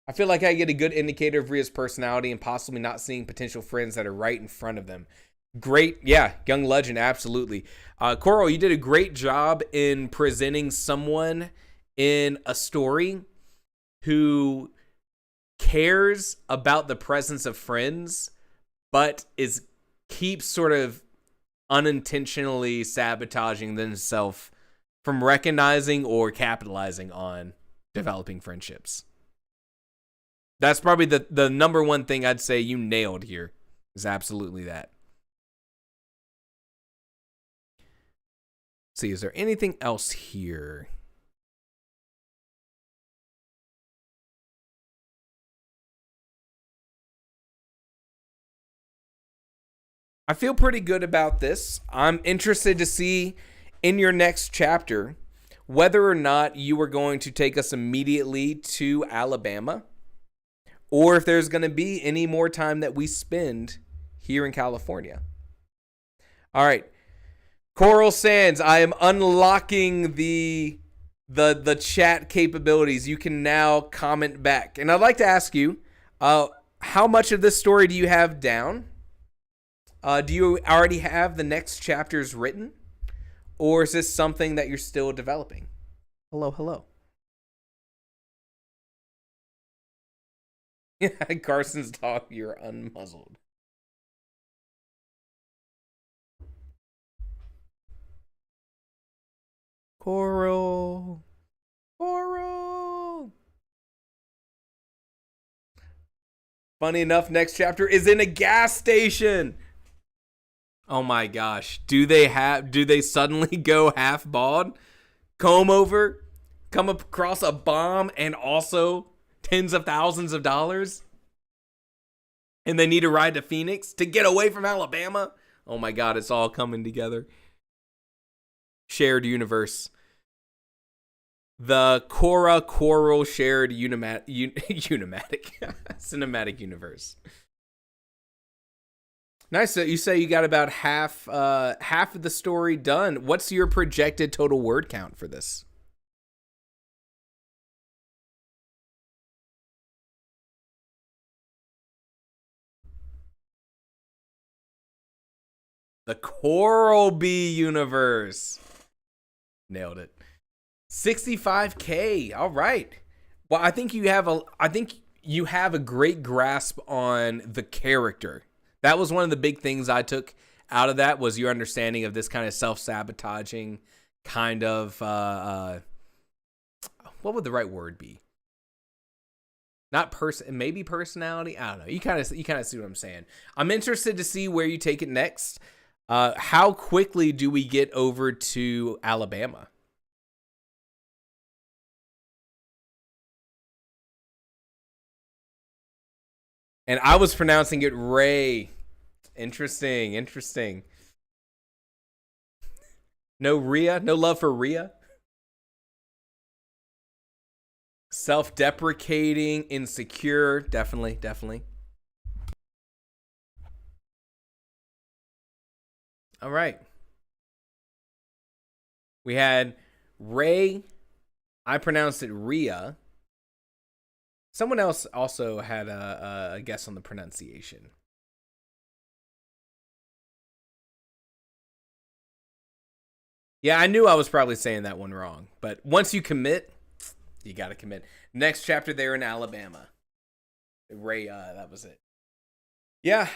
I feel like I get a good indicator of Rhea's personality and possibly not seeing potential friends that are right in front of them. Great. Yeah, young legend, absolutely. Coral, you did a great job in presenting someone in a story who cares about the presence of friends, but keeps sort of unintentionally sabotaging themselves from recognizing or capitalizing on developing friendships. That's probably the number one thing I'd say you nailed here, is absolutely that. Let's see, is there anything else here? I feel pretty good about this. I'm interested to see in your next chapter whether or not you are going to take us immediately to Alabama, or if there's going to be any more time that we spend here in California. All right. Coral Sands, I am unlocking the chat capabilities. You can now comment back. And I'd like to ask you, how much of this story do you have down? Do you already have the next chapters written? Or is this something that you're still developing? Hello, hello. Carson's dog, you're unmuzzled. Coral. Coral. Funny enough, next chapter is in a gas station. Oh my gosh. Do they suddenly go half bald? Comb over? Come across a bomb and also tens of thousands of dollars? And they need to ride to Phoenix to get away from Alabama? Oh my god, it's all coming together. Shared universe. The Korra Coral shared cinematic universe. Nice. So you say you got about half of the story done. What's your projected total word count for this? The Coral Bee universe. Nailed it. 65K. All right. Well, I think you have a great grasp on the character. That was one of the big things I took out of that, was your understanding of this kind of self-sabotaging kind of what would the right word be? Not maybe personality. I don't know. You kind of see what I'm saying. I'm interested to see where you take it next. How quickly do we get over to Alabama? And I was pronouncing it Ray. Interesting. No Rhea? No love for Rhea? Self-deprecating, insecure. Definitely. All right. We had Ray. I pronounced it Rhea. Someone else also had a guess on the pronunciation. Yeah, I knew I was probably saying that one wrong. But once you commit, you got to commit. Next chapter, they're in Alabama. Ray, that was it. Yeah,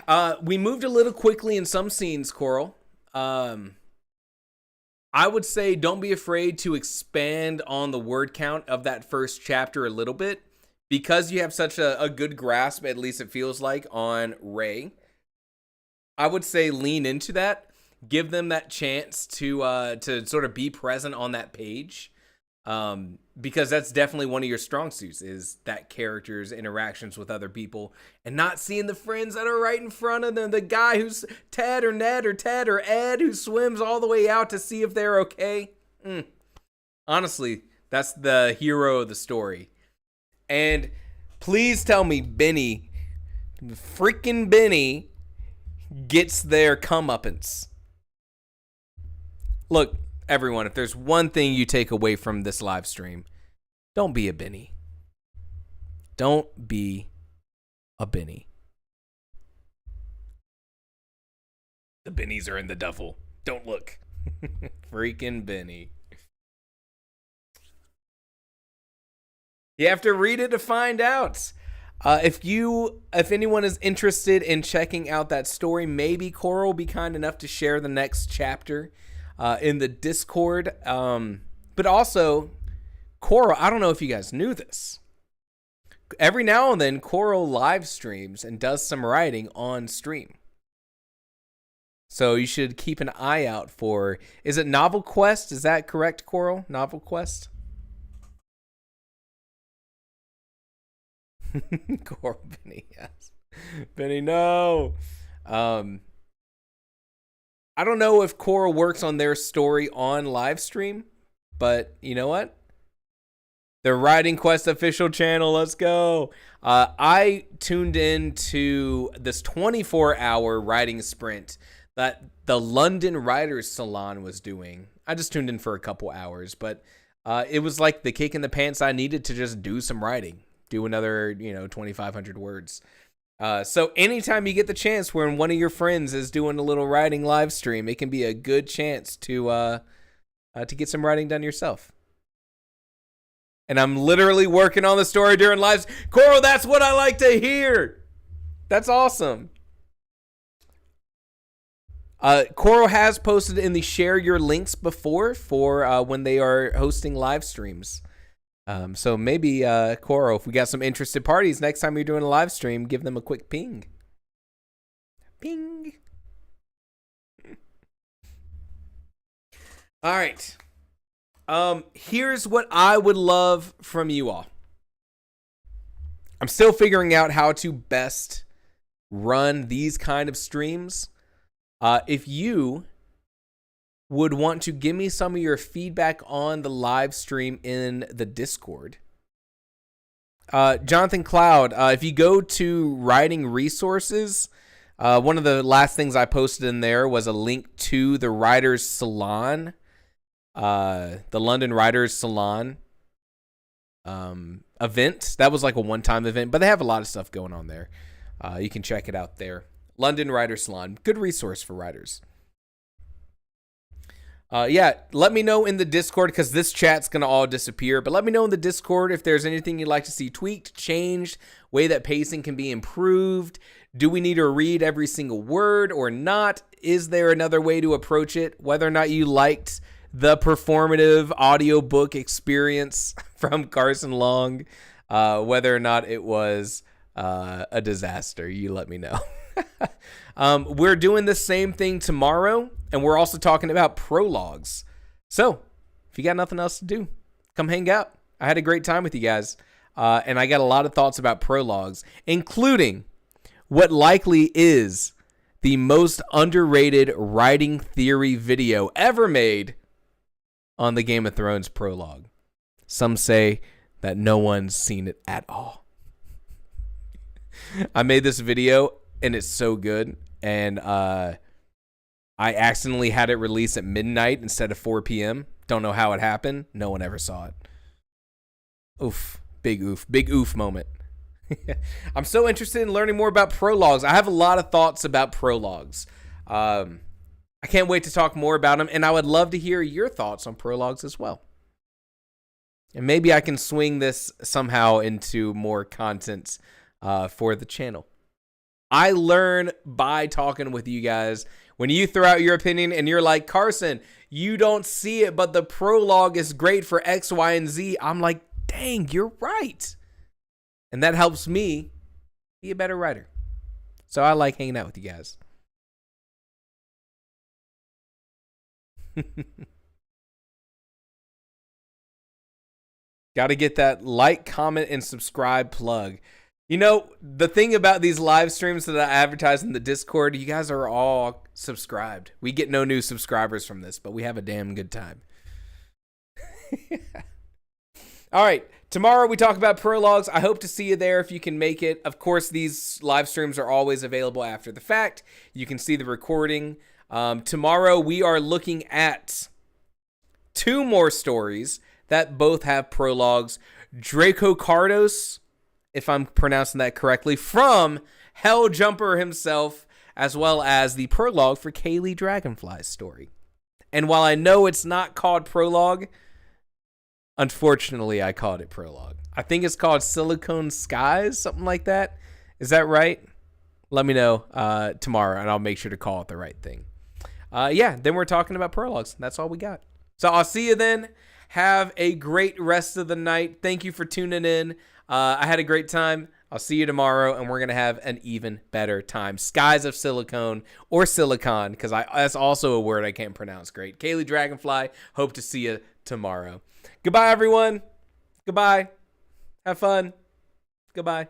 we moved a little quickly in some scenes, Coral. I would say don't be afraid to expand on the word count of that first chapter a little bit. Because you have such a good grasp, at least it feels like, on Ray, I would say lean into that. Give them that chance to sort of be present on that page. Because that's definitely one of your strong suits, is that character's interactions with other people and not seeing the friends that are right in front of them. The guy who's Ted or Ned or Ted or Ed who swims all the way out to see if they're okay. Honestly, that's the hero of the story. And please tell me freaking Benny gets their comeuppance. Look, everyone, if there's one thing you take away from this live stream, don't be a Benny. Don't be a Benny. The Bennies are in the duffel. Don't look. Freaking Benny. You have to read it to find out. If anyone is interested in checking out that story, maybe Coral will be kind enough to share the next chapter in the Discord. But also, Coral, I don't know if you guys knew this. Every now and then, Coral live streams and does some writing on stream. So you should keep an eye out for, is it Novel Quest? Is that correct, Coral? Novel Quest? Coral Benny, yes. Benny, no. I don't know if Coral works on their story on live stream, but you know what? The Writing Quest official channel, let's go. I tuned into this 24-hour writing sprint that the London Writers Salon was doing. I just tuned in for a couple hours, but it was like the kick in the pants I needed to just do some writing. Do another, 2,500 words. So anytime you get the chance when one of your friends is doing a little writing live stream, it can be a good chance to get some writing done yourself. And I'm literally working on the story during lives. Coral, that's what I like to hear. That's awesome. Coral has posted in the share your links before for when they are hosting live streams. So maybe, Coral, if we got some interested parties, next time you're doing a live stream, give them a quick ping. Ping. All right. Here's what I would love from you all. I'm still figuring out how to best run these kind of streams. If you would want to give me some of your feedback on the live stream in the Discord. Jonathan Cloud, if you go to writing resources, one of the last things I posted in there was a link to the Writers Salon, the London Writers Salon event. That was like a one-time event, but they have a lot of stuff going on there. You can check it out there. London Writers Salon, good resource for writers. Yeah, let me know in the Discord, because this chat's going to all disappear, but let me know in the Discord if there's anything you'd like to see tweaked, changed, way that pacing can be improved. Do we need to read every single word or not? Is there another way to approach it? Whether or not you liked the performative audiobook experience from Carson Long, whether or not it was a disaster, you let me know. We're doing the same thing tomorrow, and we're also talking about prologues. So if you got nothing else to do, come hang out. I had a great time with you guys, and I got a lot of thoughts about prologues, including what likely is the most underrated writing theory video ever made on the Game of Thrones prologue. Some say that no one's seen it at all. I made this video, and it's so good, and I accidentally had it released at midnight instead of 4 p.m. Don't know how it happened. No one ever saw it. Oof. Big oof moment. I'm so interested in learning more about prologues. I have a lot of thoughts about prologues. I can't wait to talk more about them, and I would love to hear your thoughts on prologues as well. And maybe I can swing this somehow into more content for the channel. I learn by talking with you guys. When you throw out your opinion and you're like, Carson, you don't see it, but the prologue is great for X, Y, and Z. I'm like, dang, you're right. And that helps me be a better writer. So I like hanging out with you guys. Got to get that like, comment, and subscribe plug. You know, the thing about these live streams that I advertise in the Discord, you guys are all subscribed. We get no new subscribers from this, but we have a damn good time. All right. Tomorrow we talk about prologues. I hope to see you there if you can make it. Of course, these live streams are always available after the fact. You can see the recording. Tomorrow we are looking at 2 more stories that both have prologues. Draco Cardos, if I'm pronouncing that correctly, from Helljumper himself, as well as the prologue for Kaylee Dragonfly's story. And while I know it's not called prologue, unfortunately I called it prologue. I think it's called Silicon Skies, something like that. Is that right? Let me know tomorrow, and I'll make sure to call it the right thing. Yeah, then we're talking about prologues. That's all we got. So I'll see you then. Have a great rest of the night. Thank you for tuning in. I had a great time. I'll see you tomorrow, and we're going to have an even better time. Skies of Silicon, or Silicon, because that's also a word I can't pronounce great. Kaylee Dragonfly, hope to see you tomorrow. Goodbye, everyone. Goodbye. Have fun. Goodbye.